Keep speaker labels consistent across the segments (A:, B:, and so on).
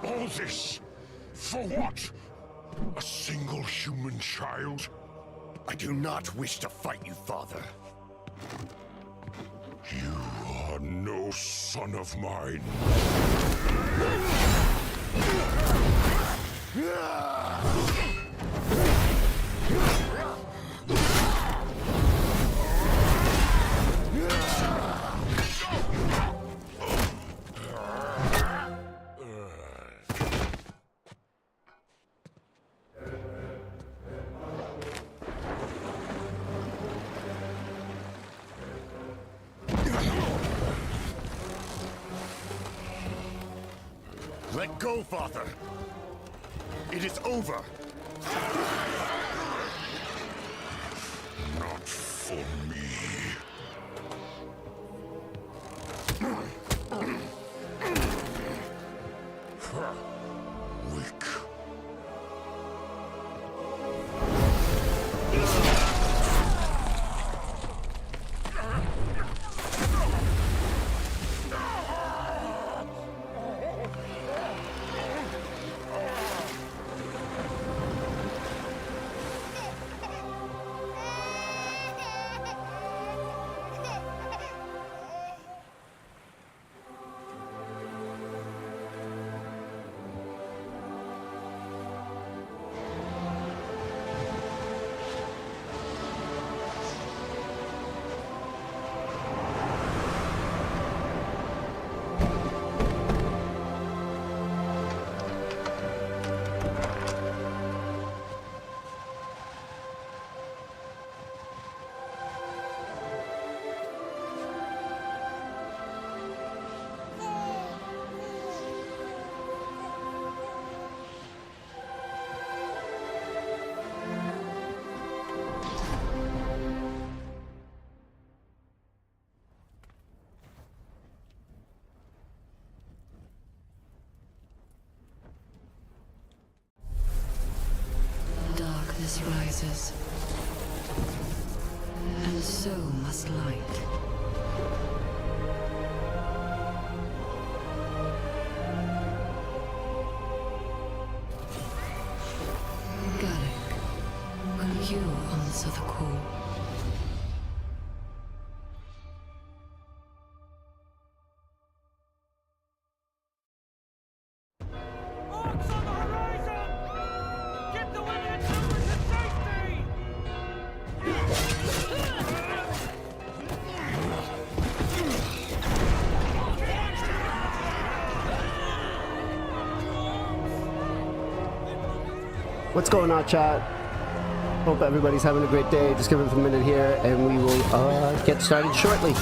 A: All this, for what? A single human child?
B: I do not wish to fight you, father.
A: You are no son of mine.
B: Let go, father. It is over.
A: Not for me. Weak.
C: Darkness rises, and so must light. Jarec, will you answer the call?
D: What's going on, chat? Hope everybody's having a great day. Just give it a minute here and we will get started shortly.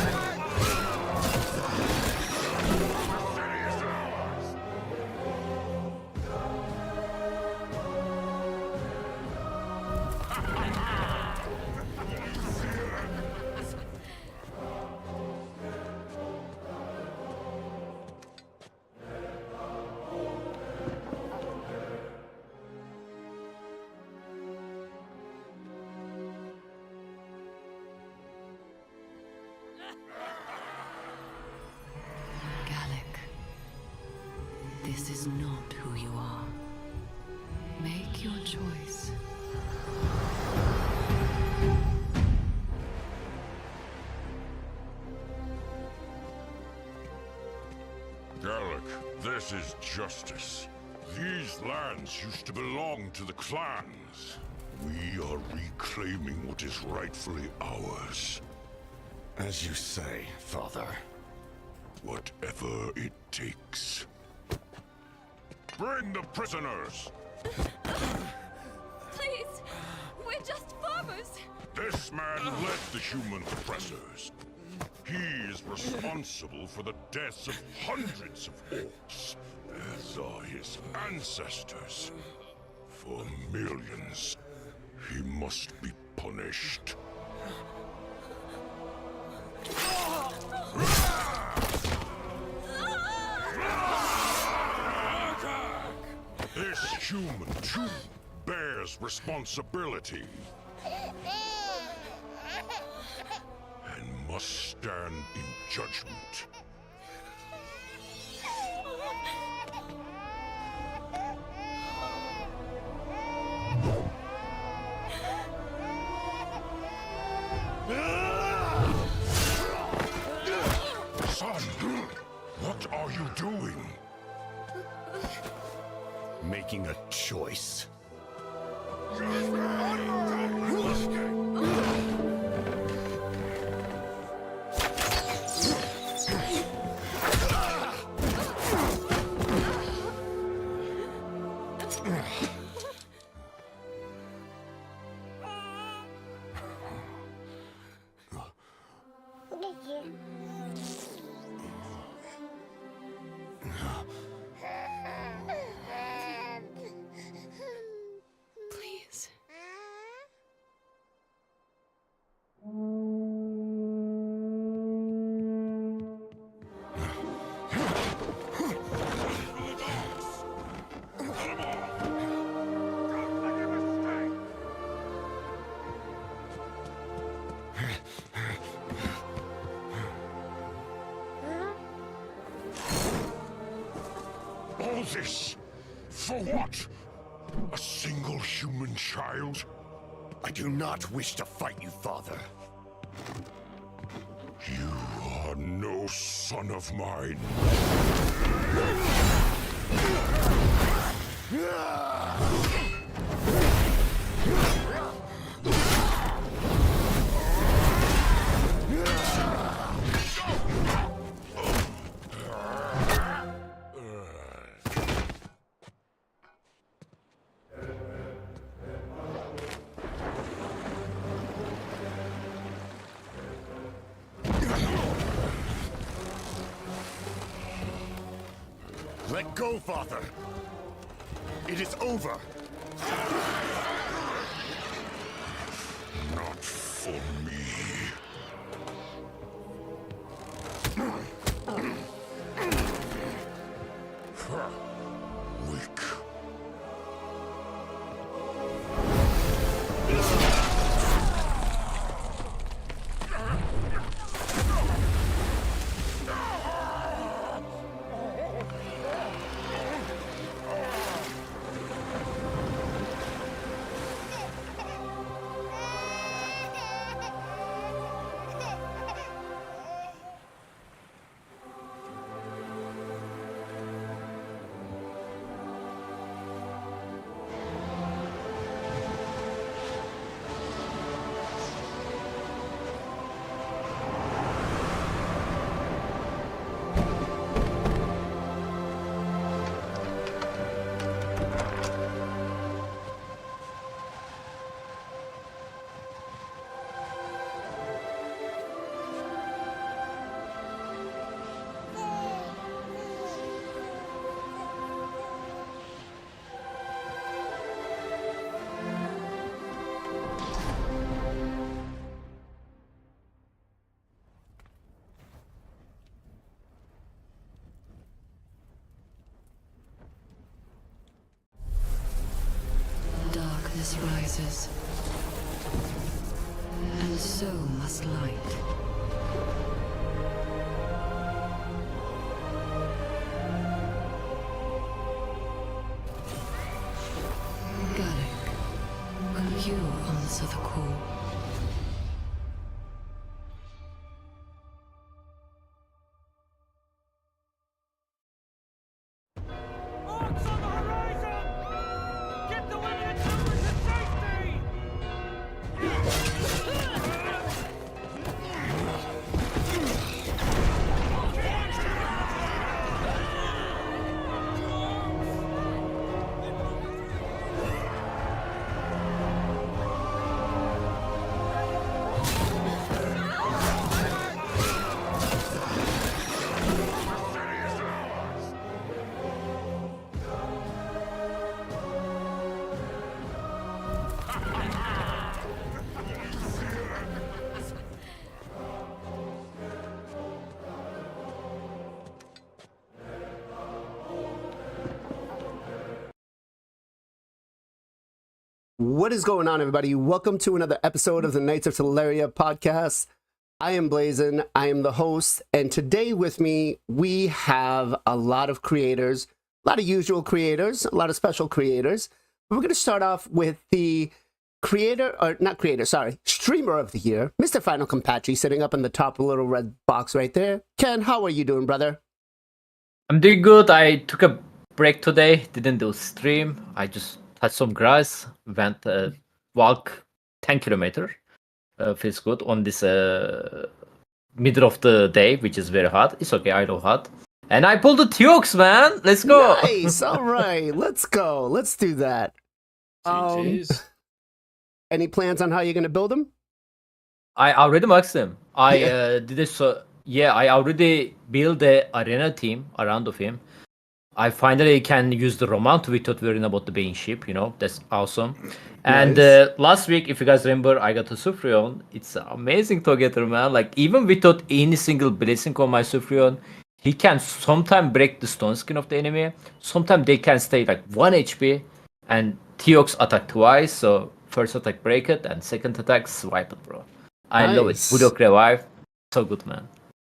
C: This is not who you are. Make your choice.
A: Jarec, this is justice. These lands used to belong to the clans. We are reclaiming what is rightfully ours.
B: As you say, father.
A: Whatever it takes. Bring the prisoners!
E: Please! We're just farmers!
A: This man led the human oppressors. He is responsible for the deaths of hundreds of orcs, as are his ancestors. For millions, he must be punished. This human too bears responsibility. And must stand in judgment.
B: Making a choice.
C: Please.
A: All this? For what? A single human child?
B: I do not wish to fight you, father.
A: You are no son of mine.
B: Let go, father. It is over.
A: Not for me. Weak.
C: Darkness rises, and so must light. Jarec, will you answer the call?
F: Orcs on the horizon! Get the women and children to safety!
D: What is going on, everybody? Welcome to another episode of the Knights of TELERIA podcast. I am BLAZIN, I am the host, and today with me, we have a lot of creators, a lot of usual creators, a lot of special creators. We're going to start off with the streamer of the year, Mr. FinalKenpachi, sitting up in the top little red box right there. Ken, how are you doing, brother?
G: I'm doing good. I took a break today. Didn't do stream. I just touched some grass. Went walk 10 kilometer. Feels good on this middle of the day, which is very hot. It's okay. I know hot. And I pulled the Tiox, man. Let's go.
D: Nice. All right, let's go. Let's do that.
H: GG's.
D: Any plans on how you're gonna build them?
G: I already maxed him. I did this. I already built the arena team around of him. I finally can use the Romant without worrying about the Bane ship. That's awesome. And
D: Nice.
G: last week, if you guys remember, I got a Sufrion. It's amazing together, man. Like even without any single blessing on my Sufrion, he can sometimes break the stone skin of the enemy. Sometimes they can stay like 1 HP, and Tiox attack twice. So first attack break it, and second attack swipe it, bro. I love it.
D: Nice.
G: Budok revive, so good, man.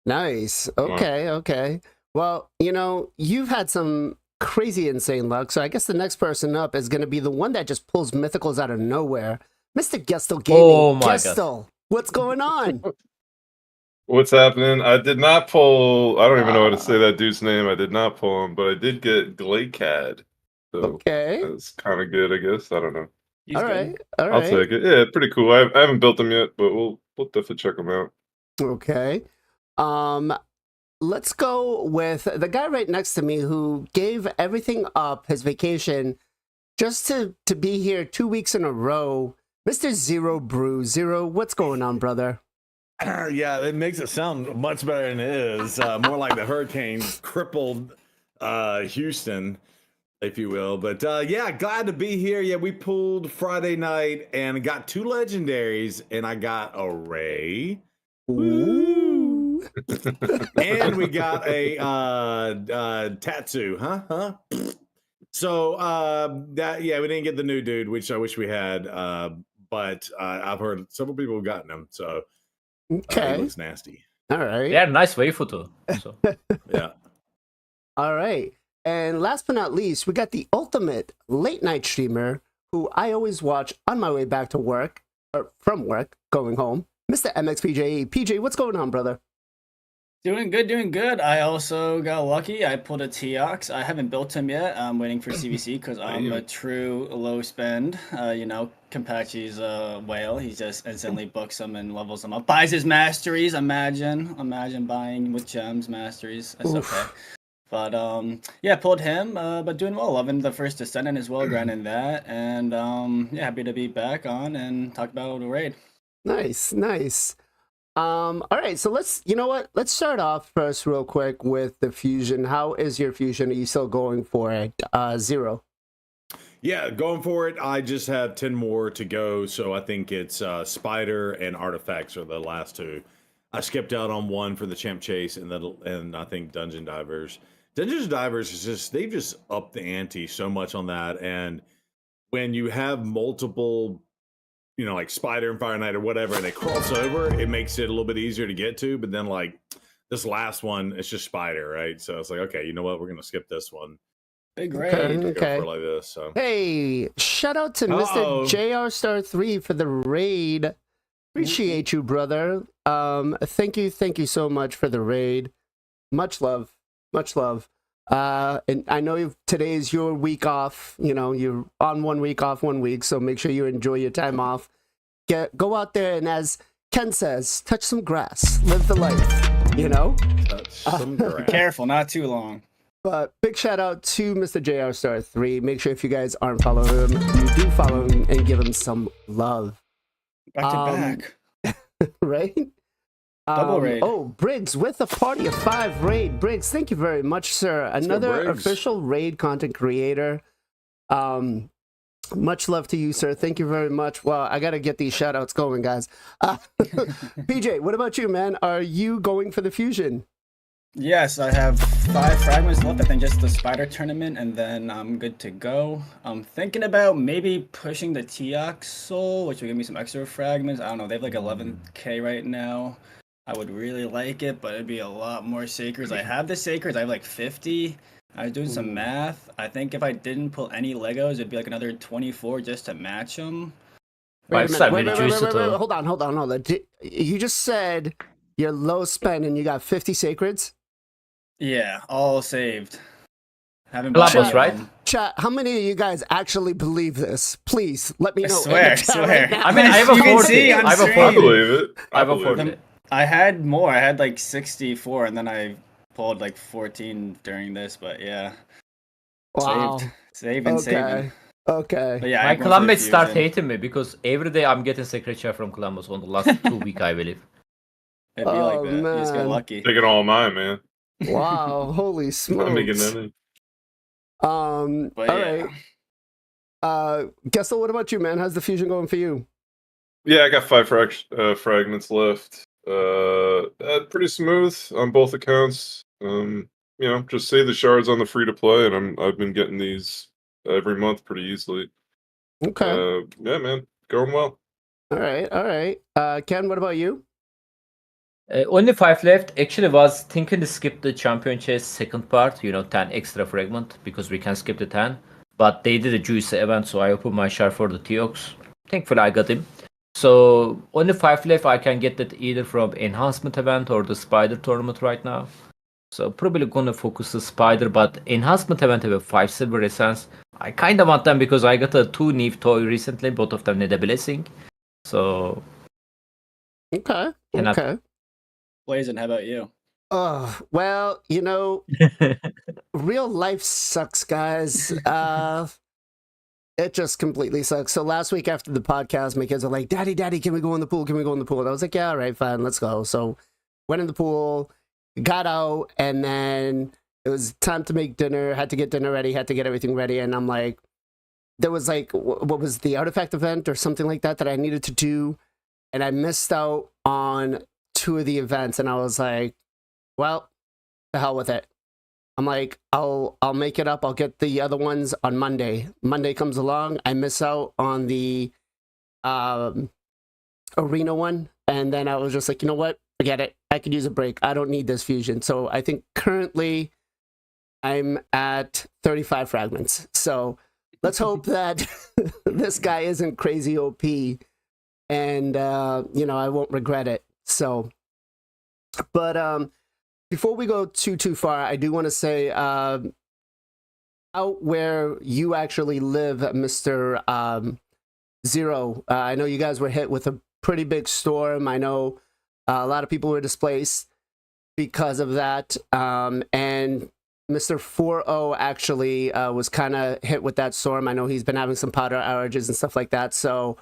D: Nice. Okay, okay. Well, you've had some crazy insane luck, so I guess the next person up is going to be the one that just pulls mythicals out of nowhere. Mr. Gestal Gaming.
G: Oh my
D: Gestal, what's going on?
I: What's happening? I did not pull. I don't even know how to say that dude's name. I did not pull him, but I did get Glacad. So
D: Okay.
I: that's kind of good, I guess. I don't know.
H: He's
D: All
H: good.
D: right. All
I: I'll
D: right.
I: take it. Yeah, pretty cool. I haven't built them yet, but we'll definitely check them out.
D: Okay. Let's go with the guy right next to me who gave everything up, his vacation, just to be here 2 weeks in a row. Mr. Zero Brew. Zero, what's going on, brother?
J: Yeah, it makes it sound much better than it is. More like the hurricane crippled Houston, if you will. But yeah, glad to be here. Yeah, we pulled Friday night and got 2 legendaries, and I got a Ray.
D: Ooh.
J: And we got a Tatsu, huh? So we didn't get the new dude, which I wish we had. But I've heard several people have gotten him, so
D: Okay.
J: he looks nasty.
D: All right.
G: Yeah, nice waifu too. So.
J: Yeah.
D: All right. And last but not least, we got the ultimate late night streamer who I always watch on my way back to work, or from work, going home. Mr. MXPJ. PJ, what's going on, brother?
H: Doing good. I also got lucky. I pulled a Teox. I haven't built him yet. I'm waiting for CVC because I'm a true low spend. Kenpachi's a whale. He just instantly books them and levels them up. Buys his masteries. Imagine buying with gems masteries. That's okay. But yeah, pulled him. But doing well. Loving the first Descendant as well. Grinding that, and yeah, happy to be back on and talk about the raid.
D: Nice, nice. All right, so let's start off first real quick with the fusion. How is your fusion? Are you still going for it? Zero.
J: Yeah, going for it. I just have 10 more to go, so I think it's Spider and Artifacts are the last 2. I skipped out on 1 for the Champ Chase, and I think Dungeon Divers. Dungeon Divers is they've just upped the ante so much on that, and when you have multiple, like Spider and Fire Knight or whatever, and they cross over, it makes it a little bit easier to get to. But then like this last one, it's just Spider, right? So it's like, okay, you know what? We're gonna skip this one.
H: Big
D: Okay.
H: raid.
J: Go for it like this. So
D: Hey, shout out to Mr. JR Star 3 for the raid. Appreciate you, brother. Thank you so much for the raid. Much love. And I know today is your week off. You're on 1 week off 1 week, so make sure you enjoy your time off. Go out there and, as Ken says, touch some grass, live the life.
J: touch some grass.
H: Careful, not too long.
D: But big shout out to Mr. JR Star 3. Make sure if you guys aren't following him, you do follow him and give him some love.
H: Back to back.
D: Right?
H: Double raid.
D: Oh, Briggs with a party of 5 raid. Briggs, thank you very much, sir. Another
J: Briggs.
D: official raid content creator. Much love to you, sir. Thank you very much. Well, I got to get these shout outs going, guys. PJ, what about you, man? Are you going for the fusion?
H: Yes, I have 5 fragments left. I think just the Spider tournament, and then I'm good to go. I'm thinking about maybe pushing the Teox Soul, which will give me some extra fragments. I don't know. They have like 11k right now. I would really like it, but it'd be a lot more Sacreds. I have the Sacreds. I have like 50. I was doing some math. I think if I didn't pull any Legos, it'd be like another 24 just to match them.
D: Wait a minute. Wait. Hold on. You just said you're low spend and you got 50 Sacreds?
H: Yeah, all saved. Haven't
G: Columbus,
H: bought any of
G: right?
H: them.
D: Chat, how many of you guys actually believe this? Please let me
H: I
D: know. in
H: swear,
D: the
H: I
D: chat
H: swear.
D: right now.
G: I mean, I have a
H: You can
G: 40.
H: see on
G: I have a
H: stream.
I: I
G: 40.
I: believe it.
G: I have a
I: believe
G: 40.
I: it.
H: I had more. I had like 64, and then I pulled like 14 during this. But yeah,
D: Wow.
H: saving.
D: Okay. Okay.
H: But yeah,
G: My
H: I'm going for the
G: Columbus start
H: fusion.
G: hating me because every day I'm getting secret share from Columbus on the last 2 weeks, I believe.
H: It'd be
D: Oh,
H: like that. You just get
D: man.
H: lucky.
I: Taking all mine, man.
D: Wow. Holy
I: Not making
D: smokes.
I: any.
H: But
D: All
H: yeah.
D: right. Gestal, what about you, man? How's the fusion going for you?
I: Yeah, I got 5 fragments left. Pretty smooth on both accounts. Just save the shards on the free to play, and I've been getting these every month pretty easily.
D: Okay.
I: Yeah, man, going well.
D: All right. Ken, what about you?
G: Only 5 left. Actually, was thinking to skip the champion chase second part, 10 extra fragment, because we can skip the 10. But they did a juicy event, so I opened my shard for the Teox. Thankfully, I got him. So, only 5 left. I can get that either from enhancement event or the spider tournament right now. So, probably gonna focus the spider, but enhancement event have a 5 silver essence. I kinda want them because I got a 2 Neve toy recently, both of them need a blessing. So,
D: Okay.
G: Cannot-
D: Okay.
H: Blazin, how about you?
D: Well, real life sucks, guys. It just completely sucks. So last week after the podcast, my kids are like, Daddy, can we go in the pool? Can we go in the pool? And I was like, yeah, all right, fine, let's go. So went in the pool, got out, and then it was time to make dinner, had to get dinner ready, had to get everything ready. And I'm like, there was like, what was the artifact event or something like that I needed to do. And I missed out on 2 of the events. And I was like, well, the hell with it. I'm like, I'll make it up. I'll get the other ones on Monday. Monday comes along. I miss out on the arena one. And then I was just like, you know what? Forget it. I could use a break. I don't need this fusion. So I think currently I'm at 35 fragments. So let's hope that this guy isn't crazy OP. And, I won't regret it. So, but before we go too far, I do want to say, out where you actually live, Mr. Zero, I know you guys were hit with a pretty big storm. I know a lot of people were displaced because of that. And Mr. 4-0 actually was kind of hit with that storm. I know he's been having some powder outages and stuff like that. So,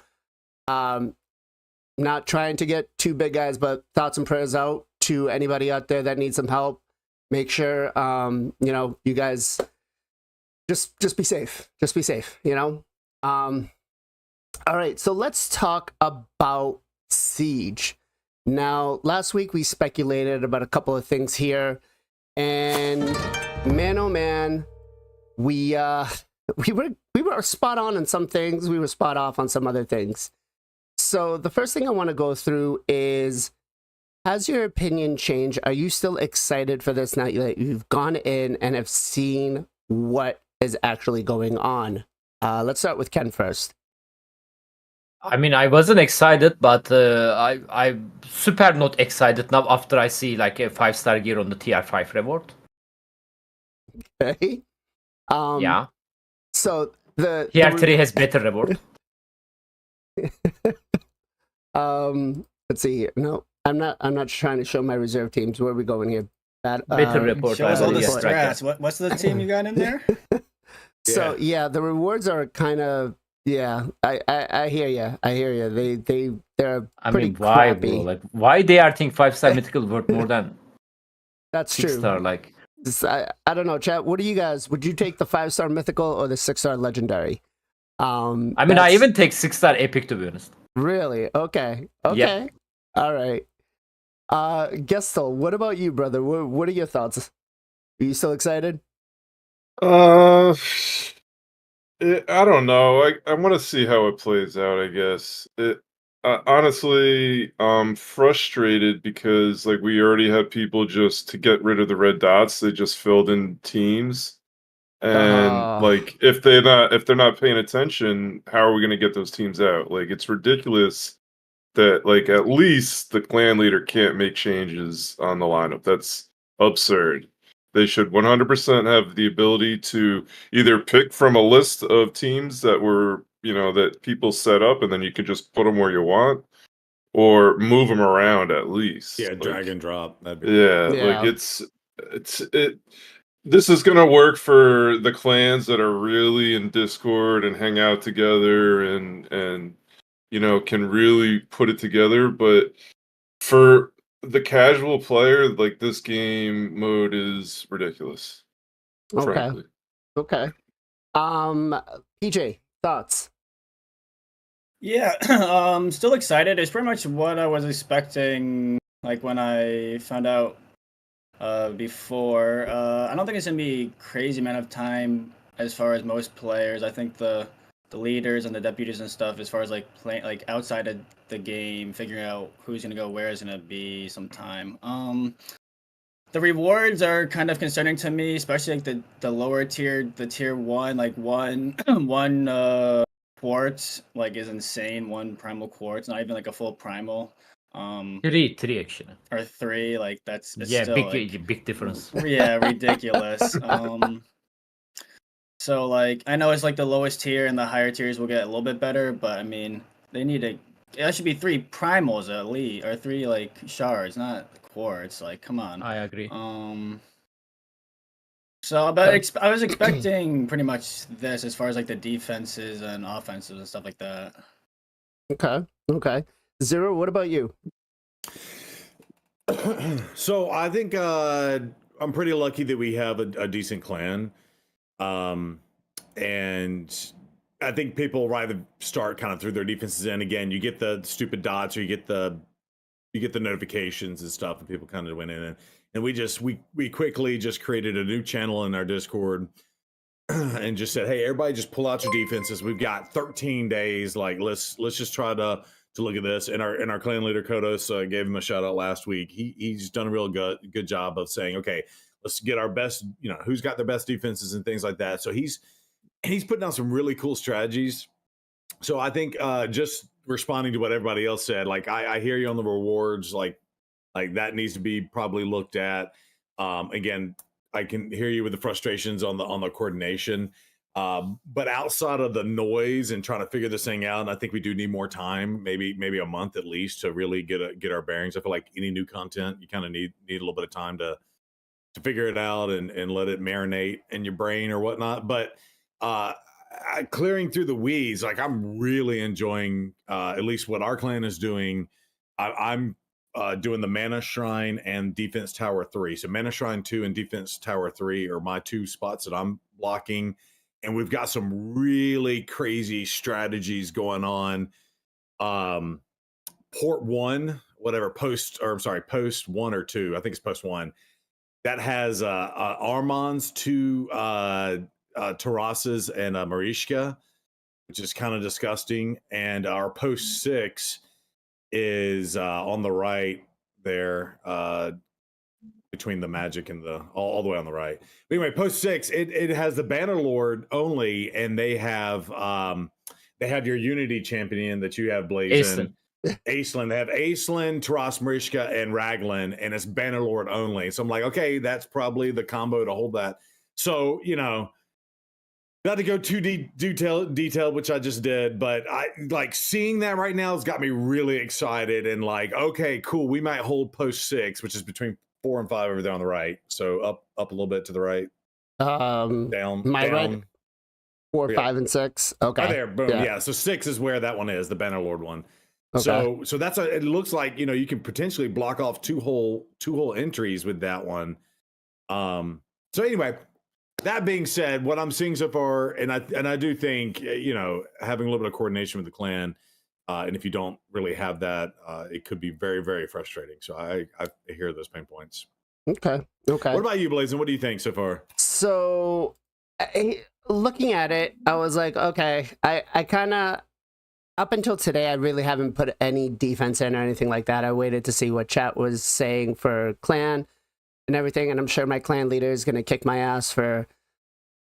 D: not trying to get too big, guys, but thoughts and prayers out to anybody out there that needs some help. Make sure, you guys just be safe. Just be safe, All right, so let's talk about Siege. Now, last week we speculated about a couple of things here, and man, oh man, we were spot on in some things. We were spot off on some other things. So the first thing I want to go through is, has your opinion changed? Are you still excited for this now that you've gone in and have seen what is actually going on? Let's start with Ken first.
G: I mean, I wasn't excited, but I'm super not excited now after I see like a 5-star gear on the TR5 reward.
D: Okay.
G: Yeah.
D: So the
G: TR3 has better reward.
D: Let's see here. No, I'm not trying to show my reserve teams. Where are we going here?
G: Better report.
H: Show us all the
G: Yeah,
H: strats. What's the team you got in there?
D: So yeah, the rewards are kind of I hear you. I hear you. They're
G: I
D: pretty
G: mean, why,
D: crappy.
G: bro? Like, why they are think 5-star mythical worth more than
D: That's true.
G: 6-star? Like,
D: I don't know, chat. What do you guys? Would you take the 5-star mythical or the 6-star legendary?
G: I mean, I even take 6-star epic, to be honest.
D: Really? Okay.
G: Yep.
D: All right. Gestal, what about you, brother? What are your thoughts? Are you still excited?
I: I don't know. I want to see how it plays out, I guess. Honestly, I'm frustrated because like we already had people just to get rid of the red dots, they just filled in teams. And like if they're not paying attention, how are we going to get those teams out? Like it's ridiculous that like at least the clan leader can't make changes on the lineup. That's absurd. They should 100% have the ability to either pick from a list of teams that were, that people set up, and then you can just put them where you want, or move them around at least.
J: Yeah, drag and drop. That'd be
I: Yeah, like
D: Yeah.
I: this is gonna work for the clans that are really in Discord and hang out together and can really put it together. But for the casual player, like, this game mode is ridiculous.
D: Okay.
I: Frankly.
D: Okay. PJ, thoughts?
H: Yeah, still excited. It's pretty much what I was expecting, like when I found out before. I don't think it's gonna be crazy amount of time as far as most players. I think the leaders and the deputies and stuff, as far as like playing like outside of the game, figuring out who's gonna go where is gonna be some time. The rewards are kind of concerning to me, especially like the lower tier, the tier 1, like one quartz, like, is insane. 1 primal quartz, not even like a full primal.
G: 3 actually.
H: Or 3, like that's
G: Yeah,
H: still,
G: big difference.
H: yeah, ridiculous. So like I know it's like the lowest tier, and the higher tiers will get a little bit better, but I mean they need to. That should be 3 primals at least, or 3 like shards, not quartz. Like, come on.
G: I agree.
H: So, but I was expecting pretty much this as far as like the defenses and offenses and stuff like that.
D: Okay. Okay. Zero, what about you?
J: So I think I'm pretty lucky that we have a decent clan. And I think people rather start kind of through their defenses in. Again, you get the stupid dots, or you get the notifications and stuff, and people kind of went in and we quickly just created a new channel in our Discord and just said, hey, everybody just pull out your defenses. We've got 13 days. Like, let's just try to look at this. And our clan leader Kodos gave him a shout out last week. He's done a real good job of saying, okay, let's get our best, who's got their best defenses and things like that. So he's putting out some really cool strategies. So I think just responding to what everybody else said, like I hear you on the rewards, like that needs to be probably looked at. Again, I can hear you with the frustrations on the coordination. But outside of the noise and trying to figure this thing out, and I think we do need more time, maybe a month at least, to really get our bearings. I feel like any new content, you kind of need a little bit of time to figure it out and let it marinate in your brain or whatnot. But clearing through the weeds, like, I'm really enjoying at least what our clan is doing. I'm doing the Mana Shrine and Defense Tower 3. So Mana Shrine 2 and Defense Tower 3 are my 2 spots that I'm blocking. And we've got some really crazy strategies going on. Port 1, whatever, post 1 or 2. I think it's post 1. That has Armand's 2 terraces and Marishka, which is kind of disgusting. And our post 6 is on the right there, between the magic and the all the way on the right. But anyway, post 6, it has the Bannerlord only, and they have your Unity champion that you have, BLAZIN. Aislinn. They have Aislinn, Taras, Marishka, and Raglan, and it's Bannerlord only. So I'm like, okay, that's probably the combo to hold that. So, not to go too detailed, which I just did, but I like seeing that right now has got me really excited and like, okay, cool. We might hold post 6, which is between 4 and 5 over there on the right. So up a little bit to the right. Down.
D: Right. 4, 5, and 6. Okay.
J: Oh, there. Boom. Yeah. So 6 is where that one is, the Bannerlord one.
D: Okay.
J: So that's it looks like, you can potentially block off two whole entries with that one. So anyway, that being said, what I'm seeing so far, and I do think, having a little bit of coordination with the clan, and if you don't really have that, it could be very, very frustrating. So I hear those pain points.
D: Okay. Okay.
J: What about you, BLAZIN? What do you think so far?
D: So, looking at it, I was like, okay, I kind of, up until today, I really haven't put any defense in or anything like that. I waited to see what chat was saying for clan and everything, and I'm sure my clan leader is going to kick my ass for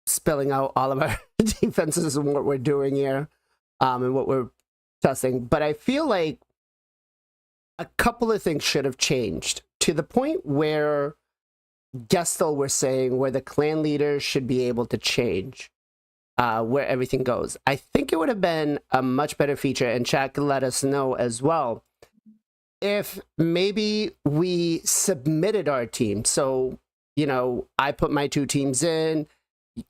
D: spilling out all of our defenses and what we're doing here, and what we're testing. But I feel like a couple of things should have changed to the point where Gestal were saying where the clan leaders should be able to change where everything goes. I think it would have been a much better feature, and chat can let us know as well, if maybe we submitted our team. So, you know, I put my 2 teams in,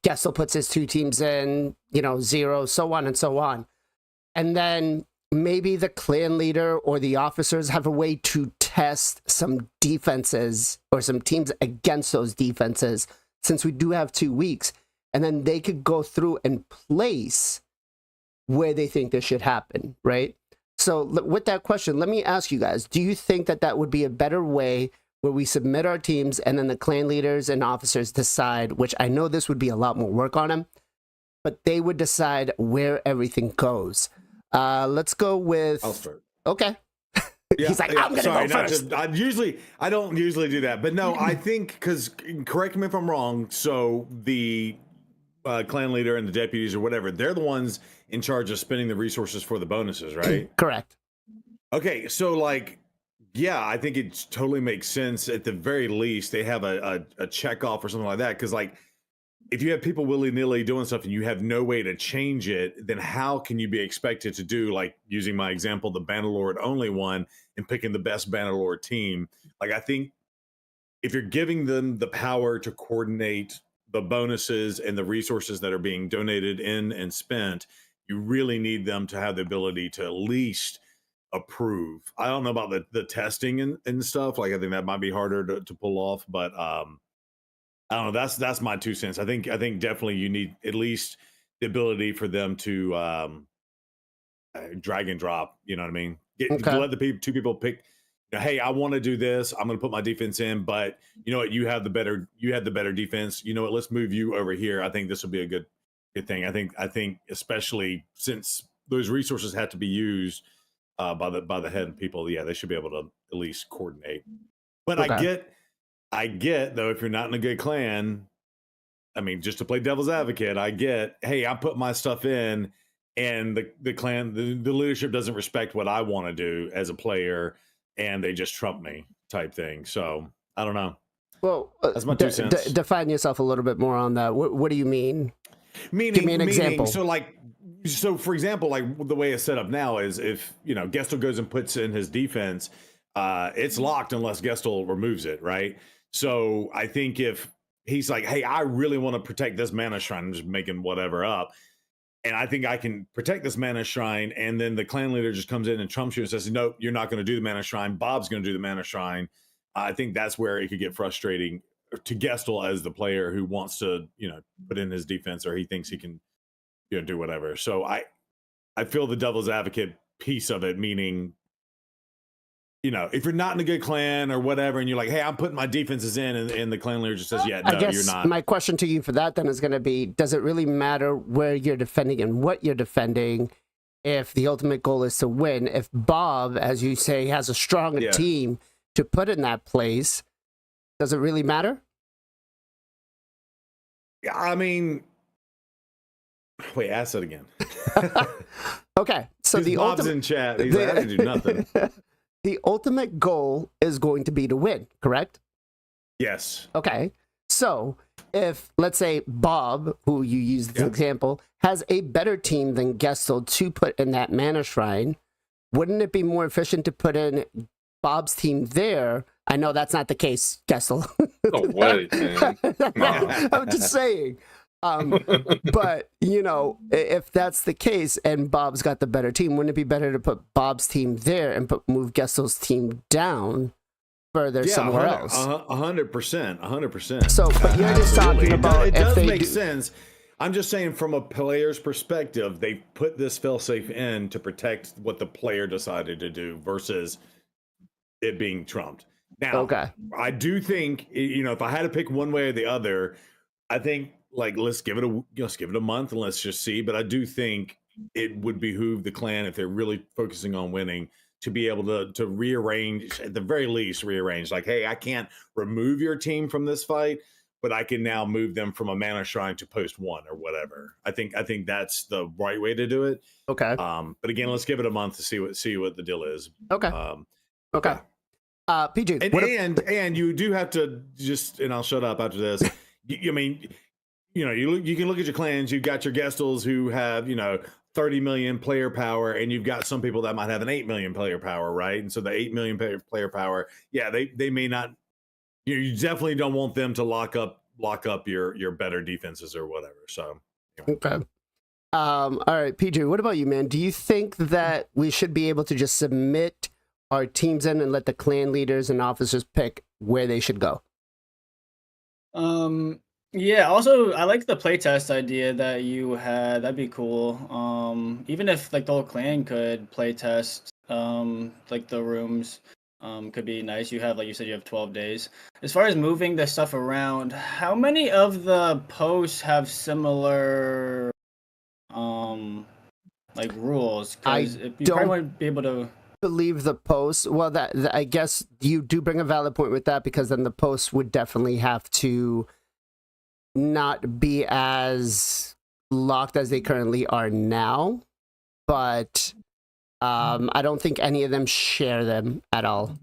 D: Gestal puts his 2 teams in, you know, 0, so on and so on. And then maybe the clan leader or the officers have a way to test some defenses or some teams against those defenses, since we do have 2 weeks. And then they could go through and place where they think this should happen, right? So with that question, let me ask you guys, do you think that that would be a better way where we submit our teams and then the clan leaders and officers decide, which I know this would be a lot more work on them, but they would decide where everything goes? Let's go with...
J: I'll start.
D: Okay.
J: Yeah,
D: He's like, I'm going to go first.
J: I don't usually do that. But no, I think, because, correct me if I'm wrong, so the clan leader and the deputies or whatever, they're the ones in charge of spending the resources for the bonuses, right?
D: Correct.
J: Okay, so like, yeah, I think it totally makes sense. At the very least, they have a check off or something like that. Because like, if you have people willy-nilly doing stuff and you have no way to change it, then how can you be expected to do, like, using my example, the Bannerlord only one and picking the best Bannerlord team? Like, I think if you're giving them the power to coordinate the bonuses and the resources that are being donated in and spent, you really need them to have the ability to at least approve. I don't know about the testing and stuff. Like, I think that might be harder to pull off, but I don't know. That's my 2 cents. I think definitely you need at least the ability for them to drag and drop. You know what I mean? Let the 2 people pick. You know, hey, I want to do this. I'm going to put my defense in, but you know what? You have the better defense. You know what? Let's move you over here. I think this will be a good thing. I think especially since those resources have to be used by the head people. Yeah, they should be able to at least coordinate. But okay. I get, though, if you're not in a good clan, I mean, just to play devil's advocate, I get, hey, I put my stuff in and the clan, the leadership doesn't respect what I want to do as a player and they just trump me type thing. So I don't know.
D: Well,
J: that's my 2 cents.
D: Define yourself a little bit more on that. What do you mean?
J: Give me an example.
D: So
J: for example, like the way it's set up now is if, you know, Gestal goes and puts in his defense, it's locked unless Gestal removes it, right? So I think if he's like, hey, I really want to protect this mana shrine, I'm just making whatever up, and I think I can protect this mana shrine, and then the clan leader just comes in and trumps you and says, no, you're not going to do the mana shrine. Bob's going to do the mana shrine. I think that's where it could get frustrating to Gestal as the player who wants to, you know, put in his defense, or he thinks he can, you know, do whatever. So I feel the devil's advocate piece of it, meaning, you know, if you're not in a good clan or whatever, and you're like, hey, I'm putting my defenses in, and the clan leader just says, yeah, no,
D: I guess
J: you're not.
D: My question to you for that then is going to be, does it really matter where you're defending and what you're defending if the ultimate goal is to win? If Bob, as you say, has a stronger team to put in that place, does it really matter?
J: Yeah, I mean, wait, ask that again.
D: Okay, so the
J: Bob's in chat. He's like, I didn't do nothing.
D: The ultimate goal is going to be to win, correct?
J: Yes.
D: Okay. So if, let's say, Bob, who you used as an example, has a better team than Gestal to put in that mana shrine, wouldn't it be more efficient to put in Bob's team there? I know that's not the case, Gestal.
I: No way, man.
D: I'm just saying. But, you know, if that's the case and Bob's got the better team, wouldn't it be better to put Bob's team there and move Gestal's team down further somewhere else?
J: 100%.
D: So, but you're just talking about
J: it does make sense. I'm just saying from a player's perspective, they put this failsafe in to protect what the player decided to do versus it being trumped. Now, I do think, you know, if I had to pick one way or the other, I think, like, let's give it a month and let's just see. But I do think it would behoove the clan, if they're really focusing on winning, to be able to rearrange, at the very least rearrange, like, hey, I can't remove your team from this fight, but I can now move them from a mana shrine to post 1 or whatever. I think that's the right way to do it.
D: Okay.
J: But again, let's give it a month to see what the deal is.
D: Okay. Okay. PJ,
J: and you do have to just, and I'll shut up after this. I mean, you can look at your clans. You've got your Gestals who have 30 million player power, and you've got some people that might have an 8 million player power, right? And so the 8 million player power, yeah, they may not. You definitely don't want them to lock up your better defenses or whatever. So
D: okay. All right, PJ, what about you, man? Do you think that we should be able to just submit our teams in and let the clan leaders and officers pick where they should go?
H: Yeah, also I like the playtest idea that you had. That'd be cool. Even if like the whole clan could playtest like the rooms, could be nice. You have, like you said, you have 12 days. As far as moving the stuff around, how many of the posts have similar like rules? Because you probably wouldn't be able to
D: believe the post. Well, that I guess you do bring a valid point with that, because then the posts would definitely have to not be as locked as they currently are now, but I don't think any of them share them at all.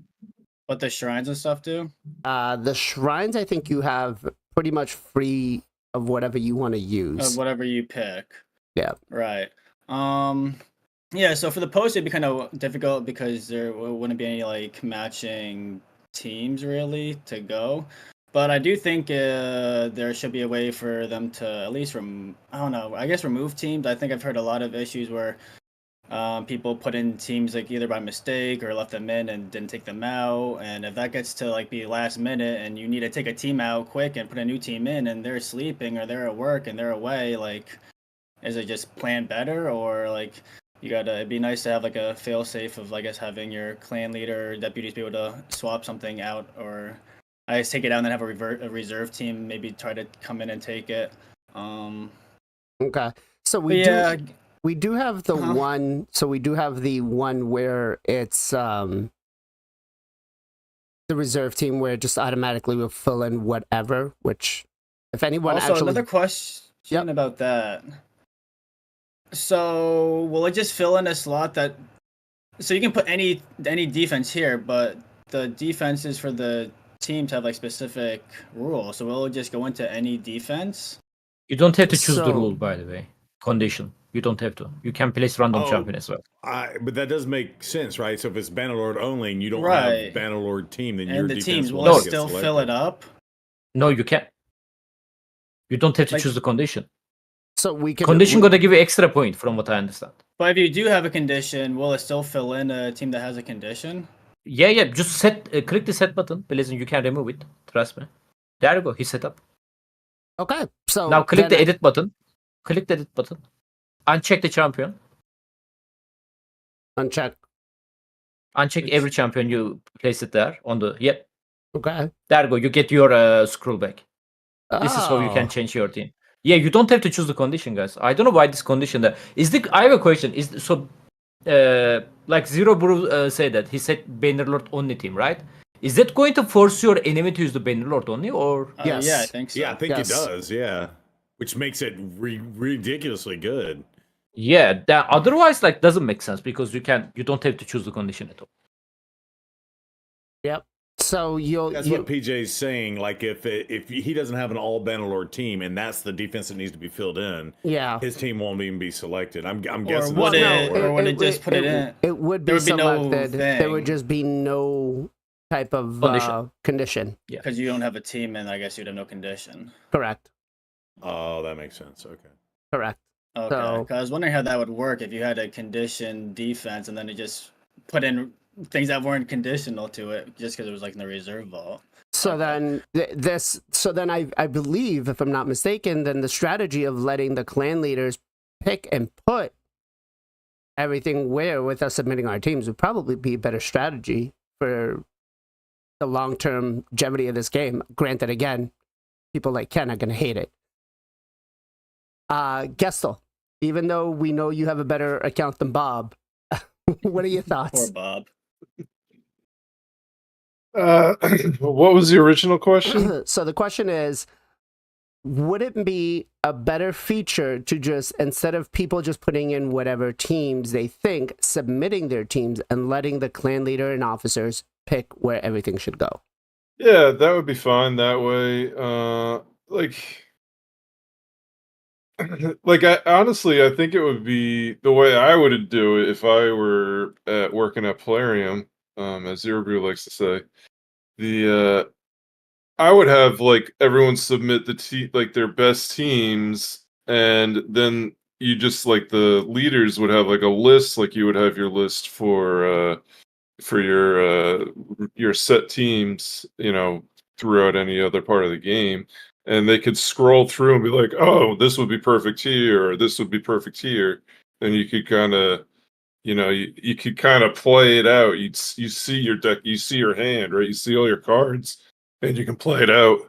H: But the shrines and stuff do?
D: The shrines, I think you have pretty much free of whatever you want to use.
H: Of whatever you pick.
D: Yeah.
H: Right. Yeah, so for the post it'd be kind of difficult because there wouldn't be any like matching teams really to go. But I do think there should be a way for them to at least remove teams. I think I've heard a lot of issues where people put in teams like either by mistake or left them in and didn't take them out. And if that gets to like be last minute and you need to take a team out quick and put a new team in and they're sleeping or they're at work and they're away, like, is it just planned better, or like it'd be nice to have like a fail safe of, I guess, having your clan leader or deputies be able to swap something out, or I just take it out and then have a reserve team maybe try to come in and take it.
D: Okay, so we do have the one. So we do have the one where it's the reserve team where it just automatically will fill in whatever. Which, if anyone
H: also
D: actually,
H: another question about that. So will it just fill in a slot that? So you can put any defense here, but the defenses for the teams have like specific rules. So will it just go into any defense?
G: You don't have to choose the rule, by the way. Condition. You don't have to. You can place random champion as well.
J: But that does make sense, right? So if it's Bannerlord only and you don't
H: Right.
J: have Bannerlord team, then
H: And
J: your
H: the
J: defense
H: teams
J: will
H: will
J: get
H: still
J: selected.
H: fill it up.
G: No, you can't. You don't have to
H: Like-
G: choose the condition.
D: so we can
G: Condition gonna give you extra point, from what I understand.
H: But if you do have a condition, will it still fill in a team that has a condition?
G: Yeah. Just click the set button. BLAZIN, you can remove it. Trust me. There you go. He set up.
D: Okay, so
G: Now click
D: then
G: the edit button. Click the edit button. Uncheck the champion.
D: uncheck.
G: Uncheck every champion. You place it there on the. Yep.
D: Okay,
G: There you go. You get your scroll back. This is how you can
D: Oh.
G: change your team. Yeah, you don't have to choose the condition, guys. I don't know why this condition there. I have a question. Like Zero Brew said that he said Bannerlord only team, right? Is that going to force your enemy to use the Bannerlord only, or?
D: Yes.
H: Yeah, I think so.
J: Yeah, I think
D: Yes.
J: it does. Yeah, which makes it ridiculously good.
G: Yeah, that otherwise like doesn't make sense because you don't have to choose the condition at all.
D: Yep. So
J: That's what PJ's saying. Like if he doesn't have an all Bannerlord team and that's the defense that needs to be filled in,
D: yeah.
J: his team won't even be selected. I'm
H: Or
J: guessing.
H: would
J: that's
H: it?
J: how it
H: Or
J: works.
H: would it just put it in?
D: It would
H: There
D: be
H: would be no
D: selected. There would
H: thing.
D: just be no type of condition.
H: Because you don't have a team, and I guess you'd have no condition.
D: Correct.
J: Oh, that makes sense. Okay.
D: Correct.
H: Okay.
D: So-
H: 'Cause I was wondering how that would work if you had a condition defense, and then it just put in things that weren't conditional to it, just because it was like in the reserve vault.
D: So then I believe, if I'm not mistaken, then the strategy of letting the clan leaders pick and put everything where with us submitting our teams would probably be a better strategy for the long-term longevity of this game. Granted, again, people like Ken are going to hate it. Gestal, even though we know you have a better account than Bob, what are your thoughts?
H: Poor Bob.
I: What was the original question?
D: So the question is, would it be a better feature to just, instead of people just putting in whatever teams they think, submitting their teams and letting the clan leader and officers pick where everything should go.
I: Yeah, that would be fine that way. Like, like I honestly, I think it would be the way I would do it if I were working at Polarium, as Zero Brew likes to say. The I would have like everyone submit like their best teams, and then you just like the leaders would have like a list, like you would have your list for your set teams, you know, throughout any other part of the game, and they could scroll through and be like, "Oh, this would be perfect here, or this would be perfect here," and you could kind of, you know, you could kind of play it out. You see your deck, you see your hand, right? You see all your cards, and you can play it out.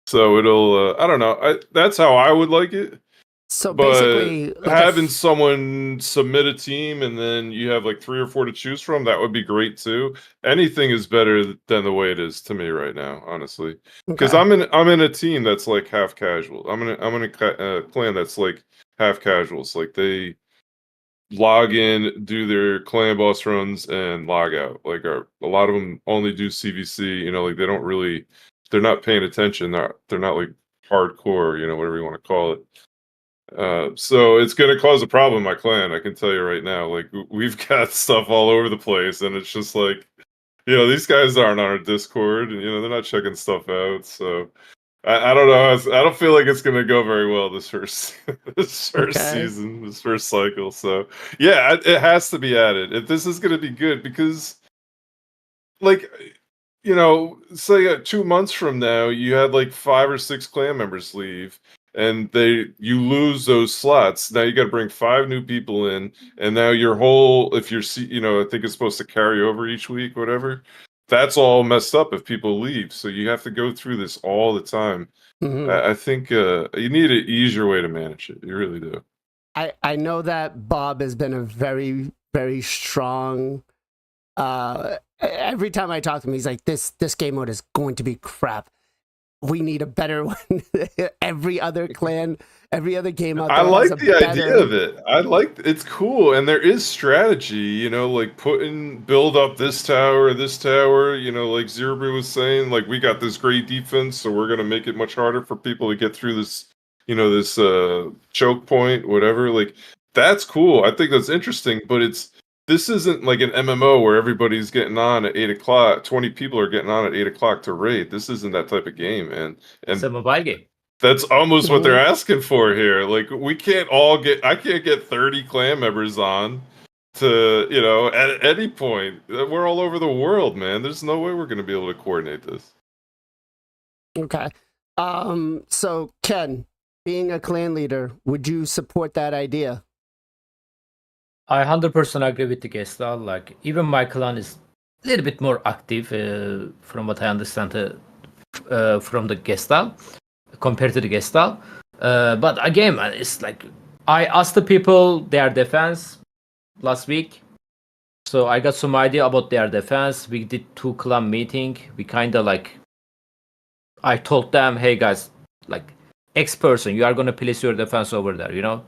I: So it'll, I don't know. That's how I would like it.
D: So
I: But
D: basically, like
I: having someone submit a team and then you have like 3 or 4 to choose from, that would be great too. Anything is better than the way it is to me right now, honestly. Because
D: okay.
I: I'm in a team that's like half casual. I'm in a clan that's like half casuals. Like they log in, do their clan boss runs, and log out. Like a lot of them only do CVC. You know, like they don't really, they're not paying attention. They're not like hardcore. You know, whatever you want to call it. So it's going to cause a problem in my clan. I can tell you right now. Like we've got stuff all over the place, and it's just like, you know, these guys aren't on our Discord, and you know they're not checking stuff out. So I don't know. I don't feel like it's going to go very well this first this first season, this first cycle. So yeah, it has to be added if this is going to be good, because like, you know, say 2 months from now you had like 5 or 6 clan members leave, and you lose those slots. Now you got to bring 5 new people in, and now your whole, if you're, you know, I think it's supposed to carry over each week, whatever. That's all messed up if people leave. So you have to go through this all the time. I think you need an easier way to manage it. You really do.
D: I know that Bob has been a very, very strong. Every time I talk to him, he's like, "This game mode is going to be crap. We need a better one." Every other clan, every other game out there.
I: I like
D: has a
I: the
D: better...
I: idea of it. I like it's cool, and there is strategy. You know, like build up this tower. You know, like Zero Brew was saying, like we got this great defense, so we're gonna make it much harder for people to get through this. You know, this choke point, whatever. Like that's cool. I think that's interesting, but this isn't like an MMO where everybody's getting on at 8 o'clock. 20 people are getting on at 8 o'clock to raid. This isn't that type of game, man. And
G: It's a mobile game.
I: that's almost what they're asking for here. Like I can't get 30 clan members on to, you know, at any point. We're all over the world, man. There's no way we're going to be able to coordinate this.
D: Okay. So Ken, being a clan leader, would you support that idea?
G: I 100% agree with the Gestal. Like, even my clan is a little bit more active, from what I understand, from the Gestal, compared to the Gestal. But again, man, it's like, I asked the people their defense last week. So I got some idea about their defense. We did 2 clan meeting. We kind of like, I told them, hey guys, like, X person, you are going to place your defense over there, you know?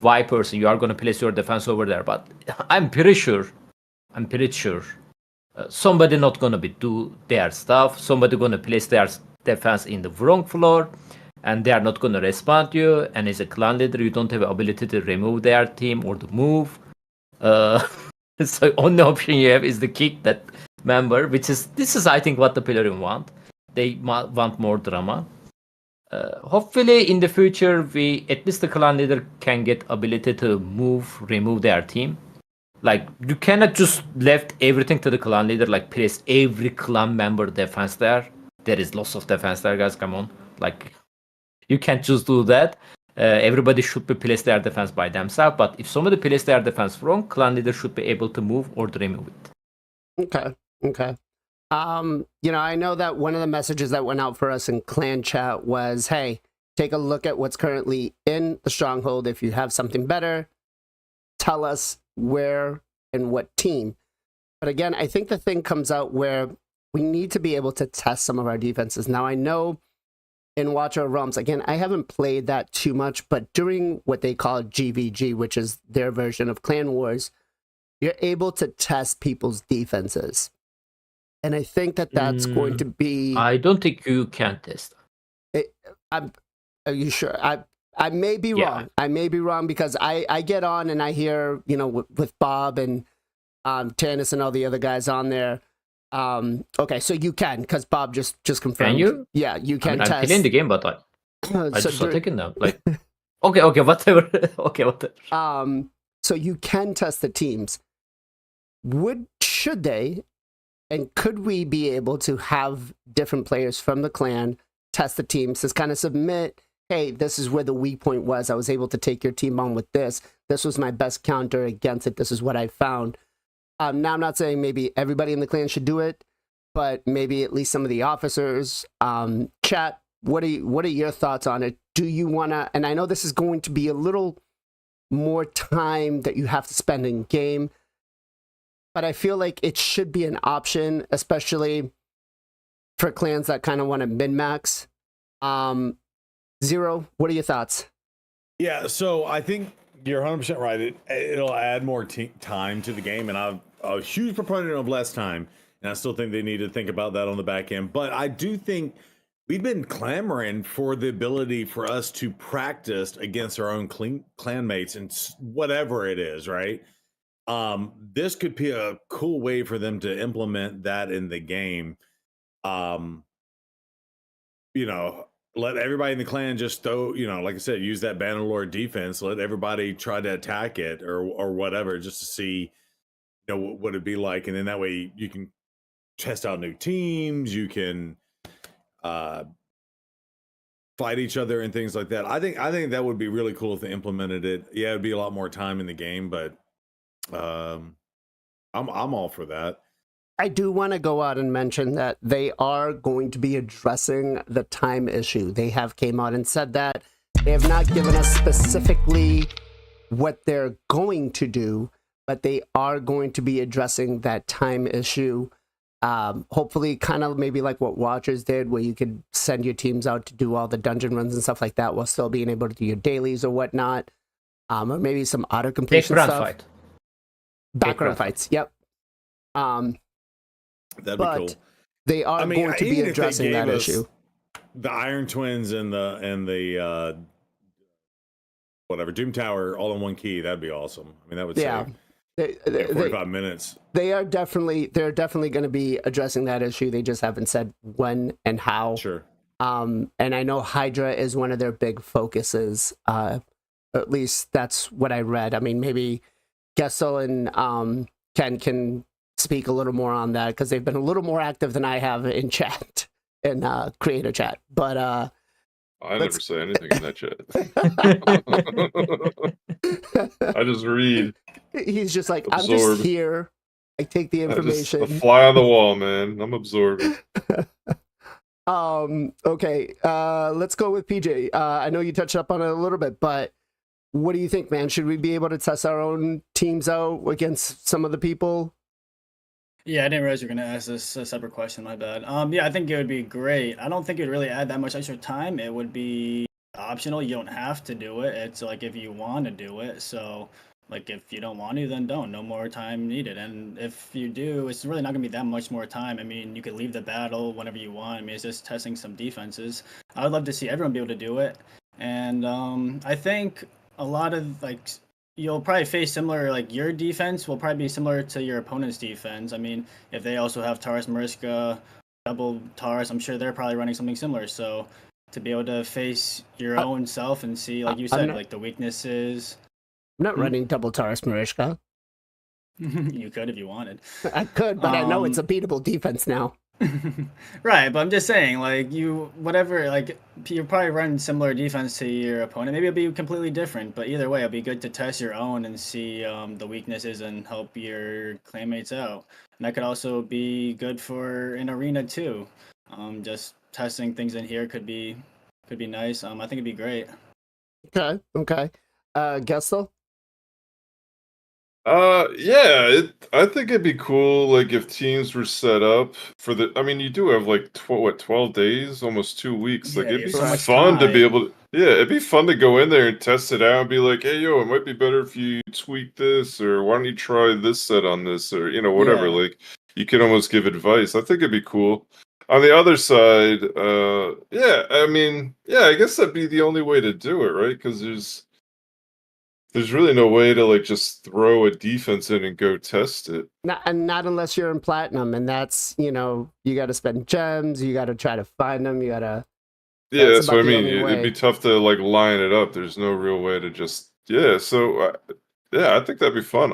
G: Y person, you are going to place your defense over there. But I'm pretty sure, somebody not going to do their stuff. Somebody going to place their defense in the wrong floor, and they are not going to respond to you. And as a clan leader, you don't have the ability to remove their team or to move. So only option you have is to kick that member, this is I think what the Pilarium want. They want more drama. Hopefully in the future, at least the clan leader can get ability to remove their team. Like, you cannot just left everything to the clan leader, like place every clan member defense there. There is lots of defense there, guys, come on. Like, you can't just do that. Everybody should be placed their defense by themselves, but if somebody places their defense wrong, clan leader should be able to move or to remove it.
D: Okay. You know, I know that one of the messages that went out for us in clan chat was, hey, take a look at what's currently in the stronghold. If you have something better, tell us where and what team. But again, I think the thing comes out where we need to be able to test some of our defenses. Now, I know in Watch Our Realms, again, I haven't played that too much, but during what they call GVG, which is their version of Clan Wars, you're able to test people's defenses. And I think that that's going to be.
G: I don't think you can test.
D: Are you sure? I may be wrong. I may be wrong because I get on and I hear, you know, with Bob and Tannis and all the other guys on there. Okay, so you can, because Bob just confirmed.
G: Can you?
D: Yeah, you can
G: I'm
D: test.
G: playing the game, but I
D: So
G: just not taking them. Like, okay, whatever. Okay, whatever.
D: So you can test the teams. Should they, and could we be able to have different players from the clan test the teams to kind of submit, hey, this is where the weak point was. I was able to take your team on with this. This was my best counter against it. This is what I found. Now, I'm not saying maybe everybody in the clan should do it, but maybe at least some of the officers. Chat, what are your thoughts on it? Do you want to, and I know this is going to be a little more time that you have to spend in game, but I feel like it should be an option, especially for clans that kind of want to min-max. Zero, what are your thoughts?
J: Yeah, so I think you're 100% right. It'll add more time to the game, and I'm a huge proponent of less time, and I still think they need to think about that on the back end. But I do think we've been clamoring for the ability for us to practice against our own clanmates and whatever it is, right? This could be a cool way for them to implement that in the game. You know, let everybody in the clan just throw, you know, like I said, use that Bannerlord defense. Let everybody try to attack it or whatever, just to see, you know, what it'd be like. And then that way you can test out new teams. You can fight each other and things like that. I think that would be really cool if they implemented it. Yeah, it'd be a lot more time in the game, but I'm all for that.
D: I do want to go out and mention that they are going to be addressing the time issue. They have came out and said that. They have not given us specifically what they're going to do, but they are going to be addressing that time issue. Hopefully kind of maybe like what Watchers did, where you could send your teams out to do all the dungeon runs and stuff like that while still being able to do your dailies or whatnot. Or maybe some auto completion stuff. Background fights. Yep.
J: That'd be cool.
D: They are going to be addressing that issue.
J: The Iron Twins and the whatever Doom Tower all in one key. That'd be awesome. I mean, that would save 45 minutes.
D: They're definitely going to be addressing that issue. They just haven't said when and how.
J: Sure.
D: And I know Hydra is one of their big focuses. At least that's what I read. I mean, maybe Gestal and Ken can speak a little more on that because they've been a little more active than I have in chat and creator chat. But
I: I never say anything in that chat. I just read.
D: He's just like,
I: absorb.
D: I'm just here. I take the information.
I: A fly on the wall, man. I'm absorbing.
D: Okay. Let's go with PJ. I know you touched up on it a little bit, but what do you think, man? Should we be able to test our own teams out against some of the people?
H: Yeah, I didn't realize you were going to ask this a separate question. My bad. Yeah, I think it would be great. I don't think it would really add that much extra time. It would be optional. You don't have to do it. It's like if you want to do it. So, like, if you don't want to, then don't. No more time needed. And if you do, it's really not going to be that much more time. I mean, you could leave the battle whenever you want. I mean, it's just testing some defenses. I would love to see everyone be able to do it. And I think a lot of, like, you'll probably face similar, like your defense will probably be similar to your opponent's defense. I mean, if they also have Taurus Mariska, double Taurus, I'm sure they're probably running something similar. So to be able to face your own self and see, like you said, like the weaknesses.
D: I'm not running double Taurus Mariska.
H: You could if you wanted.
D: I could, but I know it's a beatable defense now.
H: Right, but I'm just saying, like, you're probably running similar defense to your opponent. Maybe it'll be completely different, but either way, it'll be good to test your own and see the weaknesses and help your clanmates out. And that could also be good for an arena too. Just testing things in here could be nice. I think it'd be great.
D: Okay. Gestal?
I: Yeah, I think it'd be cool, like, if teams were set up for the. I mean, you do have like 12 days, almost 2 weeks. Like,
H: Yeah,
I: it'd
H: you
I: be
H: have so much
I: fun to be
H: time.
I: able to. Yeah, it'd be fun to go in there and test it out and be like, hey, yo, it might be better if you tweak this, or why don't you try this set on this, or whatever.
H: Yeah.
I: Like, you can almost give advice. I think it'd be cool. On the other side, yeah, I mean, yeah, I guess that'd be the only way to do it, right? Because there's really no way to like just throw a defense in and go test it.
D: Not unless you're in platinum, and that's you got to spend gems, you got to try to find them, you got to.
I: Yeah, that's what I
D: about the
I: mean.
D: only
I: It'd be
D: way.
I: tough to like line it up. There's no real way to just So yeah, I think that'd be fun.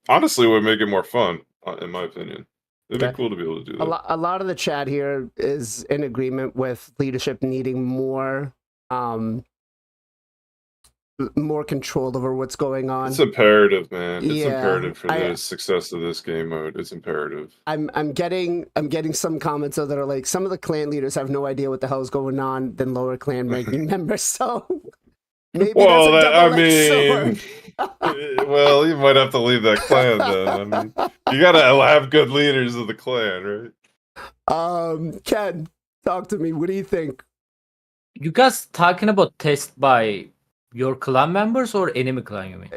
I: Honestly, it would make it more fun, in my opinion. It'd
D: Okay.
I: be cool to be able to do that.
D: A lot of the chat here is in agreement with leadership needing more control over what's going on.
I: It's imperative, man. It's
D: Yeah,
I: imperative for the success of this game mode. It's imperative.
D: I'm getting some comments though that are like some of the clan leaders have no idea what the hell's going on than lower clan ranking members. So maybe
I: Well,
D: that's a
I: I
D: double-edged
I: mean, well, you might have to leave that clan then. I mean, you gotta have good leaders of the clan, right?
D: Ken, talk to me. What do you think?
G: You guys talking about test by your clan members or enemy clan, you mean?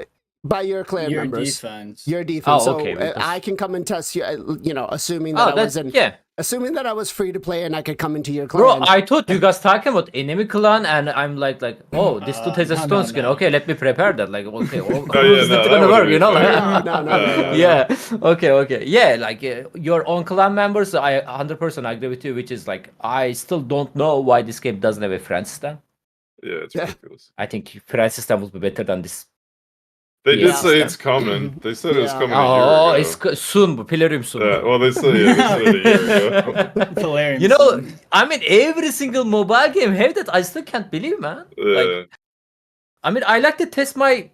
D: By your clan
H: Your
D: members.
H: defense.
D: Your defense.
G: Oh, okay,
D: So
G: because-
D: I can come and test you. Assuming that assuming that I was free to play and I could come into your clan.
G: Bro, I thought you guys talking about enemy clan, and I'm like, oh, this dude has a stone skin.
H: no.
G: Okay, let me prepare that. Like, okay,
I: yeah,
G: how's
I: no,
G: that
I: that
G: gonna
I: would've
G: work?
I: been
G: You know?
I: fair.
D: No.
G: Yeah. Okay. Yeah, like your own clan members, I 100% agree with you. Which is like, I still don't know why this game doesn't have a friend system.
I: Yeah, it's ridiculous.
G: I think friend system would be better than this.
I: They did
G: Yeah.
I: say it's coming. They said it was
D: Yeah.
I: coming a year ago.
G: Oh, it's soon, Pilarium soon.
I: Yeah, well, they said it a year ago.
H: Hilarious.
G: You know, I mean, every single mobile game have that. I still can't believe, man.
I: Yeah.
G: I mean, I like to test my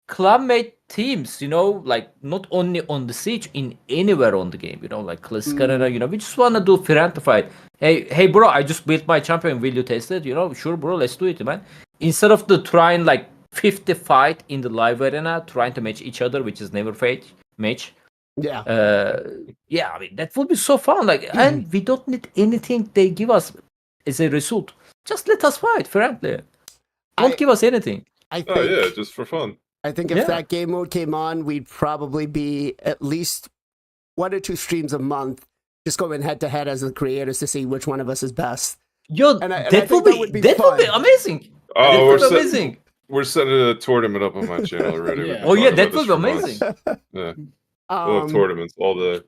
G: clanmate teams, like not only on the Siege, in anywhere on the game, like Classic Arena, we just want to do friend to fight. Hey, bro, I just built my champion. Will you test it? Sure, bro, let's do it, man. Instead of trying like 50 fight in the live arena, trying to match each other, which is never match.
D: Yeah.
G: Yeah, I mean, that would be so fun. Like, and we don't need anything they give us as a result. Just let us fight, friendly. Don't give us anything.
D: I think,
I: Oh yeah, just for fun.
D: I think if that game mode came on, we'd probably be at least 1 or 2 streams a month, just going head to head as the creators to see which one of us is best.
G: Yo,
D: And I
G: that
D: think
G: would
D: that
G: be
D: would be fun.
G: amazing.
I: Oh,
G: That
I: we're
G: would be
I: set-
G: amazing.
I: We're setting a tournament up on my channel already. We've
H: Yeah.
I: been
G: Oh yeah,
I: talking
G: that
I: about
G: would be
I: this for months.
G: amazing.
I: Yeah, we'll have tournaments all day.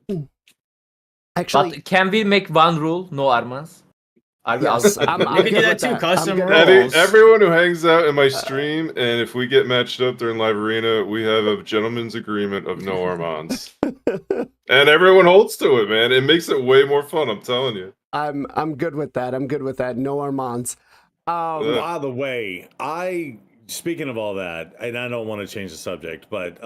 D: Actually,
G: But can we make one rule? No armas. Are we
D: yes,
G: allowed-
D: I'm
H: We can
D: good
H: do that
D: with
H: too,
D: I'm
H: custom
D: good with
H: rules.
D: that.
I: Everyone who hangs out in my stream, and if we get matched up during live arena, we have a gentleman's agreement of no Armands. And everyone holds to it, man. It makes it way more fun, I'm telling you.
D: I'm good with that. I'm good with that. No Armands.
J: By the way, speaking of all that, and I don't want to change the subject, but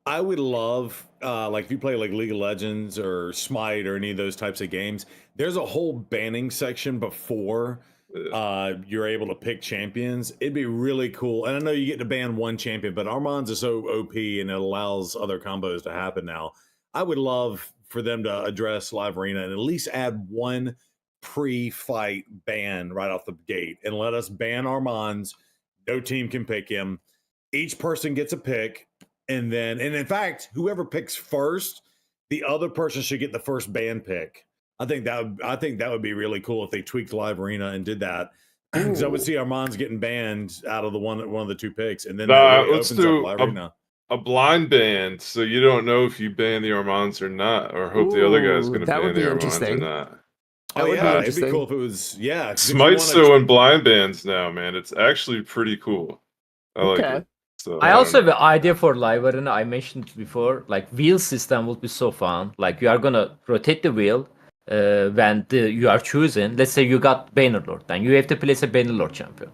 J: I would love like if you play like League of Legends or Smite or any of those types of games, there's a whole banning section before you're able to pick champions. It'd be really cool. And I know you get to ban one champion, but Armand's is so OP and it allows other combos to happen now. I would love for them to address Live Arena and at least add one pre-fight ban right off the gate and let us ban Armand's. No team can pick him. Each person gets a pick. And in fact, whoever picks first, the other person should get the first ban pick. I think that would be really cool if they tweaked Live Arena and did that. Because I would see Armand's getting banned out of one of the 2 picks, and then that really
I: let's
J: opens
I: do
J: up Live Arena.
I: a blind ban, so you don't know if you ban the Armands or not, or hope the other guy's going to
D: that
I: ban
D: would
I: the
D: be
I: Armands or
D: interesting.
I: not.
J: Oh
D: would be
J: yeah, it'd be
D: interesting.
J: cool if it was 'cause if you
I: Smite's
J: wanna-
I: doing blind bans now, man. It's actually pretty cool. I like
D: Okay.
I: it. So,
G: I
I: don't
G: also have
I: know.
G: an idea for live arena. I mentioned it before. Like wheel system would be so fun. Like you are gonna rotate the wheel when you are choosing. Let's say you got Bannerlord, then you have to place a Bannerlord champion.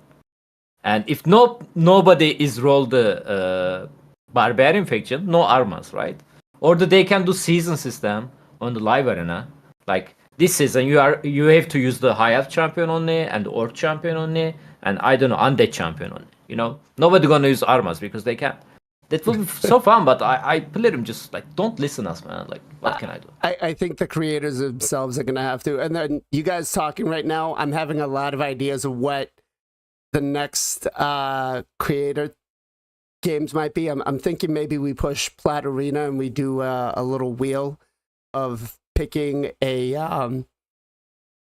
G: And if nobody is rolled the barbarian faction, no armas, right? Or they can do season system on the live arena. Like this season, you have to use the high elf champion only and the orc champion only, and I don't know, undead champion only. Nobody gonna use armas because they can't. That would be so fun, but I played him just like, don't listen us, man. Like, what can I do?
D: I think the creators themselves are gonna have to. And then you guys talking right now, I'm having a lot of ideas of what the next creator games might be. I'm thinking maybe we push Plat Arena and we do a little wheel of picking a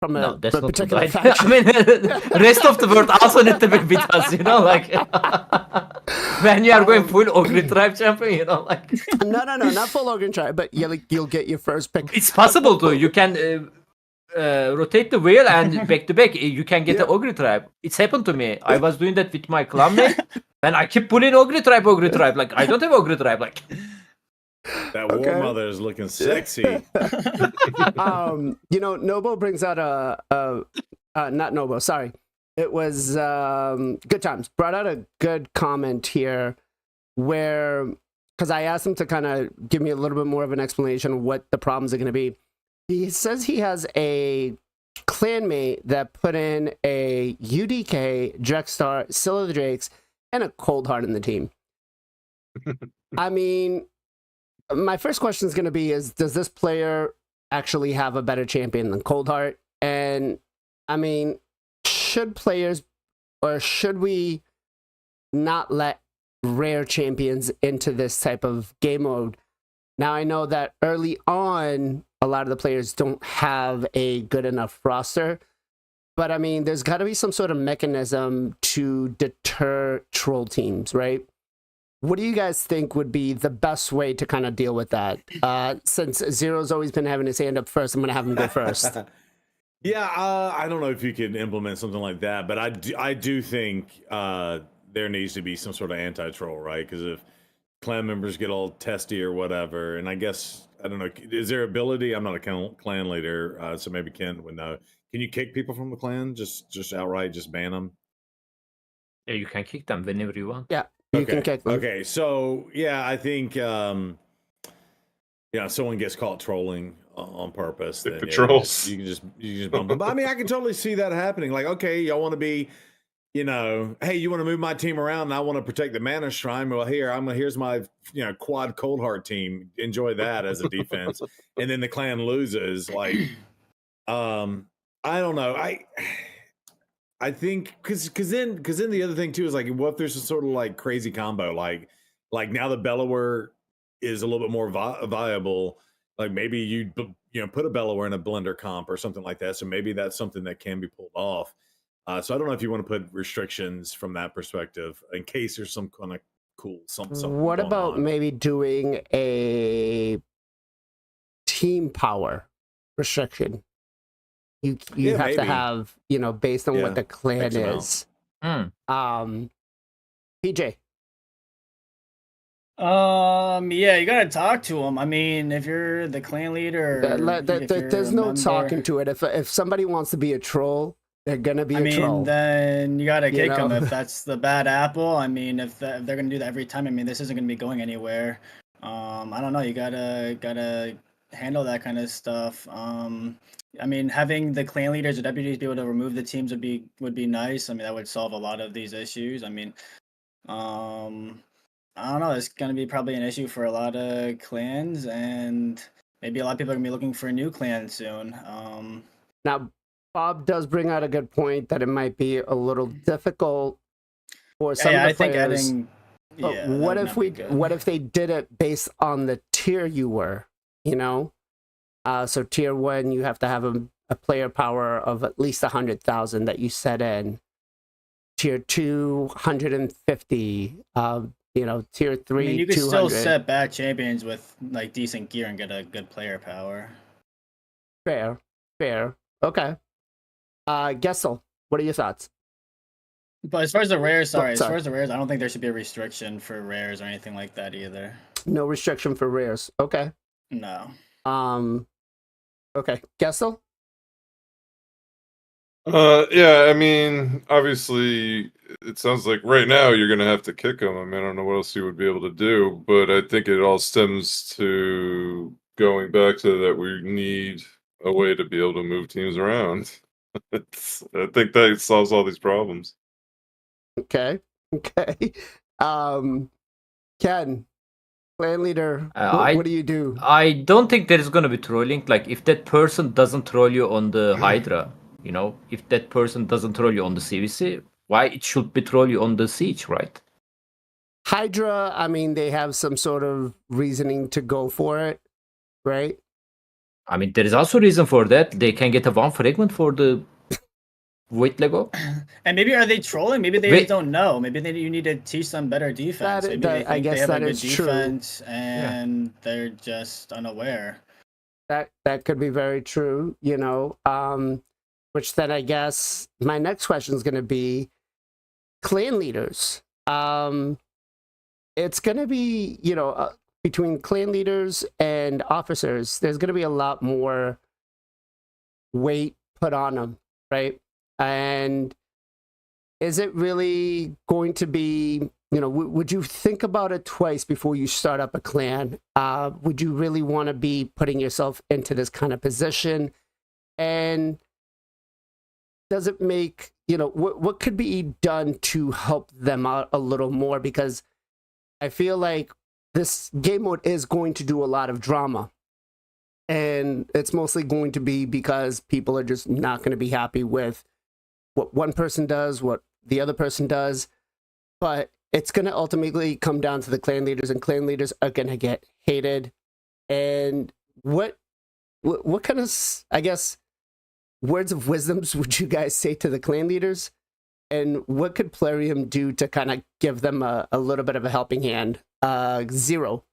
D: from
G: No, that's
D: a
G: not
D: particular
G: right.
D: faction.
G: I mean, rest of the world also need to be with us, you know, like when you are going full Ogre Tribe champion, you know, like
D: No, not full Ogre Tribe, but you'll get your first pick.
G: it's possible to. You can rotate the wheel and back to back. You can get an Ogre Tribe. It's happened to me. I was doing that with my clanmate, and I keep pulling Ogre Tribe. Like I don't have Ogre Tribe. Like
J: That War Mother is looking sexy.
D: Nobo brings out not Nobo, sorry. It was Good Times. Brought out a good comment here where, because I asked him to kind of give me a little bit more of an explanation of what the problems are going to be. He says he has a clanmate that put in a UDK, Drexstar, Scylla the Drakes, and a Cold Heart in the team. I mean, my first question is going to be does this player actually have a better champion than Cold Heart? And I mean, should we not let rare champions into this type of game mode? Now, I know that early on, a lot of the players don't have a good enough roster, but I mean, there's got to be some sort of mechanism to deter troll teams, right? What do you guys think would be the best way to kind of deal with that? Since Zero's always been having his hand up first, I'm going to have him go first.
J: Yeah, I don't know if you can implement something like that, but I do think there needs to be some sort of anti-troll, right? Because if clan members get all testy or whatever, and I guess, I don't know, is there ability? I'm not a clan leader, so maybe Ken would know. Can you kick people from the clan? Just outright, just ban them?
G: yeah, you can kick them whenever you want.
D: Yeah. You can kick them.
J: Okay, so yeah, I think someone gets caught trolling on purpose. Then
I: the trolls.
J: You can just bump them. But I mean, I can totally see that happening. Like, okay, y'all want to be, hey, you want to move my team around, and I want to protect the mana shrine. Well, here's my quad Cold Heart team. Enjoy that as a defense, and then the clan loses. Like, I don't know. I think because then the other thing too is like, what if there's a sort of like crazy combo, like now the Bellower is a little bit more viable, like maybe you put a Bellower in a blender comp or something like that, so maybe that's something that can be pulled off. So I don't know if you want to put restrictions from that perspective in case there's some kind of cool something.
D: What about maybe doing a team power restriction? You have to have, based on what the clan is. PJ.
H: Yeah, you gotta talk to them. I mean, if you're the clan leader,
D: there's no talking to it. If somebody wants to be a troll, they're gonna be a troll.
H: Then you gotta kick them if that's the bad apple. I mean, if they're gonna do that every time, I mean, this isn't gonna be going anywhere. I don't know. You gotta handle that kind of stuff. I mean, having the clan leaders or deputies be able to remove the teams would be nice. I mean, that would solve a lot of these issues. I mean, I don't know. It's going to be probably an issue for a lot of clans, and maybe a lot of people are going to be looking for a new clan soon.
D: Now, Bob does bring out a good point that it might be a little difficult for some of the players. What if they did it based on the tier you were, So tier 1, you have to have a player power of at least 100,000 that you set in. Tier 2, 150. Tier 3,
H: I mean, you could
D: 200.
H: still set bad champions with like decent gear and get a good player power.
D: Fair. Okay. Gestal, what are your thoughts?
H: But as far as the rares, as far as the rares, I don't think there should be a restriction for rares or anything like that either.
D: No restriction for rares. Okay.
H: No.
D: Okay, Gestal?
I: Yeah, I mean, obviously, it sounds like right now you're going to have to kick them. I mean, I don't know what else you would be able to do, but I think it all stems to going back to that we need a way to be able to move teams around. I think that solves all these problems.
D: Okay. Ken, clan leader,
G: Uh,
D: what do you do?
G: I don't think there is gonna be trolling. Like if that person doesn't troll you on the Hydra, if that person doesn't troll you on the CVC, why it should be troll you on the Siege, right?
D: Hydra, I mean, they have some sort of reasoning to go for it, right?
G: I mean, there is also reason for that. They can get a one fragment for the Void Lego.
H: And maybe are they trolling? Maybe they
G: Wait.
H: just don't know. Maybe you need to teach them better defense. Maybe they
D: I
H: think
D: guess
H: they have
D: that
H: a good
D: is true.
H: defense and they're just unaware.
D: That could be very true, which then I guess my next question is going to be clan leaders. It's going to be, between clan leaders and officers, there's going to be a lot more weight put on them, right? And is it really going to be, would you think about it twice before you start up a clan? Would you really want to be putting yourself into this kind of position? And does it make, what could be done to help them out a little more? Because I feel like this game mode is going to do a lot of drama. And it's mostly going to be because people are just not going to be happy with what one person does, what the other person does. But it's going to ultimately come down to the clan leaders, and clan leaders are going to get hated. And what kind of, I guess, words of wisdoms would you guys say to the clan leaders? And what could Plarium do to kind of give them a little bit of a helping hand? Zero.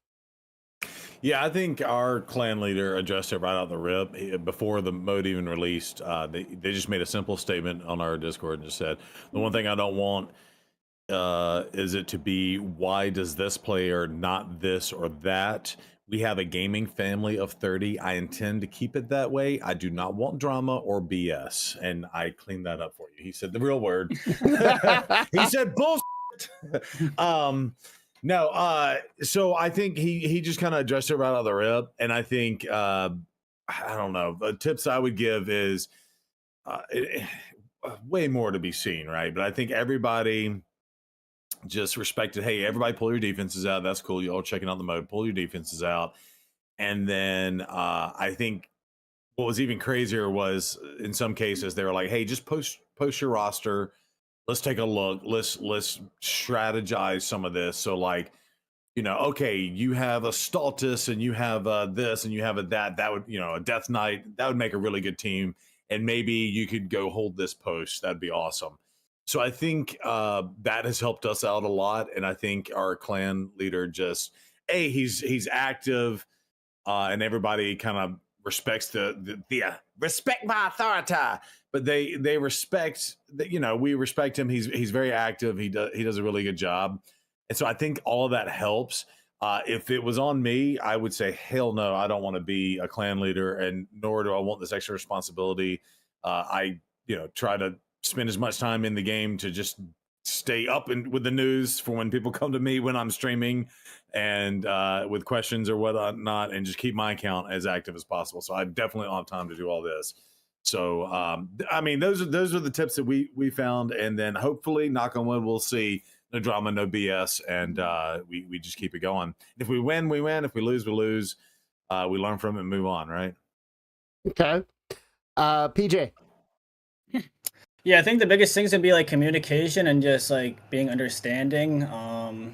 J: Yeah, I think our clan leader addressed it right out the rip before the mode even released. They just made a simple statement on our Discord and just said, the one thing I don't want is it to be, why does this player not this or that? We have a gaming family of 30. I intend to keep it that way. I do not want drama or BS. And I cleaned that up for you. He said the real word. He said bullshit. No, so I think he just kind of addressed it right out of the rip. And I think, I don't know, the tips I would give is way more to be seen, right? But I think everybody just respected, hey, everybody pull your defenses out. That's cool. You all checking out the mode, pull your defenses out. And then I think what was even crazier was in some cases they were like, hey, just post your roster. Let's take a look. Let's strategize some of this. So like, okay, you have a Stultus and you have this and you have a that would, a Death Knight, that would make a really good team. And maybe you could go hold this post. That'd be awesome. So I think that has helped us out a lot. And I think our clan leader just, he's active and everybody kind of respects the respect my authority. But they respect that, we respect him. He's very active. He does a really good job. And so I think all of that helps. If it was on me, I would say, hell no, I don't want to be a clan leader, and nor do I want this extra responsibility. I try to spend as much time in the game to just stay up with the news for when people come to me when I'm streaming and with questions or whatnot, and just keep my account as active as possible. So I definitely don't have time to do all this. So, I mean, those are the tips that we found. And then hopefully, knock on wood, we'll see no drama, no BS. And we just keep it going. If we win, we win. If we lose, we lose. We learn from it and move on, right?
D: Okay. PJ.
H: Yeah, I think the biggest thing's gonna be like communication and just like being understanding.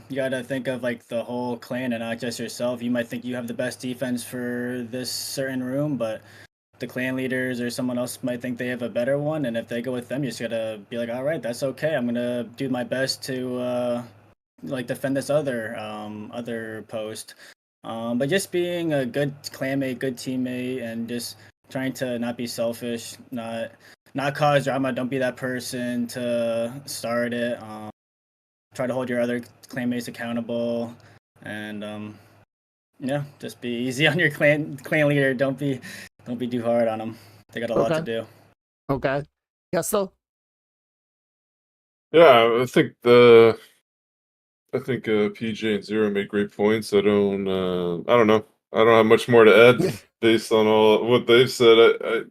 H: You gotta think of like the whole clan and not just yourself. You might think you have the best defense for this certain room, but the clan leaders or someone else might think they have a better one. And if they go with them, you just gotta be like, all right, that's okay. I'm gonna do my best to like defend this other post. But just being a good clanmate, good teammate, and just trying to not be selfish, not cause drama. Don't be that person to start it. Try to hold your other clanmates accountable, and just be easy on your clan leader. Don't be too hard on them. They got a lot to do.
D: Okay. Gestal?
I: Yeah, I think PJ and Zero made great points. I don't know. I don't have much more to add based on all what they've said.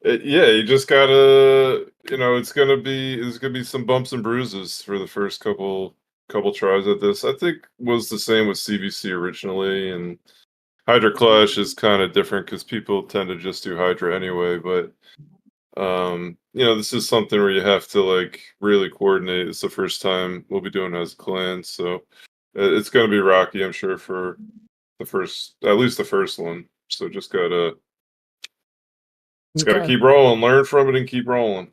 I: You just gotta, there's gonna be some bumps and bruises for the first couple couple tries at this. I think was the same with CVC originally, and Hydra Clash is kind of different because people tend to just do Hydra anyway. But this is something where you have to like really coordinate. It's the first time we'll be doing it as a clan, so it's going to be rocky, I'm sure, for at least the first one. So just gotta keep rolling, learn from it, and keep rolling.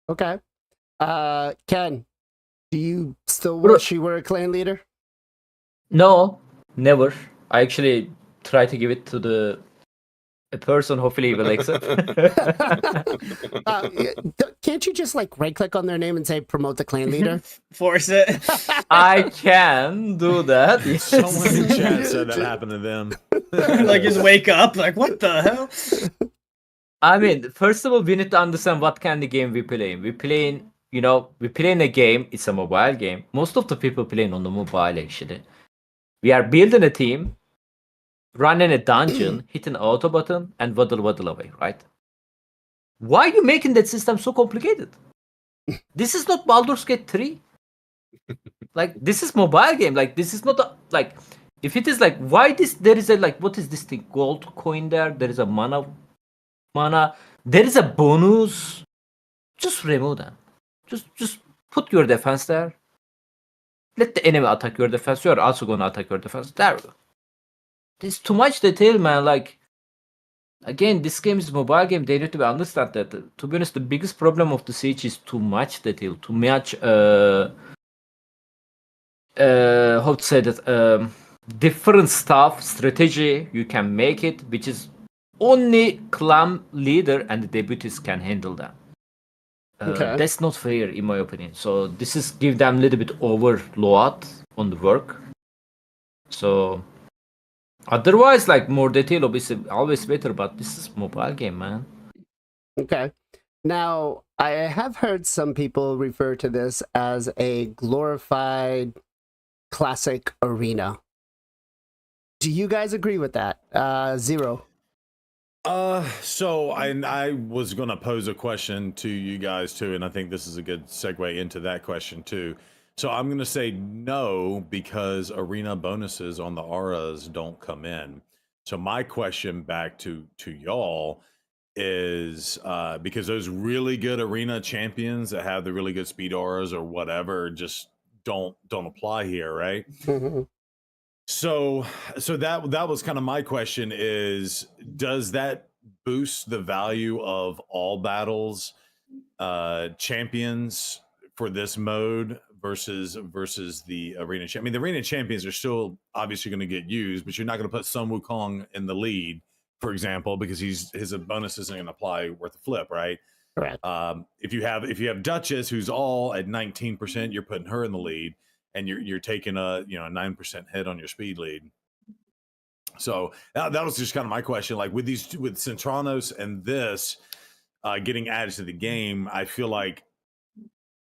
D: Okay. Ken, do you still wish you were a clan leader?
G: No, never. I actually try to give it to a person. Hopefully, he will accept.
D: Can't you just like right click on their name and say promote the clan leader?
H: Force it.
G: I can do that. Yes.
J: Someone in chat said that happened to them.
H: Like just wake up, like what the hell?
G: I mean, first of all, we need to understand what kind of game we play. We play in a game. It's a mobile game. Most of the people playing on the mobile actually. We are building a team, running a dungeon, hit an auto button, and waddle away, right? Why are you making that system so complicated? This is not Baldur's Gate 3. Like, this is mobile game. Like, this is not like, if it is like, why there is a, like, what is this thing? Gold coin there? There is a mana. There is a bonus. Just remove them. Just put your defense there. Let the enemy attack your defense. You are also gonna attack your defense. There we go. There's too much detail, man. Like, again, this game is a mobile game. They need to understand that. To be honest, the biggest problem of the Siege is too much detail, too much how to say that, different stuff, strategy. You can make it, which is only clan leader and the deputies can handle that. That's not fair, in my opinion. So this is give them a little bit overload on the work. So otherwise, like, more detail obviously always better, but this is mobile game, man.
D: Okay. Now, I have heard some people refer to this as a glorified classic arena. Do you guys agree with that? Zero.
J: So I was going to pose a question to you guys too, and I think this is a good segue into that question too. So I'm going to say no, because arena bonuses on the auras don't come in. So my question back to y'all is, because those really good arena champions that have the really good speed auras or whatever just don't apply here, right? So that was kind of my question is, does that boost the value of all battles champions for this mode versus the arena champion? I mean, the arena champions are still obviously going to get used, but you're not going to put Sun Wukong in the lead, for example, because his bonus isn't going to apply worth a flip, right?
D: Correct.
J: If you have Duchess, who's all at 19%, you're putting her in the lead, and you're taking a 9% hit on your speed lead. So that was just kind of my question. Like with Centranos and this getting added to the game, I feel like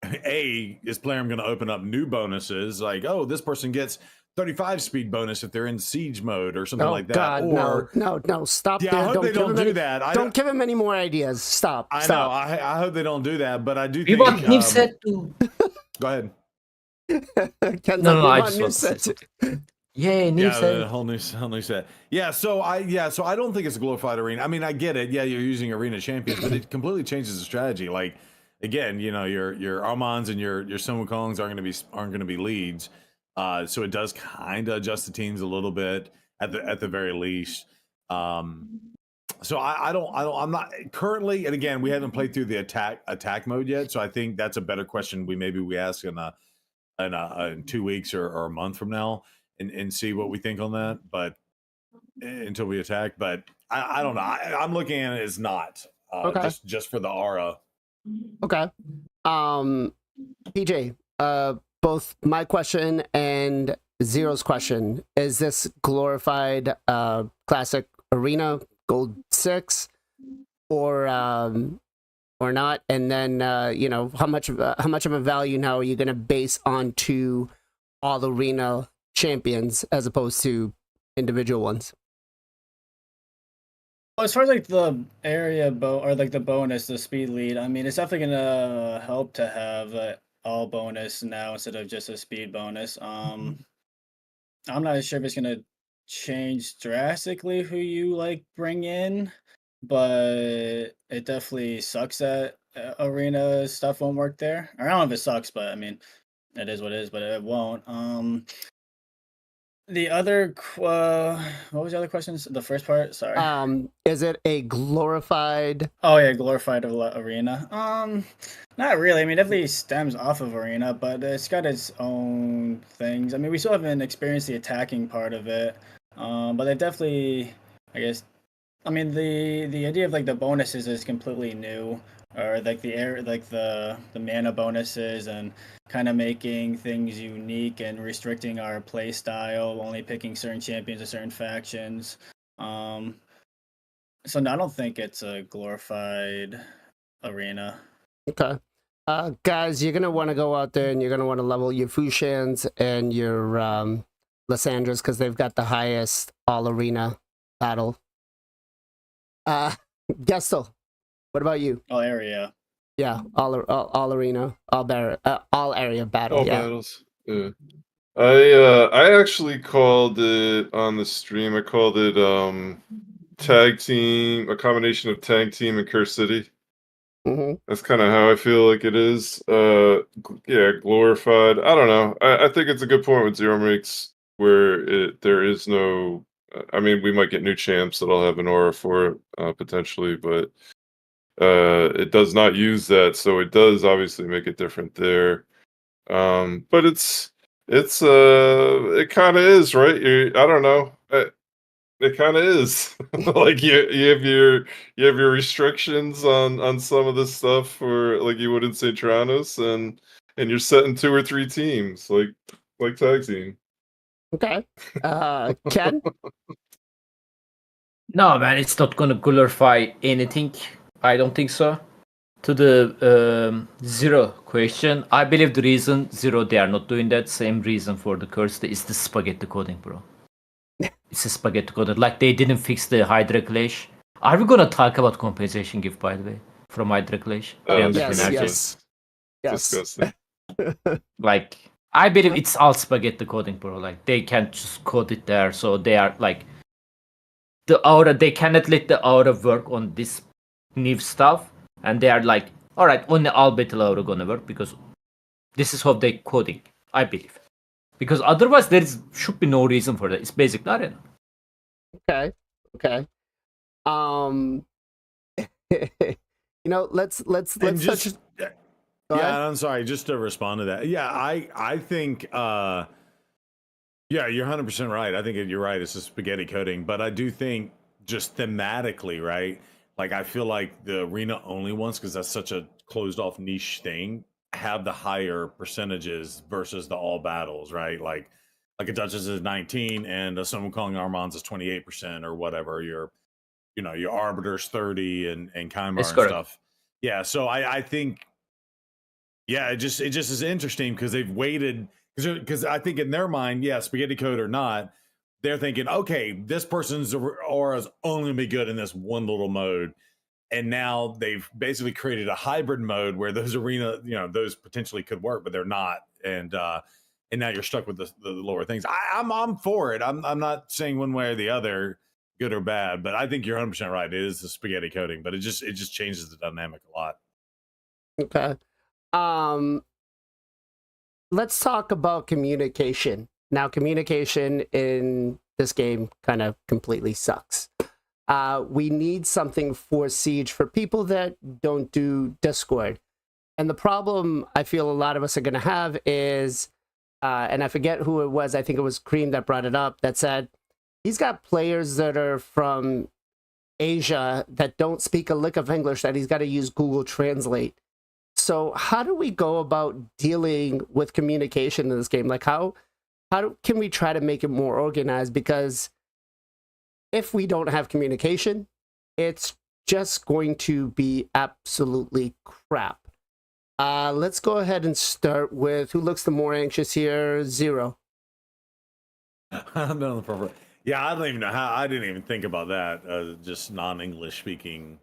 J: is Plarium going to open up new bonuses? Like, oh, this person gets 35 speed bonus if they're in siege mode or something like that.
D: God,
J: or
D: no, stop.
J: Yeah, I hope they don't do that.
D: Don't give him any more ideas. Stop.
J: I know. I hope they don't do that, but I do
G: We
J: think.
G: want new set to.
J: Go ahead.
G: No, I just want to say something. Yeah, new set.
J: A whole new set. Yeah, so I don't think it's a glorified arena. I mean, I get it. Yeah, you're using arena champions, but it completely changes the strategy. Like, again, your Armands and your Sun Wukongs aren't going to be leads. So it does kind of adjust the teams a little bit at the very least. So I'm not currently, and again, we haven't played through the attack mode yet. So I think that's a better question we ask in 2 weeks or a month from now and see what we think on that. But until we attack, but I don't know. I'm looking at it as not just for the aura.
D: Okay. PJ, both my question and Zero's question, is this glorified classic arena gold 6 or not? And then how much of a value now are you going to base onto all arena champions as opposed to individual ones?
H: Well, as far as like the area or like the bonus, the speed lead, I mean, it's definitely gonna help to have all bonus now instead of just a speed bonus. I'm not sure if it's gonna change drastically who you like bring in, but it definitely sucks that arena stuff won't work there. I don't know if it sucks, but I mean, it is what it is. But it won't. The other, what was the other questions? The first part, sorry.
D: Is it a glorified?
H: Oh yeah, glorified arena. Not really. I mean, it definitely stems off of arena, but it's got its own things. I mean, we still haven't experienced the attacking part of it. But they definitely, I guess. I mean, the idea of like the bonuses is completely new, or like the mana bonuses and kind of making things unique and restricting our play style, only picking certain champions or certain factions. So no, I don't think it's a glorified arena.
D: Okay. Guys, you're gonna want to go out there and you're gonna want to level your Fushans and your Lysandras because they've got the highest all arena battle. Gestal, what about you?
H: All area.
D: Yeah, all arena, all area battle.
I: All
D: yeah.
I: battles. Yeah. I actually called it on the stream. I called it tag team, a combination of tag team and Curse City.
D: Mm-hmm.
I: That's kind of how I feel like it is. Yeah, glorified. I don't know. I think it's a good point with Zero makes where there is no. I mean, we might get new champs that'll have an aura for it potentially, but it does not use that, so it does obviously make it different there. But it kind of is, right? I don't know. It kind of is. Like you have your restrictions on some of this stuff for like you would in St. Tranos, and you're setting 2 or 3 teams like tag team.
D: Okay. Ken?
G: No, man, it's not gonna glorify anything. I don't think so. To the Zero question, I believe the reason Zero they are not doing that same reason for the curse is the spaghetti coding, bro. It's a spaghetti coding. Like they didn't fix the Hydra Clash. Are we gonna talk about compensation gift, by the way, from Hydra Clash?
D: Yes.
I: Disgusting.
G: Like I believe it's all spaghetti coding, bro. Like they can't just code it there, so they are like the aura. They cannot let the aura work on this new stuff, and they are like, all right, only all battle aura gonna work because this is how they coding. I believe, because otherwise should be no reason for that. It's basic arena.
D: Okay. Let's
J: just
D: Go
J: yeah,
D: ahead.
J: I'm sorry, just to respond to that. Yeah, I think yeah, you're 100% right. I think you're right. It's a spaghetti coating, but I do think just thematically, right? Like I feel like the arena only ones, because that's such a closed off niche thing, have the higher percentages versus the all battles, right? Like a Duchess is 19 and someone calling Armands is 28% or whatever. Your Arbiter's 30 and Kymar and stuff. Yeah, so I think it just is interesting because they've waited because I think in their mind, yeah, spaghetti code or not, they're thinking, okay, this person's aura is only gonna be good in this one little mode. And now they've basically created a hybrid mode where those arena, those potentially could work, but they're not. And now you're stuck with the lower things. I'm for it. I'm not saying one way or the other, good or bad, but I think you're 100% right. It is the spaghetti coating, but it just changes the dynamic a lot.
D: Okay. Let's talk about communication. Now, communication in this game kind of completely sucks. We need something for Siege for people that don't do Discord. And the problem I feel a lot of us are going to have is, and I forget who it was, I think it was Cream that brought it up, that said, he's got players that are from Asia that don't speak a lick of English, that he's got to use Google Translate. So how do we go about dealing with communication in this game? Like can we try to make it more organized? Because if we don't have communication, it's just going to be absolutely crap. Let's go ahead and start with who looks the more anxious here. Zero.
J: I'm on the proper. Yeah, I don't even know how. I didn't even think about that. Just non-English speaking,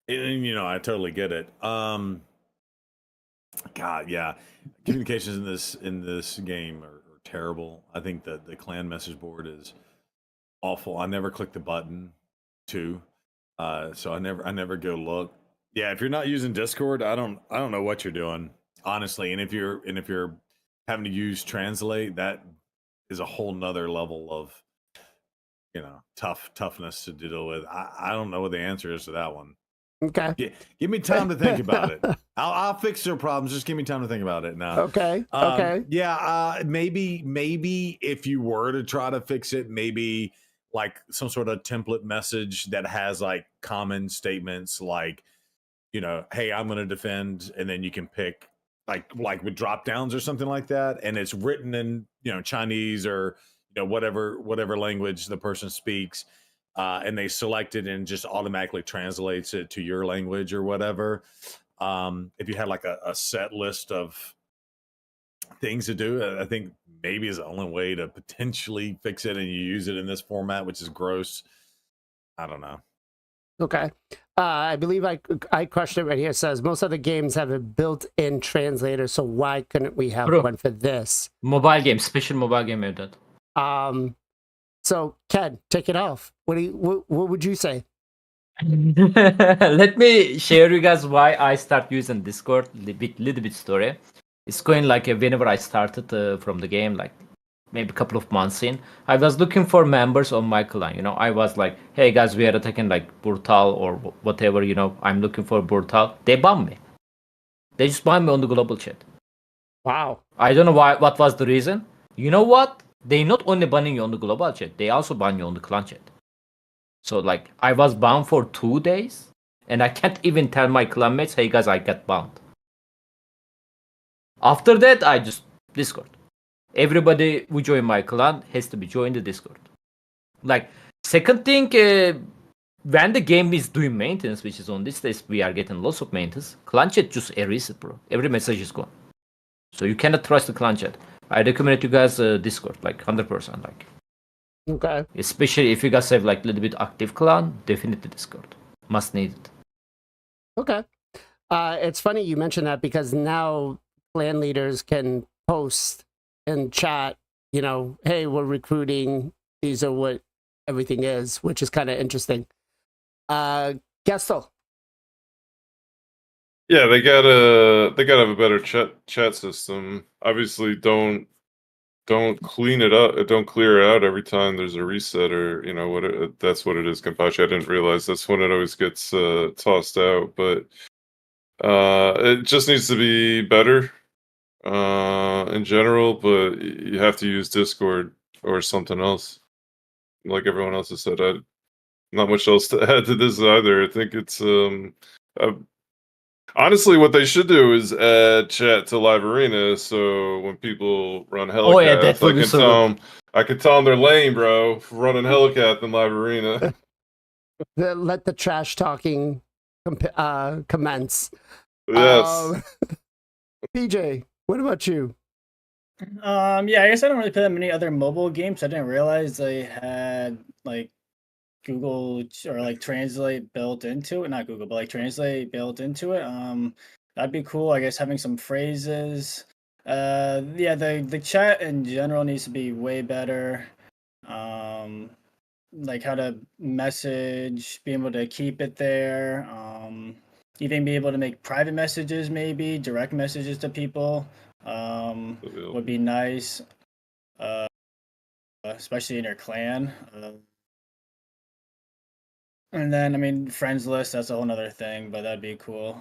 J: and I totally get it. God, yeah, communications in this game are terrible. I think that the clan message board is awful. I never click the button too, so I never go look. Yeah, if you're not using Discord, I don't know what you're doing honestly. And if you're having to use translate, that is a whole nother level of toughness to deal with. I don't know what the answer is to that one.
D: Okay.
J: Give me time to think about it. I'll fix their problems. Just give me time to think about it now.
D: Okay. Okay.
J: Yeah. Maybe if you were to try to fix it, maybe like some sort of template message that has like common statements like, hey, I'm going to defend, and then you can pick like with drop downs or something like that, and it's written in Chinese or whatever language the person speaks, and they select it and just automatically translates it to your language or whatever. If you had like a set list of things to do, I think maybe is the only way to potentially fix it, and you use it in this format, which is gross. I don't know.
D: Okay. I believe I crushed it right here. It says most other games have a built-in translator, so why couldn't we have one for this?
G: Mobile game, special mobile game with that.
D: So Ken, take it off. What would you say?
G: Let me share you guys why I start using Discord. Little bit story. It's going like whenever I started from the game, like maybe a couple of months in, I was looking for members on my clan. I was like, hey guys, we are attacking like Brutal or whatever. I'm looking for Brutal. They ban me. They just ban me on the global chat.
D: Wow.
G: I don't know what was the reason. You know what? They not only banning you on the global chat, they also ban you on the clan chat. So like I was banned for 2 days, and I can't even tell my clanmates, hey guys, I got banned. After that, I just Discord. Everybody who join my clan has to be joined the Discord. Like second thing, when the game is doing maintenance, which is on this days, we are getting lots of maintenance. Clan chat just erases it, bro. Every message is gone. So you cannot trust the clan chat. I recommend you guys Discord, like 100%, like.
D: Okay.
G: Especially if you guys have like a little bit active clan, definitely Discord. Must need it.
D: Okay. It's funny you mentioned that because now clan leaders can post and chat, hey, we're recruiting. These are what everything is, which is kind of interesting. Gestal.
I: Yeah, they gotta have a better chat system. Obviously, don't clean it up. Don't clear it out every time there's a reset or that's what it is. Kenpachi. I didn't realize that's when it always gets tossed out. But it just needs to be better in general. But you have to use Discord or something else. Like everyone else has said, not much else to add to this either. I think it's honestly, what they should do is add chat to Live Arena, so when people run Hellcat, I can tell them they're lame, bro, for running Hellcat in Live Arena.
D: Let the trash talking commence.
I: Yes.
D: PJ, what about you?
H: Yeah, I guess I don't really play that many other mobile games. I didn't realize they had like Google or like Translate built into it. Not Google, but like Translate built into it. That'd be cool. I guess having some phrases. Yeah, the chat in general needs to be way better. Like how to message, being able to keep it there. Even be able to make private messages, maybe direct messages to people. Would be nice. Especially in your clan. And then, I mean, friends list, that's a whole nother thing, but that'd be cool.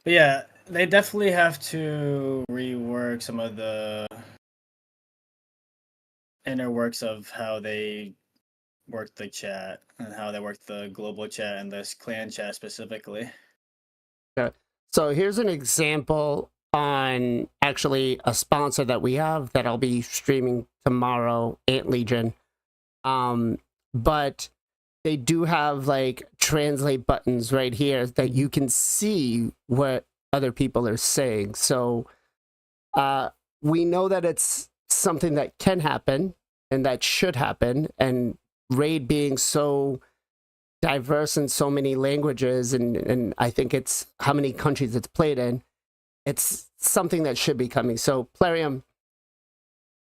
H: But yeah, they definitely have to rework some of the inner works of how they work the chat and how they work the global chat and this clan chat specifically.
D: Okay. So here's an example on actually a sponsor that we have that I'll be streaming tomorrow, Ant Legion. But they do have like translate buttons right here that you can see what other people are saying. So we know that it's something that can happen and that should happen. And Raid being so diverse in so many languages, and I think it's how many countries it's played in, it's something that should be coming. So, Plarium,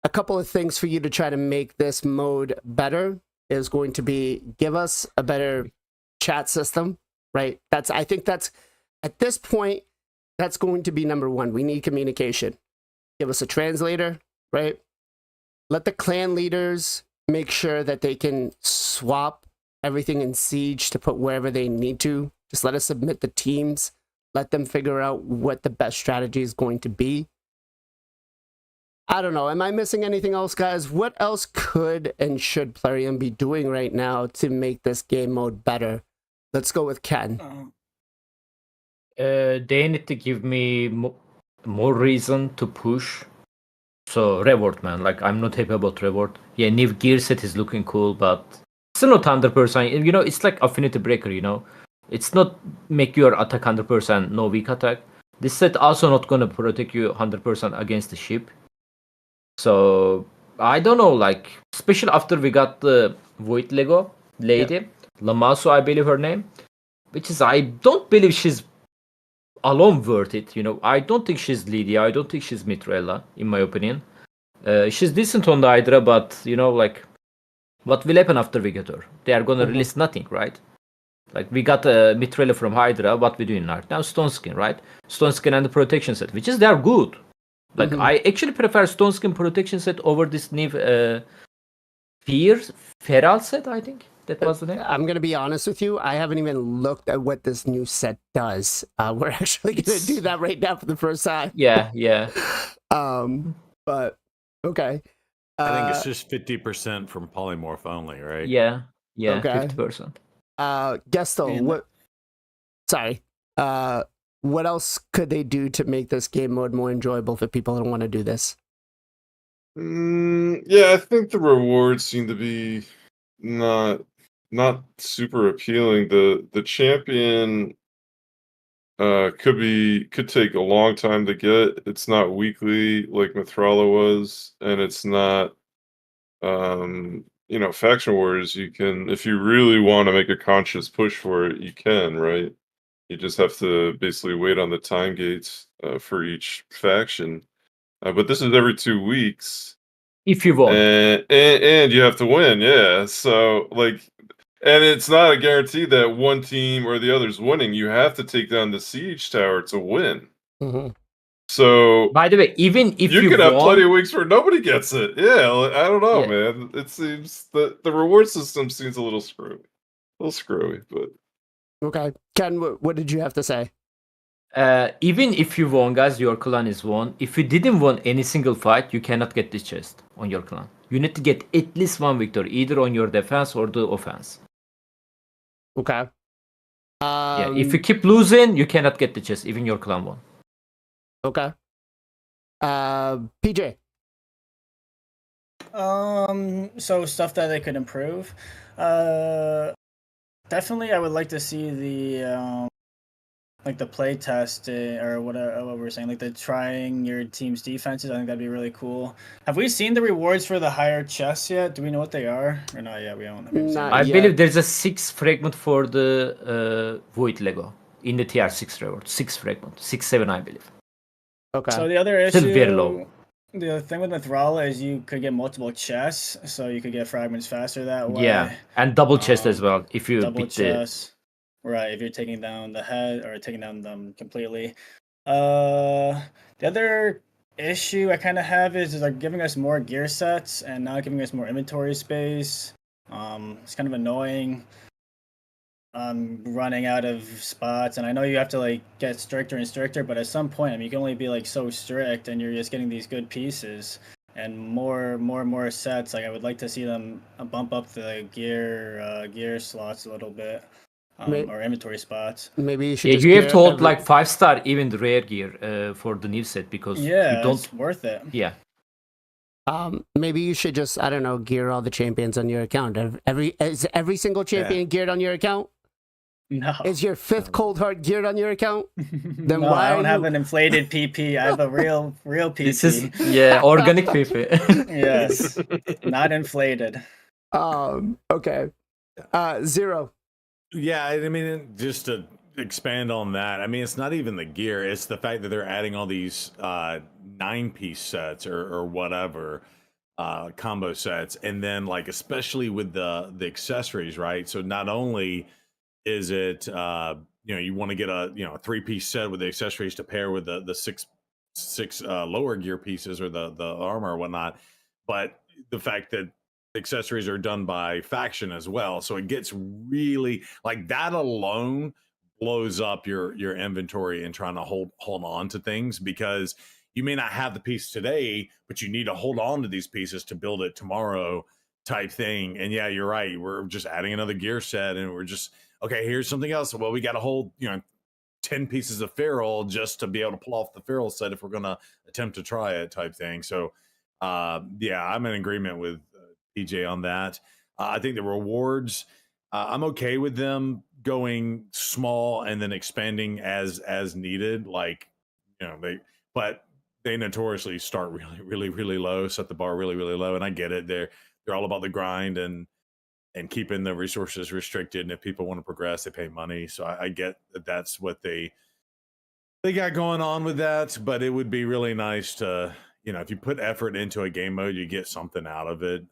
D: a couple of things for you to try to make this mode better is going to be give us a better chat system, right? I think that's at this point, that's going to be number one. We need communication. Give us a translator, right? Let the clan leaders make sure that they can swap everything in Siege to put wherever they need to. Just let us submit the teams. Let them figure out what the best strategy is going to be. I don't know. Am I missing anything else, guys? What else could and should Plarium be doing right now to make this game mode better? Let's go with Ken.
G: They need to give me more reason to push. So reward, man. Like, I'm not happy about reward. Yeah, new gear set is looking cool, but still not 100%. You know, it's like affinity breaker. You know, it's not make your attack 100%, no weak attack. This set also not gonna protect you 100% against the ship. So I don't know, like, especially after we got the Void Lego lady, Lamasu, I believe her name, which is, I don't believe she's alone worth it. You know, I don't think she's Lydia. I don't think she's Mitrella, in my opinion. She's decent on the Hydra, but you know, like, what will happen after we get her? They are gonna release nothing, right? Like, we got Mitrella from Hydra. What we doing right now? Stone Skin, right? Stone Skin and the protection set, which is, they are good. Like, I actually prefer Stone Skin protection set over this new Feral set, I think. That was the name.
D: I'm going to be honest with you. I haven't even looked at what this new set does. We're actually going to do that right now for the first time.
G: Yeah.
D: But, okay.
J: I think it's just 50% from polymorph only, right?
G: Yeah,
D: Okay.
G: 50%.
D: Gestal, what... Sorry. What else could they do to make this game mode more enjoyable for people who want to do this?
I: Yeah, I think the rewards seem to be not super appealing. The champion could take a long time to get. It's not weekly like Mithrala was, and it's not faction wars. You can, if you really want to make a conscious push for it, you can, right? You just have to basically wait on the time gates for each faction. But this is every 2 weeks.
G: If you want.
I: And you have to win, yeah. So, like, and it's not a guarantee that one team or the other's winning. You have to take down the siege tower to win. So,
G: by the way, even if you
I: could
G: won,
I: have plenty of weeks where nobody gets it. Yeah, I don't know, man. It seems that the reward system seems a little screwy. But...
D: Okay. Ken, what did you have to say?
G: Even if you won, guys, your clan is won. If you didn't win any single fight, you cannot get this chest on your clan. You need to get at least one victory, either on your defense or the offense.
D: Okay.
G: Yeah, if you keep losing, you cannot get the chest, even your clan won.
D: Okay. PJ.
H: So stuff that they could improve. Definitely, I would like to see the like the play test or what we're saying, like the trying your team's defenses. I think that'd be really cool. Have we seen the rewards for the higher chests yet? Do we know what they are or not yet? We don't.
G: I believe there's a 6 fragment for the Void Lego in the TR6 reward. 6 fragment, 6-7, I believe.
D: Okay.
H: So the other issue,
G: still very low.
H: The thing with Mithrala is you could get multiple chests, so you could get fragments faster that way.
G: Yeah, and double chest as well if you
H: double
G: beat
H: chest. Right, if you're taking down the head or taking down them completely. The other issue I kind of have is like giving us more gear sets and not giving us more inventory space. It's kind of annoying. Running out of spots, and I know you have to like get stricter and stricter, but at some point, I mean, you can only be like so strict, and you're just getting these good pieces and more sets. Like I would like to see them bump up the gear slots a little bit, or inventory spots.
D: Maybe you should.
G: Yeah, you have to hold like 5-star, even the rare gear for the new set because you don't.
H: It's worth it.
G: Yeah.
D: Maybe you should just, I don't know, gear all the champions on your account. Is every single champion geared on your account?
H: No.
D: Is your 5th cold heart geared on your account? Then
H: No,
D: why
H: I don't have an inflated PP. I have a real PP.
G: This is organic PP.
H: Yes, not inflated.
D: Okay. Zero.
J: Yeah, I mean, just to expand on that, I mean, it's not even the gear; it's the fact that they're adding all these 9-piece sets or whatever combo sets, and then like especially with the accessories, right? So not only is it you want to get a 3-piece set with the accessories to pair with the six lower gear pieces or the armor or whatnot, but the fact that accessories are done by faction as well, so it gets really like that alone blows up your inventory and trying to hold on to things, because you may not have the piece today, but you need to hold on to these pieces to build it tomorrow type thing. And yeah, you're right, we're just adding another gear set, and we're just okay, here's something else. Well, we got to hold 10 pieces of feral just to be able to pull off the feral set if we're going to attempt to try it type thing. So yeah, I'm in agreement with PJ on that. I think the rewards, I'm okay with them going small and then expanding as needed. Like, but they notoriously start really low, set the bar really low. And I get it. They're all about the grind and keeping the resources restricted. And if people want to progress, they pay money. So I get that that's what they got going on with that. But it would be really nice to, if you put effort into a game mode, you get something out of it.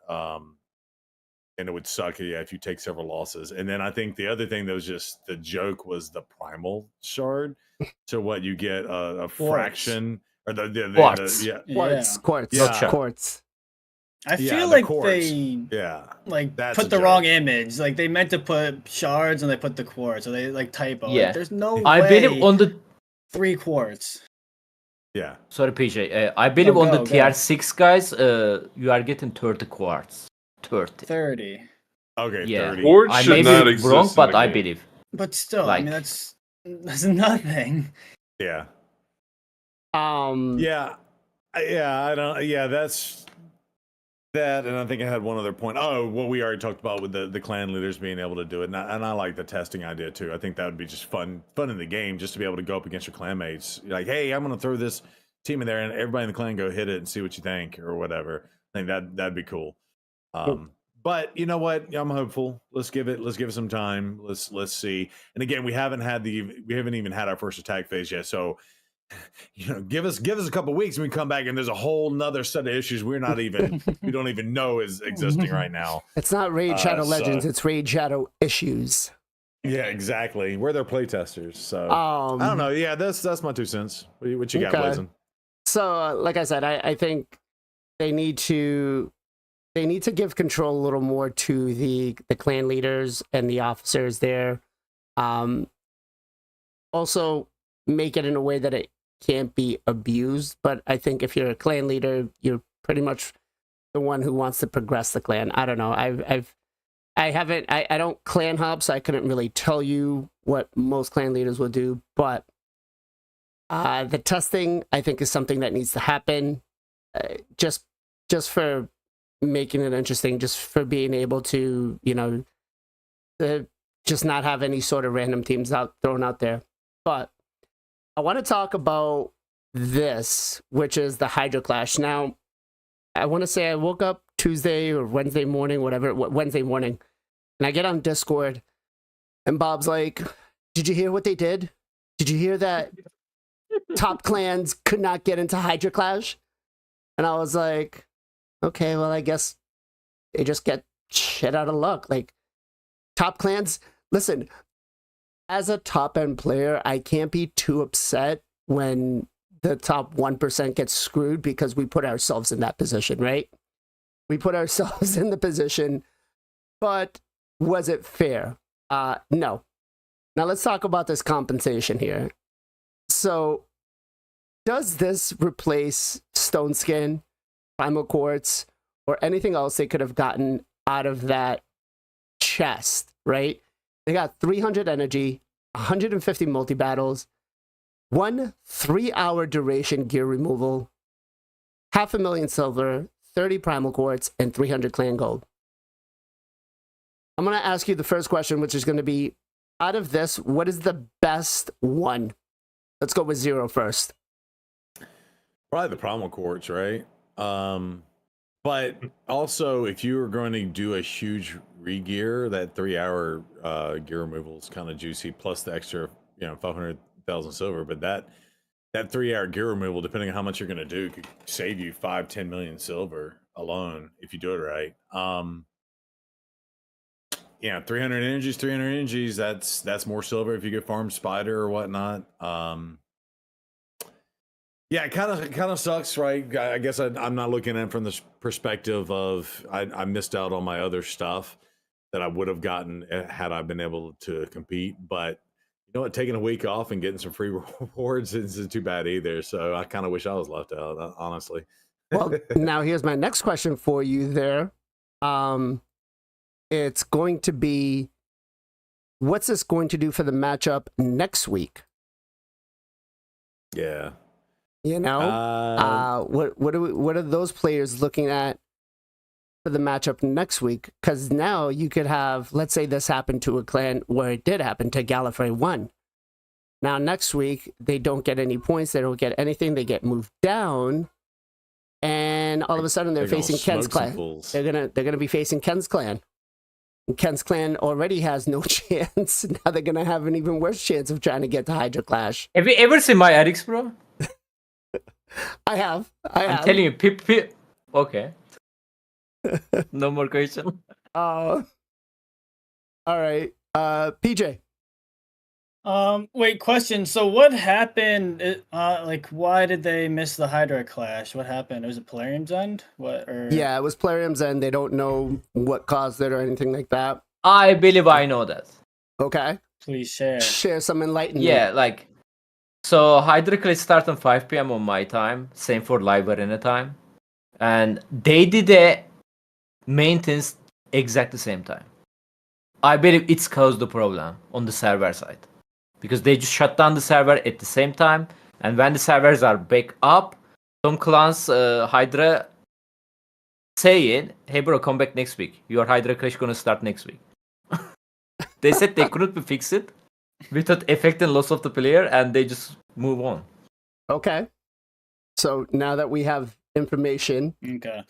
J: And it would suck, if you take several losses. And then I think the other thing that was just the joke was the primal shard. So what you get a fraction or the
G: Quartz.
D: Quartz.
H: I feel like
J: quartz.
H: they
J: that's
H: put
J: a
H: the
J: joke.
H: wrong image. Like they meant to put shards and they put the quartz, so they like typo.
G: Yeah.
H: Like, there's no
G: I
H: way
G: believe on the
H: 3 quartz.
J: Yeah.
G: Sorry, PJ. I believe on the
H: go.
G: tier 6 guys, you are getting 30 quartz.
H: 30.
J: Okay,
G: Yeah.
J: 30.
I: Quartz
G: I
I: should
G: may
I: not
G: be
I: exist
G: wrong,
I: in
G: but
I: the
G: I
I: game.
G: believe.
H: But still, I
G: Like-
H: mean that's nothing.
J: Yeah.
D: Yeah.
J: I don't. Yeah, that's that. And I think I had one other point. Oh, what we already talked about with the clan leaders being able to do it, and I like the testing idea too. I think that would be just fun in the game, just to be able to go up against your clanmates. Like, hey, I'm going to throw this team in there, and everybody in the clan go hit it and see what you think or whatever. I think that'd be cool. But you know what? I'm hopeful. Let's give it some time. Let's see. And again, we haven't even had our first attack phase yet. So, give us a couple weeks and we come back and there's a whole nother set of issues we don't even know is existing right now.
D: It's not Raid Shadow Legends, it's Raid Shadow issues.
J: Yeah, exactly. We're their playtesters. So I don't know. Yeah, that's my 2 cents. What you got, Blazin?
D: So, like I said, I think they need to give control a little more to the clan leaders and the officers there. Also, make it in a way that it can't be abused. But I think if you're a clan leader, you're pretty much the one who wants to progress the clan. I don't know. I don't clan hop, so I couldn't really tell you what most clan leaders will do. But the testing, I think, is something that needs to happen. Just for making it interesting, just for being able to, just not have any sort of random teams thrown out there. But I want to talk about this, which is the Hydra Clash. Now, I want to say I woke up Tuesday or Wednesday morning, Wednesday morning, and I get on Discord, and Bob's like, "Did you hear what they did? Did you hear that top clans could not get into Hydra Clash?" And I was like, okay, well, I guess they just get shit out of luck. Like, top clans, listen, as a top-end player, I can't be too upset when the top 1% gets screwed because we put ourselves in that position, right? We put ourselves in the position, but was it fair? No. Now let's talk about this compensation here. So, does this replace Stone Skin, Primal Quartz, or anything else they could have gotten out of that chest, right? They got 300 energy, 150 multi-battles, 1 3-hour duration gear removal, 500,000 silver, 30 Primal Quartz, and 300 clan gold. I'm going to ask you the first question, which is going to be, out of this, what is the best one? Let's go with 0 first.
J: Probably the Primal Quartz, right? But also, if you were going to do a huge re-gear, that 3-hour gear removal is kind of juicy, plus the extra 500,000 silver. But that 3-hour gear removal, depending on how much you're going to do, could save you 5-10 million silver alone if you do it right. 300 energies. That's more silver if you get farm spider or whatnot. Yeah, it kind of sucks, right? I guess I'm not looking at it from the perspective of I missed out on my other stuff that I would have gotten had I been able to compete. But you know what? Taking a week off and getting some free rewards isn't too bad either. So I kind of wish I was left out, honestly.
D: Well, now here's my next question for you there. It's going to be, what's this going to do for the matchup next week?
J: Yeah.
D: You know, what are those players looking at for the matchup next week? Because now you could have, let's say this happened to a clan where it did happen to Gallifrey 1. Now next week they don't get any points, they don't get anything, they get moved down, and all of a sudden they're facing Ken's clan. They're gonna be facing Ken's clan. And Ken's clan already has no chance. Now they're gonna have an even worse chance of trying to get to Hydra Clash.
G: Have you ever seen my edits, bro?
D: I have.
G: I'm telling you, okay. No more question.
D: All right. PJ.
H: Wait, question. So what happened? Why did they miss the Hydra Clash? What happened? It was a Pelarium's End?
D: Yeah, it was Pelarium's End. They don't know what caused it or anything like that.
G: I believe I know that.
D: Okay.
H: Please share.
D: Share some enlightenment.
G: Yeah, so Hydra Clash starts on 5 p.m. on my time. Same for live arena time. And they did a maintenance exact the same time. I believe it's caused the problem on the server side. Because they just shut down the server at the same time. And when the servers are back up, some clans, Hydra, saying, hey bro, come back next week. Your Hydra Clash gonna start next week. They said they couldn't be fixed without affecting loss of the player, and they just move on.
D: Okay. So now that we have information,
H: okay.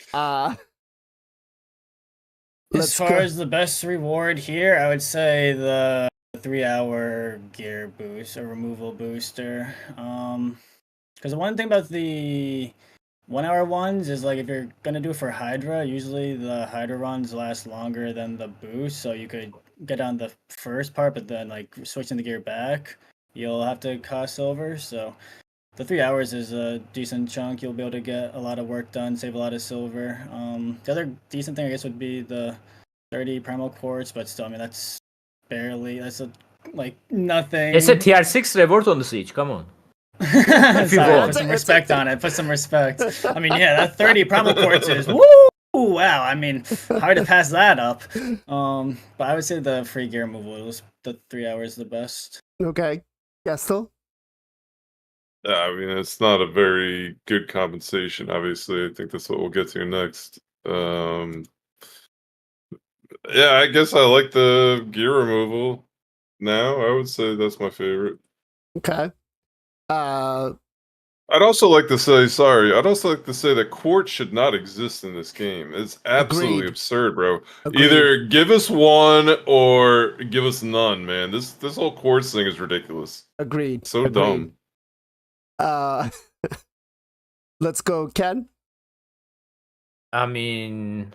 D: As
H: far as the best reward here, I would say the 3-hour gear boost or removal booster. Because the one thing about the 1-hour ones is if you're gonna do it for Hydra, usually the Hydra runs last longer than the boost, so you could get on the first part, but then switching the gear back, you'll have to cost silver. So the 3 hours is a decent chunk. You'll be able to get a lot of work done, save a lot of silver. The other decent thing I guess would be the 30 primal quartz, but still, I mean that's nothing.
G: It's a tier 6 reward on the siege. Come on.
H: Sorry, put some respect on it. Put some respect. I mean, yeah, that 30 primal quartz is woo! Wow, I mean, hard to pass that up. But I would say the free gear removal was the 3 hours the best.
D: Okay. Gestal?
I: Yeah, I mean, it's not a very good compensation, obviously. I think that's what we'll get to next. Yeah, I guess I like the gear removal now. I would say that's my favorite.
D: Okay.
I: I'd also like to say that quartz should not exist in this game. It's absolutely absurd, bro.
D: Agreed.
I: Either give us one or give us none, man. This whole quartz thing is ridiculous.
D: Agreed.
I: So dumb.
D: Let's go, Ken.
G: I mean,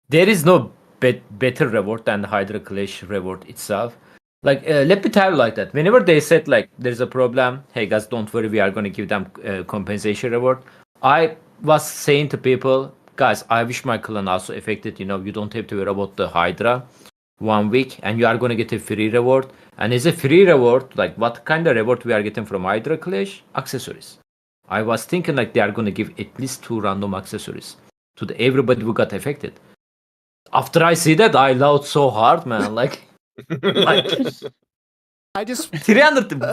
G: there is no better reward than the Hydra Clash reward itself. Let me tell you that. Whenever they said there's a problem, hey guys, don't worry, we are going to give them compensation reward. I was saying to people, guys, I wish my clan also affected. You don't have to worry about the Hydra 1 week, and you are going to get a free reward. And as a free reward, what kind of reward we are getting from Hydra Clash? Accessories. I was thinking they are going to give at least 2 random accessories to everybody who got affected. After I see that, I laughed so hard, man.
D: I just
G: 300.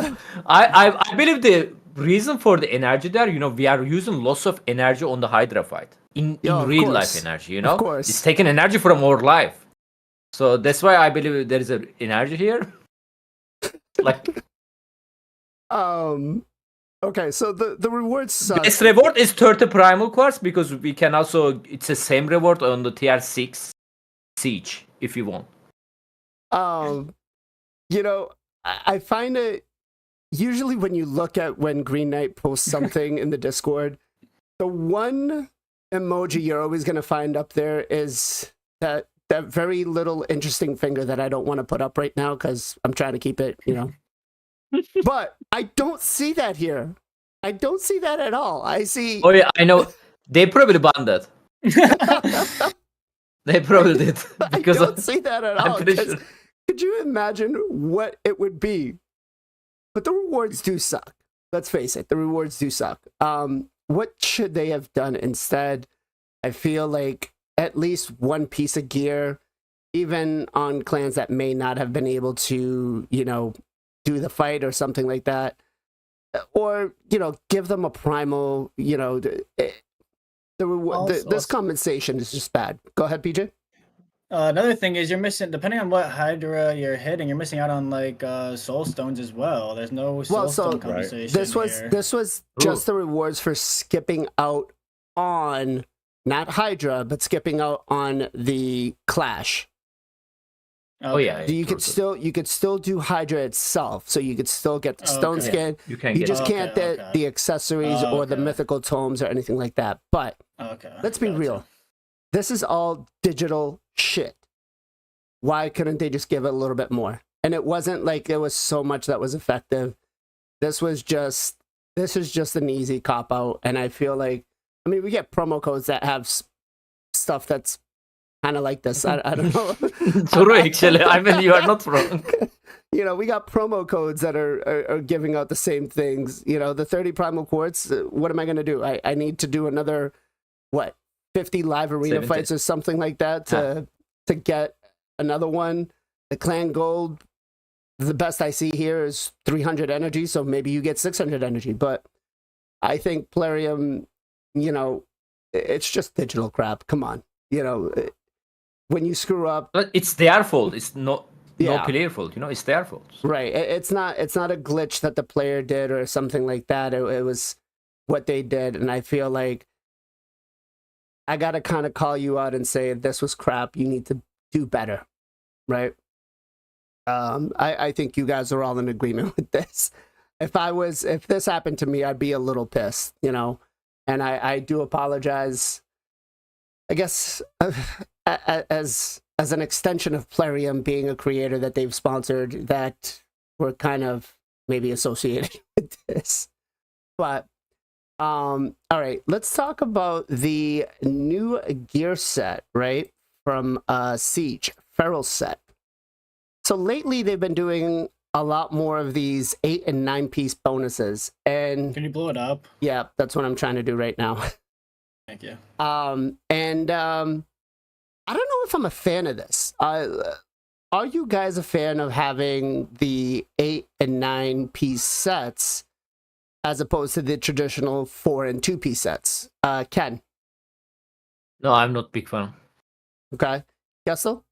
G: I believe the reason for the energy there, we are using lots of energy on the Hydra fight in real life energy.
D: Of course,
G: it's taking energy from our life, so that's why I believe there is an energy here.
D: Okay, so the rewards suck.
G: Best reward is 30 primal quartz because we can also. It's the same reward on the tier 6 siege if you want.
D: I find it usually when you look at when Green Knight posts something in the Discord, the one emoji you're always going to find up there is that very little interesting finger that I don't want to put up right now because I'm trying to keep it, But I don't see that here. I don't see that at all. I see.
G: Oh yeah, I know. They probably banned that. They probably did. Because
D: I don't see that at all.
G: I'm pretty sure.
D: Could you imagine what it would be? But the rewards do suck. Let's face it, the rewards do suck. What should they have done instead? I feel like at least one piece of gear, even on clans that may not have been able to, do the fight or something like that. Or, give them a primal, this compensation is just bad. Go ahead, PJ.
H: Another thing is you're missing, depending on what Hydra you're hitting, you're missing out on like soul stones as well. There's no soul stone compensation.
D: This was just the rewards for skipping out on not Hydra, but skipping out on the Clash.
H: Okay.
G: Oh yeah,
D: You could still do Hydra itself, so you could still get the stone skin.
G: You can't
D: You
G: get
D: just can't get the accessories or the mythical tomes or anything like that. But let's be real. This is all digital shit. Why couldn't they just give it a little bit more? And it wasn't like there was so much that was effective. This is just an easy cop out. And I feel like, we get promo codes that have stuff that's kind of like this. I don't know.
G: True, actually. You are not wrong.
D: We got promo codes that are giving out the same things. The 30 primal quartz. What am I going to do? I need to do another, 50 live arena
G: 70.
D: fights or something like that to get another one. The clan gold, the best I see here is 300 energy, so maybe you get 600 energy. But I think Plarium, it's just digital crap. Come on, when you screw up,
G: But it's their fault. It's not no player fault. It's their fault.
D: right? It's not a glitch that the player did or something like that. It was what they did, and I feel like I gotta kind of call you out and say this was crap. You need to do better, right? I think you guys are all in agreement with this. If this happened to me, I'd be a little pissed, and I do apologize. I guess as an extension of Plarium being a creator that they've sponsored, that we're kind of maybe associated with this, but. All right, let's talk about the new gear set, right? From Siege, Feral set. So lately they've been doing a lot more of these 8 and 9 piece bonuses. And
H: can you blow it up?
D: Yeah, that's what I'm trying to do right now.
H: Thank you.
D: I don't know if I'm a fan of this. Are you guys a fan of having the 8 and 9 piece sets as opposed to the traditional 4 and 2 piece sets? Ken?
G: No, I'm not big fan.
D: Okay. Gestal?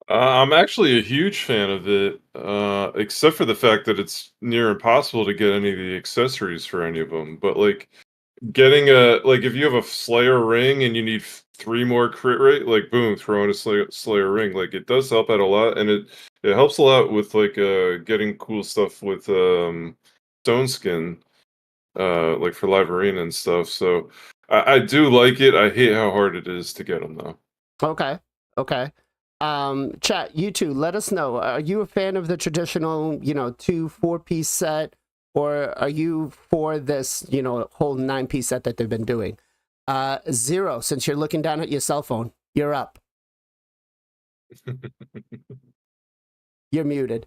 I: I'm actually a huge fan of it, except for the fact that it's near impossible to get any of the accessories for any of them. But getting if you have a Slayer ring and you need 3 more crit rate, boom, throw in a Slayer ring. It does help out a lot, and it helps a lot with getting cool stuff with stone skin, for live arena and stuff. So I do like it. I hate how hard it is to get them though.
D: Okay. Chat, you two, let us know. Are you a fan of the traditional, 2 4-piece set, or are you for this, whole 9-piece set that they've been doing? Zero, since you're looking down at your cell phone, you're up. You're muted.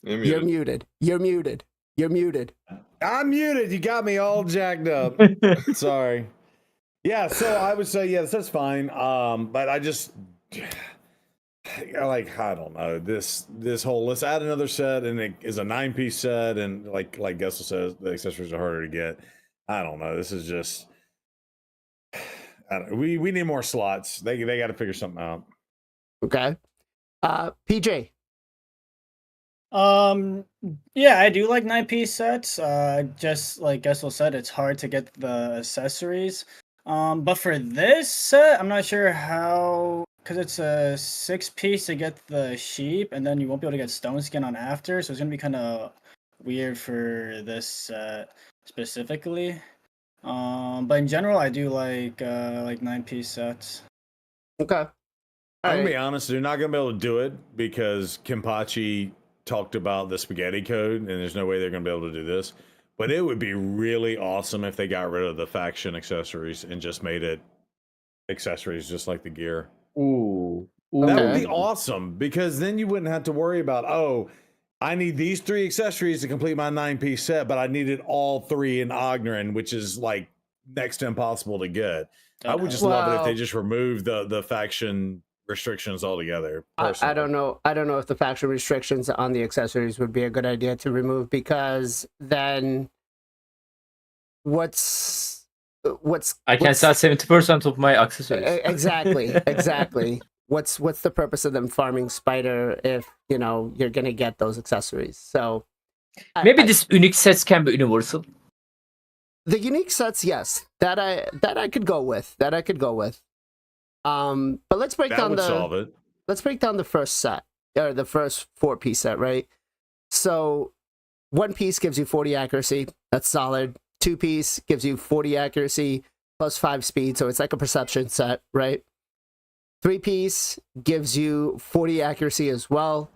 D: You're muted. You're muted. You're muted.
J: I'm muted. You got me all jacked up. Sorry. Yeah, so I would say yes, that's fine. But I just I don't know. This whole let's add another set, and it is a 9-piece set, and like Gestal says, the accessories are harder to get. I don't know. This is just we need more slots. They got to figure something out.
D: Okay. PJ.
H: Yeah, I do like 9-piece sets. Just like Gestal said, it's hard to get the accessories. But for this set, I'm not sure how because it's a 6-piece to get the sheep, and then you won't be able to get stone skin on after, so it's gonna be kind of weird for this set specifically. But in general, I do like 9-piece sets.
D: Okay.
J: I'm gonna
D: Alright.
J: be honest, they're not gonna be able to do it because Kenpachi talked about the spaghetti code, and there's no way they're gonna be able to do this. But it would be really awesome if they got rid of the faction accessories and just made it accessories just like the gear.
G: Ooh.
J: That would
D: Okay.
J: be awesome because then you wouldn't have to worry about, oh, I need these 3 accessories to complete my 9-piece set, but I needed all 3 in Ognerin, which is like next to impossible to get. I would just love it if they just removed the faction restrictions altogether.
D: I don't know. I don't know if the faction restrictions on the accessories would be a good idea to remove, because then what's
G: I can sell 70% of my accessories.
D: exactly. What's the purpose of them farming spider if you're gonna get those accessories? So
G: Maybe this unique sets can be universal.
D: the unique sets, yes, that I could go with. But let's break
J: That
D: down
J: would solve it.
D: let's break down the first set, or the first 4-piece set, right? So 1 piece gives you 40 accuracy. That's solid. 2-piece gives you 40 accuracy plus 5 speed. So it's like a perception set, right? 3-piece gives you 40 accuracy as well.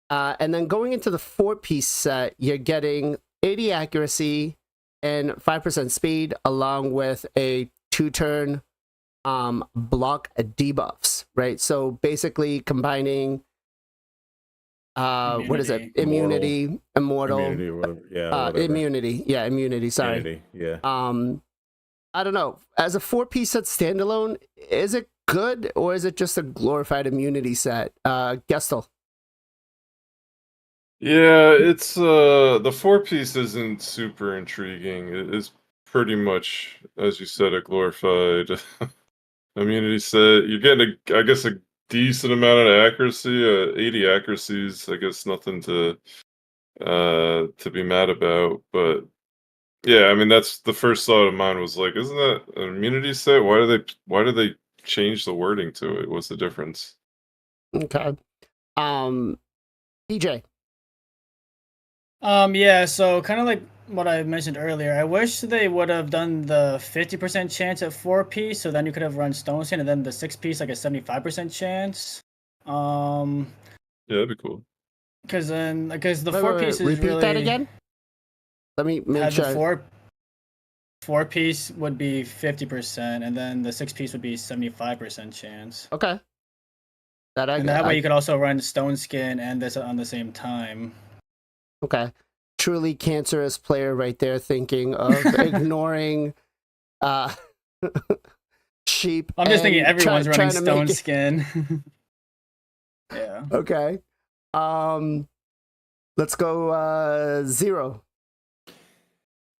D: And then going into the 4-piece set, you're getting 80 accuracy and 5% speed, along with a 2-turn block debuffs, right? So basically combining what is it? Immunity, immortal,
J: Immunity, or whatever. Yeah, whatever.
D: immunity. Sorry.
J: Immunity, yeah.
D: I don't know. As a 4-piece set standalone, is it good, or is it just a glorified immunity set? Gestal.
I: Yeah, it's the 4-piece isn't super intriguing. It is pretty much, as you said, a glorified immunity set. You're getting I guess a decent amount of accuracy. 80 accuracies, I guess nothing to be mad about. But yeah, I mean that's the first thought of mine was like, isn't that an immunity set? Why do they change the wording to it? What's the difference?
D: Okay. PJ.
H: Yeah, so kind of like what I mentioned earlier, I wish they would have done the 50% chance at 4-piece, so then you could have run Stone Skin, and then the 6-piece like a 75% chance.
I: Yeah, that'd be cool.
H: Because the
D: Wait,
H: 4-piece is
D: repeat
H: really
D: that again. Let me make sure.
H: The 4-piece would be 50%, and then the 6-piece would be 75% chance.
D: Okay.
H: And that way you could also run Stone Skin and this on the same time.
D: Okay. Truly cancerous player right there, thinking of ignoring sheep.
H: I'm just thinking
D: and
H: everyone's running
D: trying to
H: Stone
D: make it-
H: Skin. Yeah.
D: Okay. Let's go 0.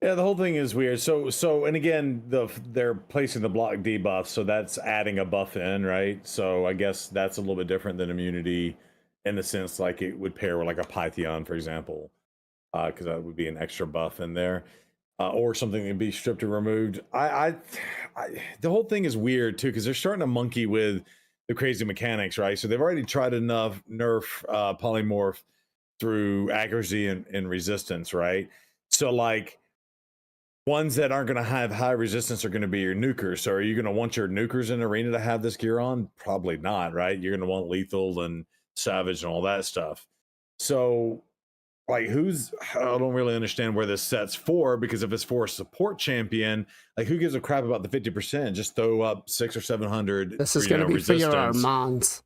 J: Yeah, the whole thing is weird. So, and again, they're placing the block debuff, so that's adding a buff in, right? So I guess that's a little bit different than immunity, in the sense like it would pair with like a Python, for example, because that would be an extra buff in there, or something that would be stripped or removed. The whole thing is weird too, because they're starting to monkey with the crazy mechanics, right? So they've already tried to nerf polymorph through accuracy and resistance, right? So like, ones that aren't going to have high resistance are going to be your nukers. So are you going to want your nukers in arena to have this gear on? Probably not, right? You're going to want lethal and savage and all that stuff. So like, I don't really understand where this set's for, because if it's for a support champion, like who gives a crap about the 50%? Just throw up 600 or 700.
D: This is going to be
J: resistance.
D: for your Armands.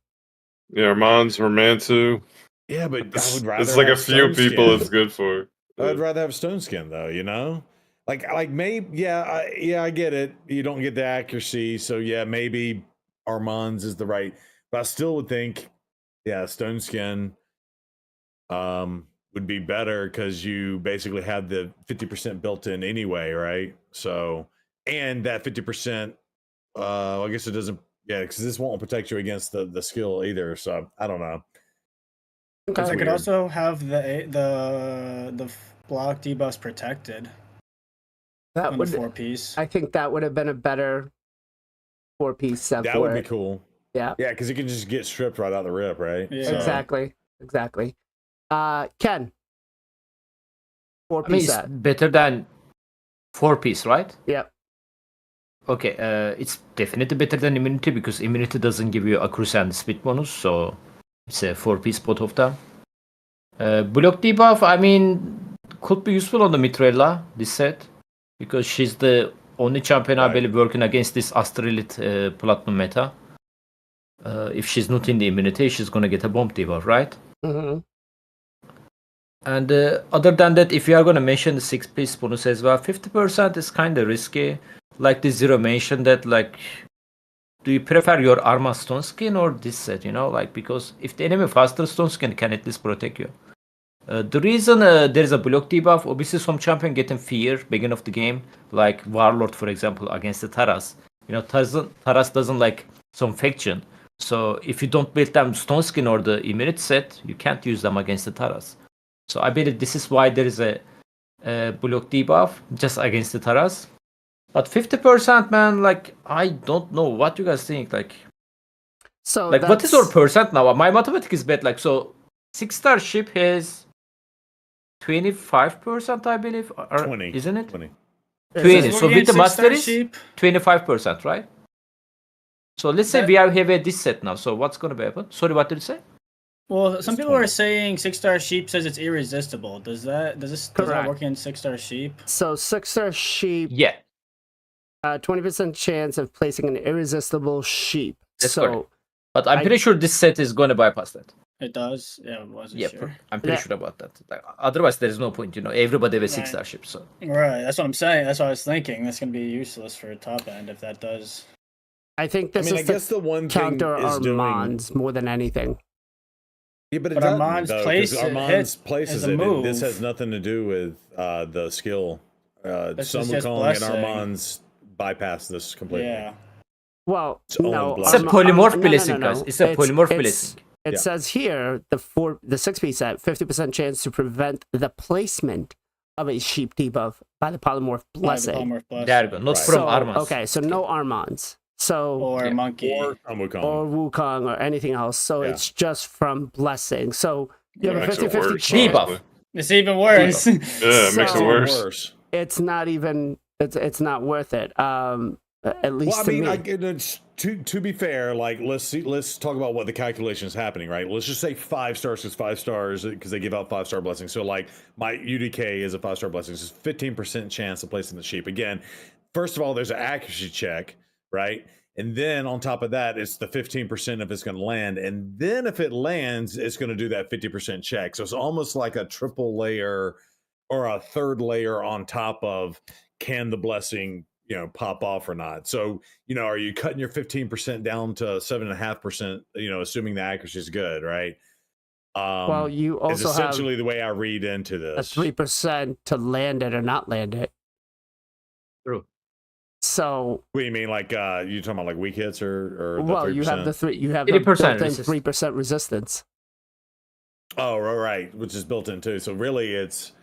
I: Yeah, Mantu.
J: Yeah, but I would rather
I: it's like a
J: have
I: few
J: Stone
I: people
J: Skin.
I: it's good for.
J: I'd rather have Stone Skin though, you know? Like maybe, I get it. You don't get the accuracy, so yeah, maybe Armand's is the right. But I still would think, yeah, Stone Skin would be better, because you basically have the 50% built in anyway, right? So, and that 50%, I guess it doesn't. Yeah, because this won't protect you against the skill either. So I don't know.
D: Okay.
H: I could also have the block debuffs protected.
D: That
H: on
D: would
H: the 4-piece.
D: I think that would have been a better 4-piece set.
J: That would be cool.
D: Yeah.
J: Yeah, because it can just get stripped right out the rip, right?
H: Yeah.
J: So-
D: Exactly. Ken.
G: I mean,
D: 4-piece
G: it's
D: set.
G: better than 4-piece, right?
D: Yep.
G: Okay, it's definitely better than immunity because immunity doesn't give you accuracy and speed bonus, so it's a 4-piece both of them. Block debuff, I mean, could be useful on the Mitrella this set because she's the only champion I
J: Right.
G: believe working against this Astrelite Platinum meta. If she's not in the immunity, she's gonna get a bomb debuff, right?
D: Mm-hmm.
G: And other than that, if you are gonna mention the 6-piece bonus as well, 50% is kind of risky. Like the Zero mentioned that, like, do you prefer your Arma Stone Skin or this set? You know, like, because if the enemy faster Stone Skin can at least protect you. The reason there is a block debuff, obviously some champion getting fear beginning of the game, like Warlord for example against the Taras. You know, Taras doesn't like some faction. So if you don't build them Stone Skin or the immunity set, you can't use them against the Taras. So I believe this is why there is a block debuff just against the Taras. But 50%, man, like, I don't know what you guys think. Like what is our percent now? My mathematics is bad. Like, so 6-star ship has 25%, I believe. Or,
J: 20.
G: Isn't it?
J: 20.
G: 20. So with the master is
H: sheep.
G: 25%, right? So let's say we have this set now. So what's going to happen? Sorry, what did you say?
H: Well, some
J: It's
H: people are
J: 20.
H: saying 6-star sheep says it's irresistible. Does that
D: Correct.
H: work in 6-star sheep?
D: So 6-star sheep,
G: Yeah.
D: 20% chance of placing an irresistible sheep.
G: That's
D: so
G: correct. But I'm pretty sure this set is going to bypass that.
H: It does. Yeah, I wasn't sure.
G: I'm pretty sure about that. Like, otherwise, there is no point. You know, everybody have a 6-star ship. So
H: Right, that's what I'm saying. That's what I was thinking. That's gonna be useless for top end if that does.
D: I think this
J: I
D: is
J: guess the one thing
D: counter
J: is doing.
D: Armands more than anything.
J: Yeah, but it
H: But
J: doesn't,
H: Armand's
J: though, 'cause
H: place it
J: Armand's
H: hit
J: places
H: as a
J: it.
H: move.
J: This has nothing to do with the skill.
H: This
J: Sun
H: is just
J: Wukong and
H: blessing.
J: Armand's bypass this completely.
H: Yeah.
D: Well,
J: It's only
D: no,
J: blessing.
G: it's a polymorph
D: no,
G: blessing, guys. It's a polymorph blessing.
D: It
J: Yeah.
D: says here the 6-piece set, 50% chance to prevent the placement of a sheep debuff by the polymorph blessing.
H: Polymorph blessing.
G: There you go. Not
J: Right.
G: from
D: So,
G: Armas.
D: okay, so no Armands. So
H: Or
G: Yeah.
H: monkey.
J: Or Sun Wukong.
D: or Wukong or anything else. So
J: Yeah.
D: it's just from blessing. So you have a
I: Makes it
D: 50-50
I: worse,
D: chance.
G: Debuff.
I: honestly.
H: It's even worse.
I: Yeah, it makes it
D: So-
I: worse.
D: It's not even. It's not worth it. At least
J: Well, I
D: to
J: mean,
D: me.
J: it's, to be fair, like let's talk about what the calculation is happening, right? Let's just say 5 stars is 5 stars because they give out 5-star blessings. So like my UDK is a 5-star blessing. So it's 15% chance of placing the sheep. Again, first of all, there's an accuracy check, right? And then on top of that, it's the 15% if it's going to land. And then if it lands, it's going to do that 50% check. So it's almost like a triple layer or a third layer on top of can the blessing, pop off or not. So, are you cutting your 15% down to 7.5%, assuming the accuracy is good, right?
D: Well, you
J: Is
D: also have
J: essentially the way I read into
D: a
J: this.
D: 3% to land it or not land it.
G: True.
D: So
J: What do you mean, like you talking about like weak hits or the
D: well, you have
J: 3%?
D: you have the
G: 3%
D: built-in
G: resist.
D: 3% resistance.
J: Oh, right, which is built in too. So really, it's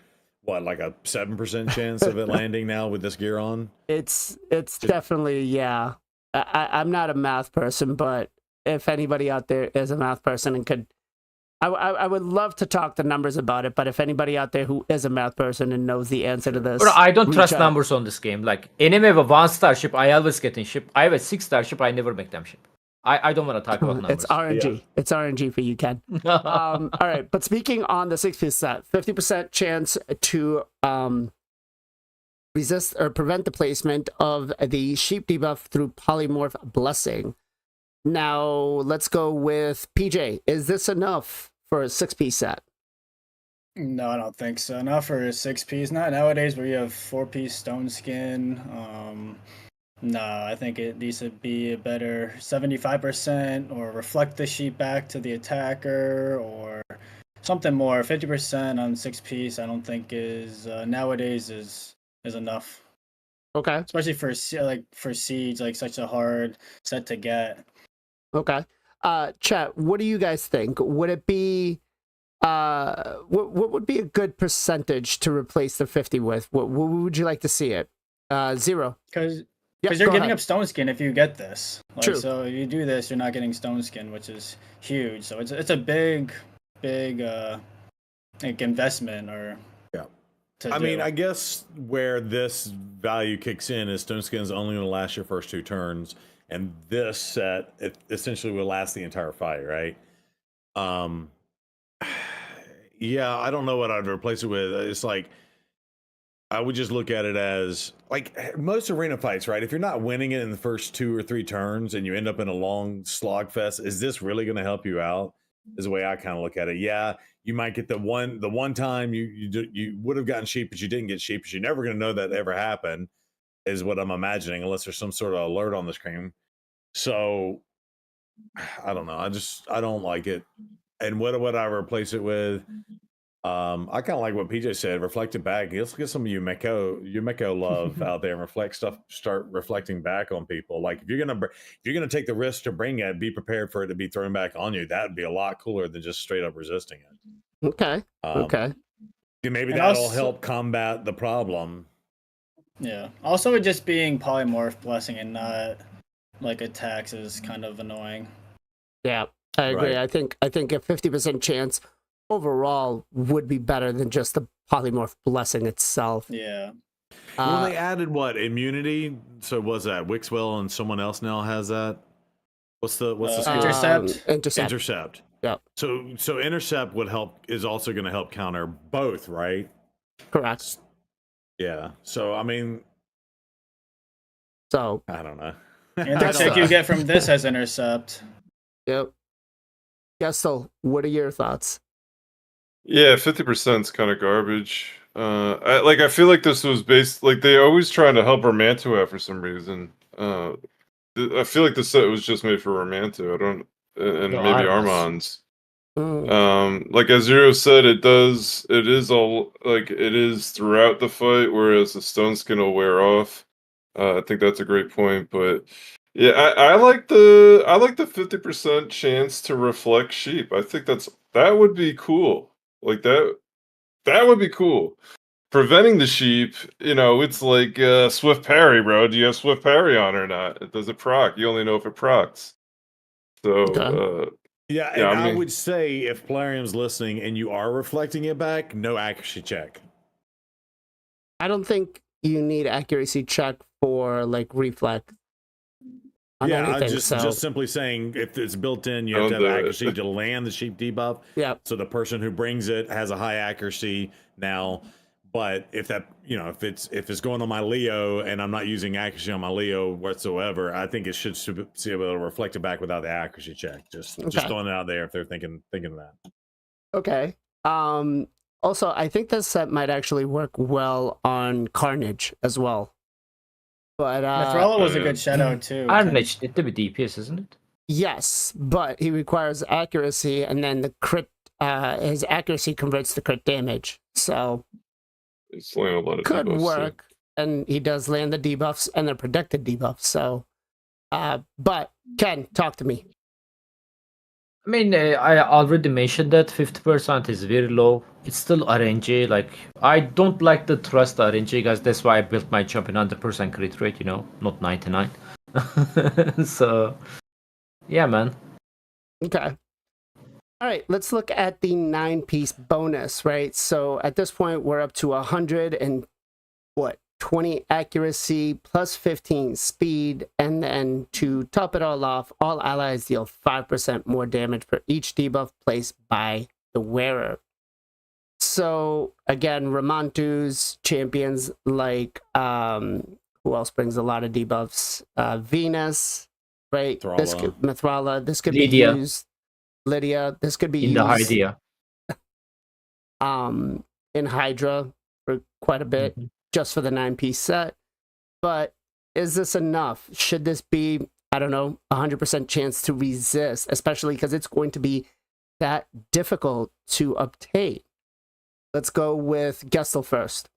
J: what, like a 7% chance of it landing now with this gear on?
D: It's definitely, yeah. I'm not a math person, but if anybody out there is a math person and could, I would love to talk the numbers about it. But if anybody out there who is a math person and knows the answer to this,
G: Bro, I don't
D: reach
G: trust
D: out.
G: numbers on this game. Like, enemy have a 1-star ship, I always get in ship. I have a 6-star ship, I never make them ship. I don't want to talk about numbers.
D: It's RNG. It's RNG for you, Ken. All right, but speaking on the 6-piece set, 50% chance to resist or prevent the placement of the sheep debuff through polymorph blessing. Now let's go with PJ. Is this enough for a 6-piece set?
H: No, I don't think so. Not for a 6-piece. Not nowadays where you have 4-piece stone skin. No, I think it needs to be a better 75% or reflect the sheep back to the attacker or something more. 50% on 6-piece, I don't think is nowadays is enough.
D: Okay.
H: Especially for Siege, like such a hard set to get.
D: Okay. Chat, what do you guys think? Would it be what would be a good percentage to replace the 50 with? What would you like to see it? 0.
H: Because Because you're
D: go
H: giving
D: ahead.
H: up stone skin if you get this. Like,
D: True.
H: so if you do this, you're not getting stone skin, which is huge. So it's a big like investment or
J: I mean, I guess where this value kicks in is stone skin is only going to last your first 2 turns, and this set it essentially will last the entire fight, right? Yeah, I don't know what I'd replace it with. It's like I would just look at it as like most arena fights, right? If you're not winning it in the first 2 or 3 turns and you end up in a long slog fest, is this really going to help you out? Is the way I kind of look at it. Yeah, you might get the one time you would have gotten sheep, but you didn't get sheep, but you're never going to know that ever happened, is what I'm imagining, unless there's some sort of alert on the screen. So I don't know. I don't like it. And what would I replace it with? I kind of like what PJ said. Reflect it back. Let's get some of you Meko love out there and reflect stuff. Start reflecting back on people. Like if you're gonna take the risk to bring it, be prepared for it to be thrown back on you. That would be a lot cooler than just straight up resisting it.
D: Okay. Okay.
J: Maybe
H: And
J: that'll
H: also-
J: help combat the problem.
H: Yeah. Also, it just being polymorph blessing and not like attacks is kind of annoying.
D: Yeah, I agree.
J: Right.
D: I think a 50% chance overall would be better than just the polymorph blessing itself.
H: Yeah.
J: Well, they added what immunity. So was that Wixwell and someone else now has that? What's the skill?
H: Intercept.
J: Intercept.
D: Yeah.
J: So intercept would help. Is also going to help counter both, right?
D: Correct.
J: Yeah. So I mean,
D: So
J: I don't know.
H: And the check you get from this has intercept.
D: yep. Gestal, what are your thoughts?
I: Yeah, 50% is kind of garbage. I feel like this was based like they always trying to help Romanto out for some reason. I feel like the set was just made for Romanto. I don't, and
G: No,
I: maybe
G: Armas.
I: Armans. Like as Zero said, it is throughout the fight, whereas the stone skin will wear off. I think that's a great point, but yeah, I like the 50% chance to reflect sheep. I think that would be cool. Like that would be cool. Preventing the sheep, it's like Swift Parry, bro. Do you have Swift Parry on or not? Does it proc? You only know if it procs. So
D: Okay.
J: Yeah, and I would say if Plarium's listening and you are reflecting it back, no accuracy check.
D: I don't think you need accuracy check for like reflect. On
J: Yeah,
D: anything,
J: just simply saying if it's built in, you have to have accuracy to land the sheep debuff.
D: Yeah.
J: So the person who brings it has a high accuracy now. But if that, if it's going on my Leo and I'm not using accuracy on my Leo whatsoever, I think it should be able to reflect it back without the accuracy check. Just throwing it out there if they're thinking of that.
D: Okay. Also, I think this set might actually work well on Carnage as well. But
H: Mithrala was a good shadow too.
G: Carnage did be DPS, isn't it?
D: yes, but he requires accuracy, and then the crit, his accuracy converts to crit damage. So
I: it's a lot of
D: could
I: debuffs,
D: work, and he does land the debuffs and the protected debuffs. So, but Ken, talk to me.
G: I mean, I already mentioned that 50% is very low. It's still RNG. Like, I don't like the trust RNG, guys. That's why I built my champion 100% crit rate, not 99. So, yeah, man.
D: Okay. All right, let's look at the 9-piece bonus, right? So at this point, we're up to 20 accuracy plus 15 speed, and then to top it all off, all allies deal 5% more damage for each debuff placed by the wearer. So again, Ramantu's champions like who else brings a lot of debuffs? Venus, right? Mithrala. This could
G: Lydia.
D: be used. Lydia. This could be
G: In
D: used
G: the idea.
D: in Hydra for quite a bit. Just for the 9-piece set. But is this enough? Should this be, I don't know, 100% chance to resist, especially because it's going to be that difficult to obtain? Let's go with Gestal first.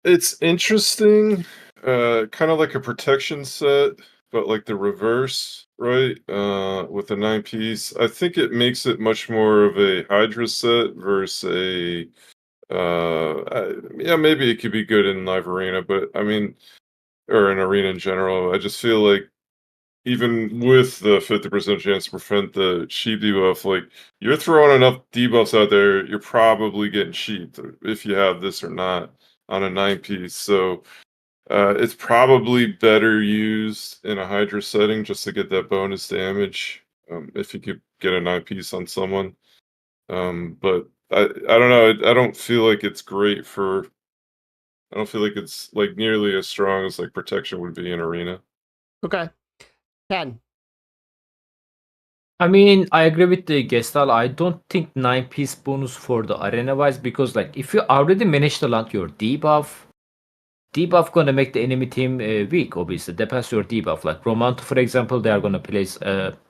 I: It's interesting, kind of like a protection set, but like the reverse, right? With the 9-piece. I think it makes it much more of a Hydra set versus Yeah, maybe it could be good in live arena, but I mean, or in arena in general. I just feel like even with the 50% chance to prevent the sheep debuff, like you're throwing enough debuffs out there, you're probably getting sheeped if you have this or not on a 9-piece. So it's probably better used in a Hydra setting just to get that bonus damage if you could get a 9-piece on someone. But I don't know. I don't feel like it's great for. I don't feel like it's like nearly as strong as like protection would be in arena.
D: Okay. Ken.
G: I mean, I agree with the Gestal. I don't think 9-piece bonus for the arena wise, because like if you already managed to land your debuff gonna make the enemy team weak. Obviously, depends your debuff. Like Romanto, for example, they are gonna place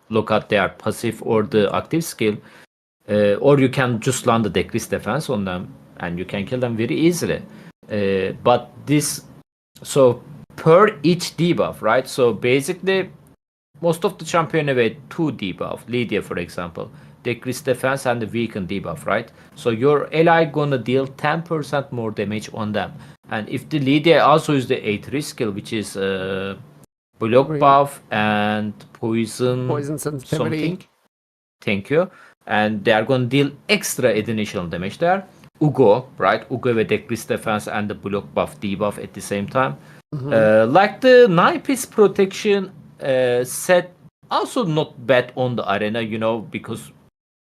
G: look at their passive or the active skill, or you can just land the decrease defense on them and you can kill them very easily. But this, so per each debuff, right? So basically, most of the champion have 2 debuff. Lydia, for example, decrease defense and the weaken debuff, right? So your ally gonna deal 10% more damage on them. And if the Lydia also use the 8 skill, which is block buff and poison
D: sensitivity.
G: something. Thank you. And they are gonna deal extra additional damage there. Ugo, right? Ugo with decrease defense and the block buff debuff at the same time. Like the 9-piece protection set, also not bad on the arena, you know, because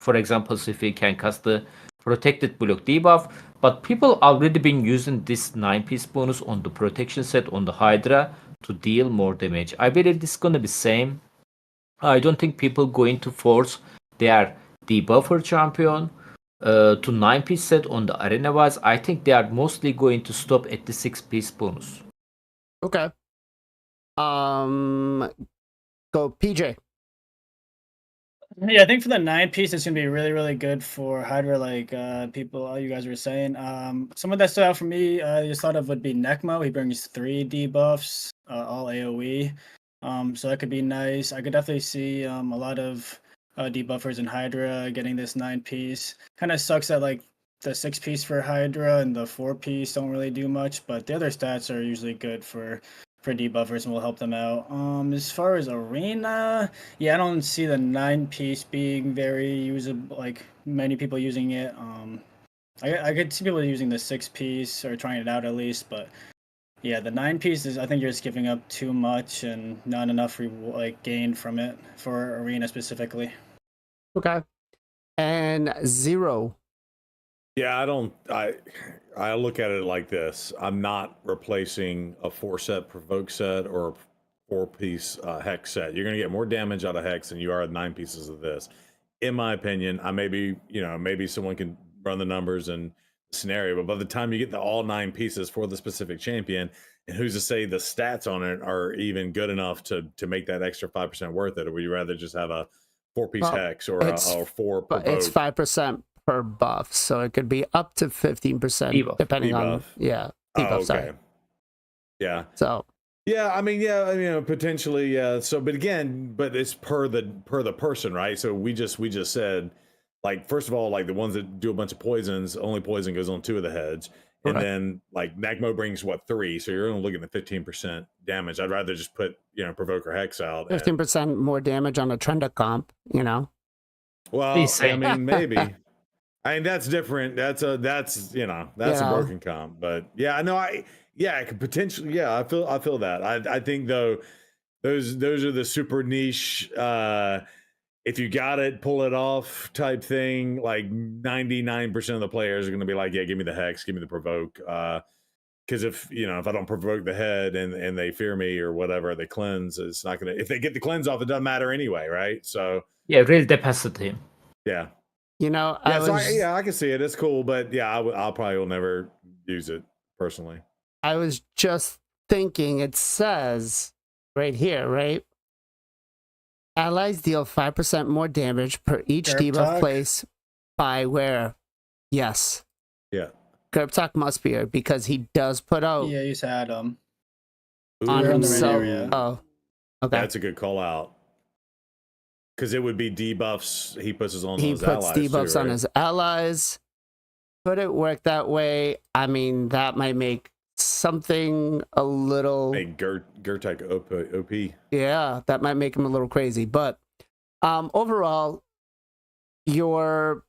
G: for example, Sifi can cast the protected block debuff, but people already been using this 9-piece bonus on the protection set on the Hydra to deal more damage. I believe this is gonna be same. I don't think people going to force their debuffer champion to 9-piece set on the arena wise. I think they are mostly going to stop at the 6-piece bonus.
D: Okay. Go PJ.
H: Yeah, I think for the 9-piece, it's gonna be really, really good for Hydra. Like all you guys were saying. Some that stood out for me, I just thought of would be Necmo. He brings 3 debuffs, all AOE. So that could be nice. I could definitely see a lot of debuffers in Hydra getting this 9-piece. Kind of sucks that like the 6-piece for Hydra and the 4-piece don't really do much, but the other stats are usually good for debuffers and will help them out. As far as arena, yeah, I don't see the 9-piece being very usable, like many people using it. I could see people using the 6-piece or trying it out at least, but yeah, the 9-piece is, I think you're just giving up too much and not enough gain from it for arena specifically.
D: Okay. And 0.
J: Yeah, I look at it like this. I'm not replacing a 4-set provoke set or a 4-piece hex set. You're going to get more damage out of hex than you are 9 pieces of this. In my opinion, maybe someone can run the numbers and scenario, but by the time you get the all 9 pieces for the specific champion, and who's to say the stats on it are even good enough to make that extra 5% worth it? Or would you rather just have a 4-piece hex or a 4 provoke?
D: It's 5% per buff, so it could be up to 15% depending on debuff.
J: Okay.
D: Sorry.
J: Yeah.
D: So
J: potentially, yeah. So, but it's per the person, right? So we just said, like, first of all, like the ones that do a bunch of poisons, only poison goes on 2 of the heads, and then like Nagmo brings 3, so you're only looking at 15% damage. I'd rather just put Provoker Hex out.
D: 15% more damage on a Trenda comp, you know.
J: Well, I mean, maybe. I mean, that's different. That's a broken comp. But yeah, no, I could potentially. Yeah, I feel that. I think though, those are the super niche. If you got it, pull it off type thing. Like 99% of the players are going to be like, yeah, give me the hex, give me the provoke. Because if I don't provoke the head and they fear me or whatever, they cleanse. It's not gonna. If they get the cleanse off, it doesn't matter anyway, right? So
G: yeah, really depends on the team.
J: Yeah.
D: I
J: can see it. It's cool, but yeah, I'll probably will never use it personally.
D: I was just thinking, it says right here, right? Allies deal 5% more damage per each debuff place by wearer. Yes.
J: Yeah.
D: Gerptok must be here because he does put out.
H: Yeah, he's had on
D: himself.
H: Area.
D: Oh, okay.
J: That's a good call out. Because it would be debuffs he puts on his allies.
D: He puts debuffs
J: too, right?
D: on his allies. could it work that way? I mean, that might make something a little.
J: Hey, Gertech OP.
D: Yeah, that might make him a little crazy. But overall, your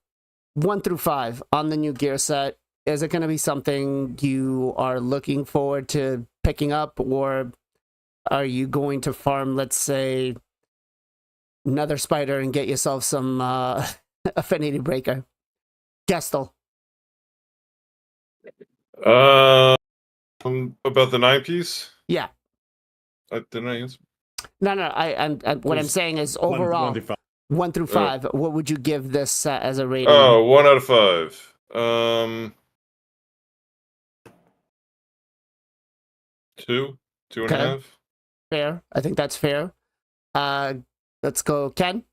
D: 1 through 5 on the new gear set, is it going to be something you are looking forward to picking up, or are you going to farm, let's say, another spider and get yourself some affinity breaker? Gestal.
I: About the 9-piece?
D: Yeah.
I: Didn't I answer?
D: No. What I'm saying is overall, 1 through 5. What would you give this as a rating?
I: Oh, 1 out of 5. 2, 2.5.
D: Fair. I think that's fair. Let's go, Ken.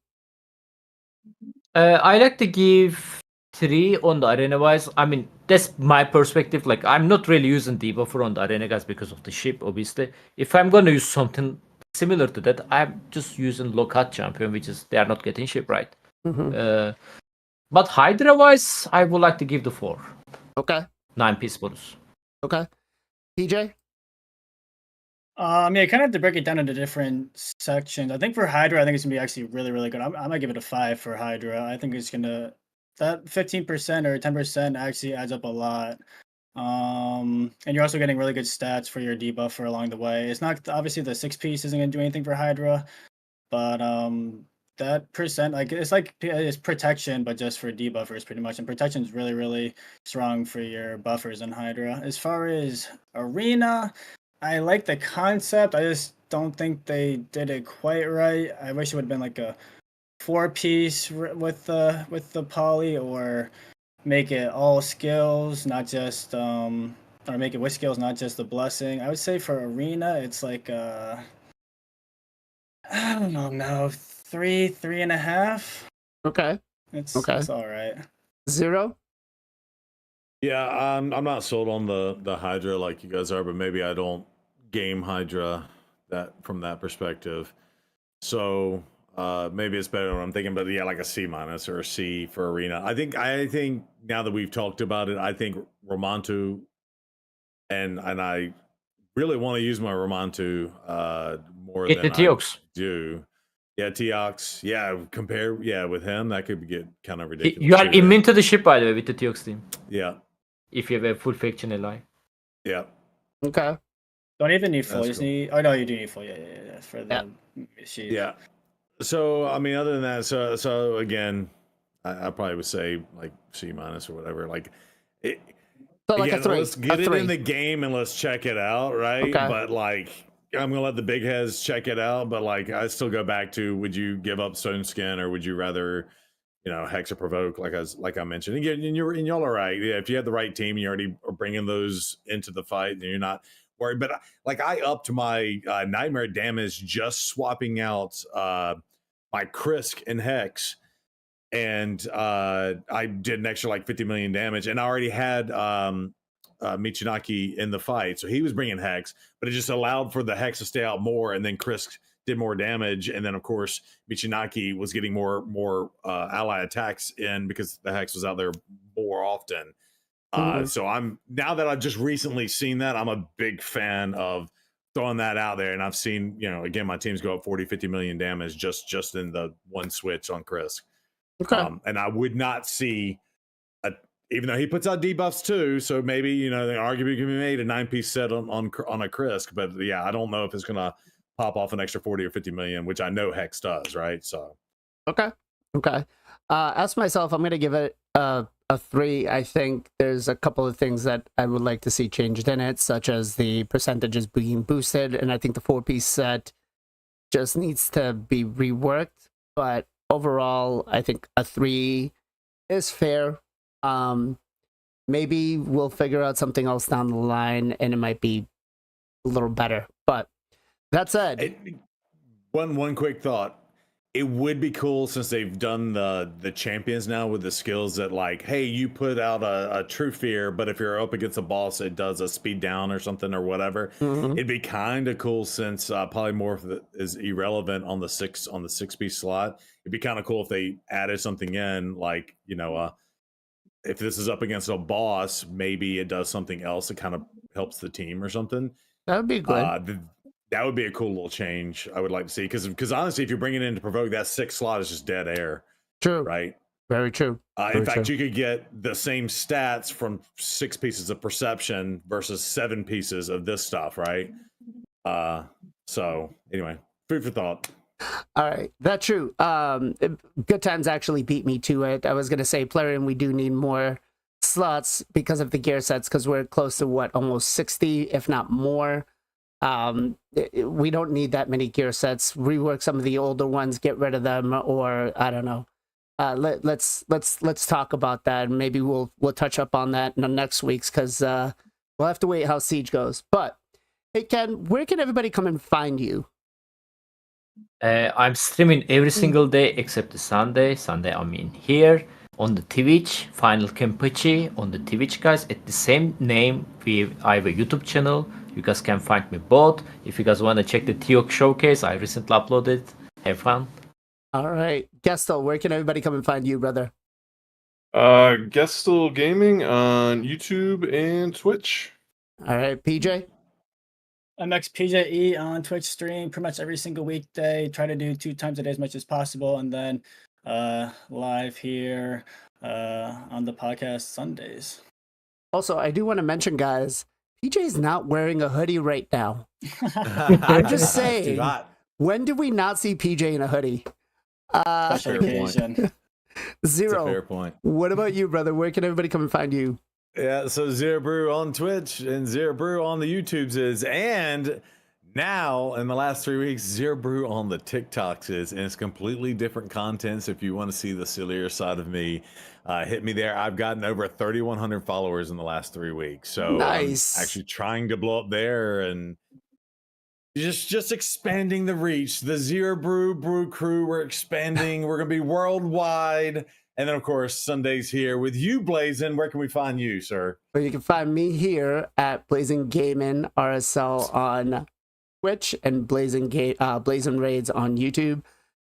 G: I like to give 3 on the arena wise. I mean, that's my perspective. Like, I'm not really using debuffer on the arena guys because of the ship, obviously. If I'm gonna use something similar to that, I'm just using low cut champion, which is they are not getting ship right. But Hydra wise, I would like to give the 4.
D: Okay.
G: 9-piece bonus.
D: Okay. PJ?
H: Yeah, kind of have to break it down into different sections. I think for Hydra, I think it's gonna be actually really, really good. I might give it a 5 for Hydra. I think it's gonna that 15% or 10% actually adds up a lot. And you're also getting really good stats for your debuffer along the way. It's not obviously the 6-piece isn't gonna do anything for Hydra, but that percent it's protection, but just for debuffers pretty much. And protection is really, really strong for your buffers in Hydra. As far as Arena, I like the concept. I just don't think they did it quite right. I wish it would have been like a 4-piece with the poly, or make it all skills, not just or make it with skills, not just the blessing. I would say for Arena, it's like I don't know now, 3.5.
D: Okay.
H: It's all right.
D: 0.
J: Yeah, I'm not sold on the Hydra like you guys are, but maybe I don't game Hydra that from that perspective. So maybe it's better than I'm thinking, but yeah, like a C- or a C for Arena. I think now that we've talked about it, I think Romantu and I really want to use my Romantu more than I do. Yeah, Teox. Yeah, with him, that could get kind of ridiculous.
G: You are immune to the ship, by the way, with the Teox team.
J: Yeah.
G: If you have a full faction ally.
J: Yeah.
D: Okay.
H: Don't even need full. You just need. Oh no, you do need full. Yeah. For the sheet.
J: Yeah. So I mean, other than that, so again, I probably would say like C- or whatever. Like it.
D: So like
J: again,
D: a 3.
J: Let's get
D: a
J: it
D: 3.
J: in the game and let's check it out, right?
D: Okay.
J: But like, I'm gonna let the big heads check it out. But like, I still go back to: would you give up Stone Skin, or would you rather, Hex or Provoke? Like I mentioned, and y'all are right. Yeah, if you have the right team, you already are bringing those into the fight, and you're not worried. But like, I upped my nightmare damage just swapping out my Krisk and Hex, and I did an extra like 50 million damage, and I already had Michinaki in the fight, so he was bringing Hex, but it just allowed for the Hex to stay out more, and then Krisk did more damage, and then of course Michinaki was getting more ally attacks in because the Hex was out there more often. So I'm now that I've just recently seen that, I'm a big fan of throwing that out there, and I've seen, again, my teams go up 40-50 million damage just in the one switch on Krisk.
D: Okay.
J: And I would not see even though he puts out debuffs too, so maybe the argument can be made a 9-piece set on a Krisk, but yeah, I don't know if it's gonna pop off an extra 40 or 50 million, which I know Hex does, right? So
D: okay. As for myself, I'm gonna give it a 3. I think there's a couple of things that I would like to see changed in it, such as the percentages being boosted, and I think the 4-piece set just needs to be reworked. But overall, I think a 3 is fair. Maybe we'll figure out something else down the line, and it might be a little better. But that said,
J: one quick thought. It would be cool, since they've done the champions now with the skills that, like, hey, you put out a true fear, but if you're up against a boss, it does a speed down or something or whatever. It'd be kind of cool, since polymorph is irrelevant on the 6-piece slot. It'd be kind of cool if they added something in, like, if this is up against a boss, maybe it does something else that kind of helps the team or something.
D: That would be good.
J: That would be a cool little change I would like to see, because honestly, if you bring it in to provoke, that 6th slot is just dead air.
D: True.
J: Right.
D: Very true.
J: In fact, you could get the same stats from 6 pieces of perception versus 7 pieces of this stuff, right? So anyway, food for thought.
D: All right, that's true. Good Times actually beat me to it. I was gonna say, Plarian, we do need more slots because of the gear sets, because we're close to what, almost 60, if not more. We don't need that many gear sets. Rework some of the older ones, get rid of them, or I don't know. Let's talk about that. Maybe we'll touch up on that in the next week's, because we'll have to wait how Siege goes. But hey, Ken, where can everybody come and find you?
G: I'm streaming every single day except the Sunday. Sunday I'm in here on the Twitch, FinalKenpachi on the Twitch, guys. At the same name, I have a YouTube channel. You guys can find me both. If you guys want to check the Teok showcase, I recently uploaded. Have fun.
D: All right, Gestal, where can everybody come and find you, brother?
I: Gestal Gaming on YouTube and Twitch.
D: All right, PJ.
H: MXPJE on Twitch stream pretty much every single weekday. Try to do 2 times a day as much as possible, and then live here on the podcast Sundays.
D: Also, I do want to mention, guys, PJ's not wearing a hoodie right now. I'm just saying, when did we not see PJ in a hoodie?
H: Special occasion.
D: Zero.
J: Fair point.
D: What about you, brother? Where can everybody come and find you?
J: Yeah, so Zero Brew on Twitch and Zero Brew on the YouTubes is, and now in the last 3 weeks, Zero Brew on the TikToks is, and it's completely different content. So if you want to see the sillier side of me, hit me there. I've gotten over 3,100 followers in the last 3 weeks, so
D: nice.
J: I'm actually trying to blow up there and just expanding the reach. The Zero Brew crew, we're expanding. We're gonna be worldwide. And then, of course, Sundays here with you, BLAZIN. Where can we find you, sir?
D: Well, you can find me here at BLAZIN Gaming RSL on Twitch and BLAZIN Raids on YouTube.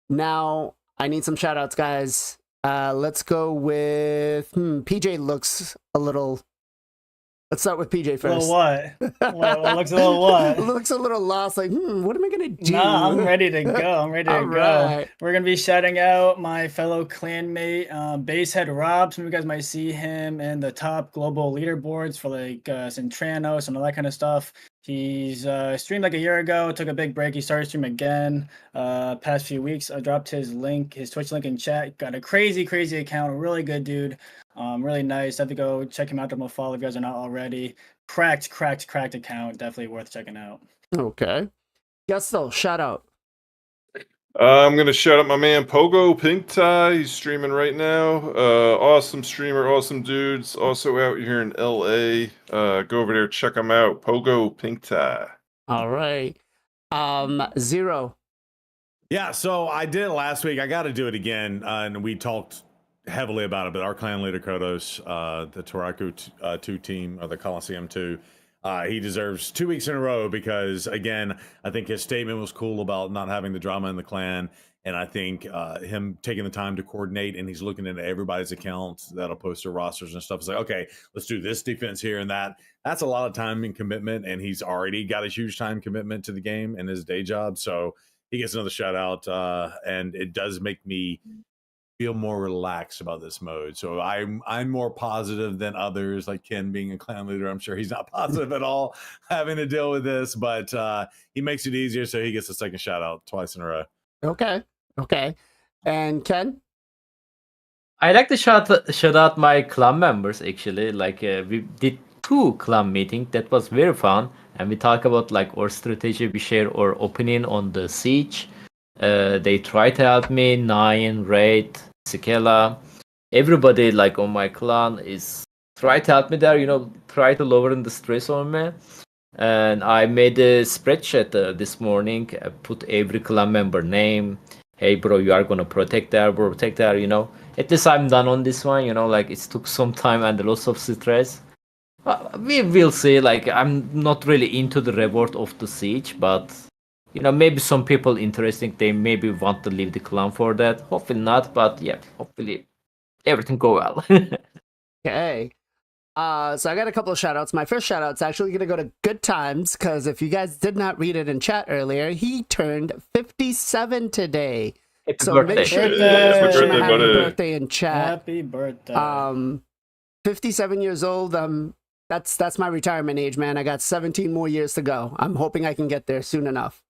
D: Now, I need some shout outs, guys. Let's go with PJ looks a little. Let's start with PJ first.
H: What? What looks a little what?
D: Looks a little lost. Like, what am I gonna do?
H: Nah, I'm ready to go. I'm ready to go.
D: Right.
H: We're gonna be shouting out my fellow clanmate, Basehead Rob. Some of you guys might see him in the top global leaderboards for like Centranos and all that kind of stuff. He's streamed like a year ago, took a big break. He started streaming again past few weeks. I dropped his Twitch link in chat. Got a crazy account. Really good dude. Really nice. Have to go check him out. I'm gonna follow if you guys are not already. Cracked account. Definitely worth checking out.
D: Okay. Gestal, shout out.
I: I'm gonna shout out my man Pogo Pink Tie. He's streaming right now. Awesome streamer, awesome dudes. Also out here in LA. Go over there, check him out. Pogo Pink Tie.
D: All right. Zero.
J: Yeah, so I did it last week. I got to do it again, and we talked heavily about it. But our clan leader Kodos, the Toraku 2 team, or the Coliseum 2. He deserves 2 weeks in a row because, again, I think his statement was cool about not having the drama in the clan. And I think him taking the time to coordinate, and he's looking into everybody's accounts that'll post their rosters and stuff. It's like, okay, let's do this defense here and that. That's a lot of time and commitment, and he's already got a huge time commitment to the game and his day job. So he gets another shout out, and it does make me feel more relaxed about this mode. So I'm more positive than others, like Ken being a clan leader. I'm sure he's not positive at all having to deal with this, but he makes it easier, so he gets a second shout out twice in a row.
D: Okay. And Ken?
G: I like to shout out my clan members, actually. Like we did 2 clan meetings. That was very fun. And we talk about like our strategy, we share our opinion on the siege. They try to help me, Nine, Raid, Sikela. Everybody like on my clan is try to help me there, try to lower the stress on me. And I made a spreadsheet this morning. I put every clan member name. Hey bro, you are gonna protect there, At least I'm done on this one, like it took some time and lots of stress. We will see. Like I'm not really into the reward of the siege, but maybe some people interesting, they maybe want to leave the clan for that. Hopefully not, but yeah, hopefully everything go well.
D: Okay. So I got a couple of shout outs. My first shout out's actually going to go to Good Times, because if you guys did not read it in chat earlier, he turned 57 today.
G: Happy
D: So
G: birthday.
D: make sure you
H: Birthday.
D: wish him a happy
I: Buddy.
D: birthday in chat.
H: Happy birthday.
D: 57 years old. That's my retirement age, man. I got 17 more years to go. I'm hoping I can get there soon enough.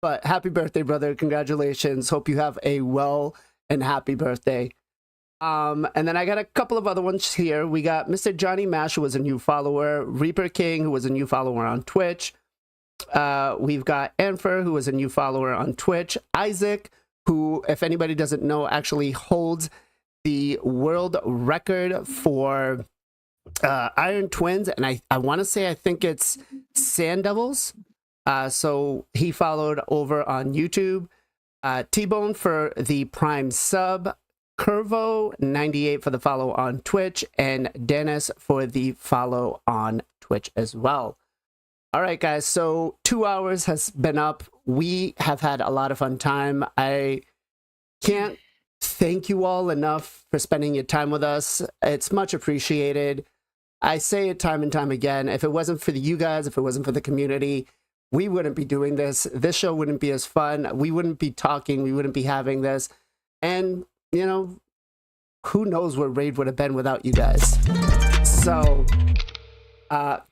D: But happy birthday, brother. Congratulations. Hope you have a well and happy birthday. And then I got a couple of other ones here. We got Mr. Johnny Mash, who was a new follower. Reaper King, who was a new follower on Twitch. We've got Anfer, who was a new follower on Twitch. Isaac, who, if anybody doesn't know, actually holds the world record for Iron Twins. And I want to say, I think it's Sand Devils. So he followed over on YouTube. T-Bone for the Prime sub. Curvo98 for the follow on Twitch, and Dennis for the follow on Twitch as well. All right, guys, so 2 hours has been up. We have had a lot of fun time. I can't thank you all enough for spending your time with us. It's much appreciated. I say it time and time again. If it wasn't for you guys, if it wasn't for the community, we wouldn't be doing this. This show wouldn't be as fun. We wouldn't be talking. We wouldn't be having this. And you know, who knows where Raid would have been without you guys. So,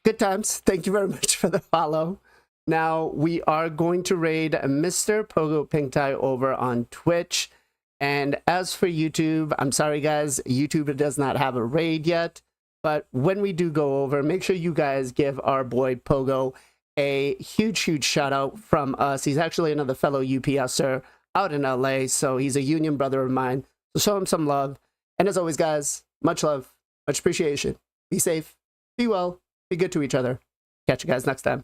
D: good times. Thank you very much for the follow. Now, we are going to raid Mr. Pogo Pinktie over on Twitch. And as for YouTube, I'm sorry, guys, YouTube does not have a raid yet. But when we do go over, make sure you guys give our boy Pogo a huge, huge shout out from us. He's actually another fellow UPSer out in LA, so he's a union brother of mine. So show him some love. And as always, guys, much love, much appreciation. Be safe, be well, be good to each other. Catch you guys next time.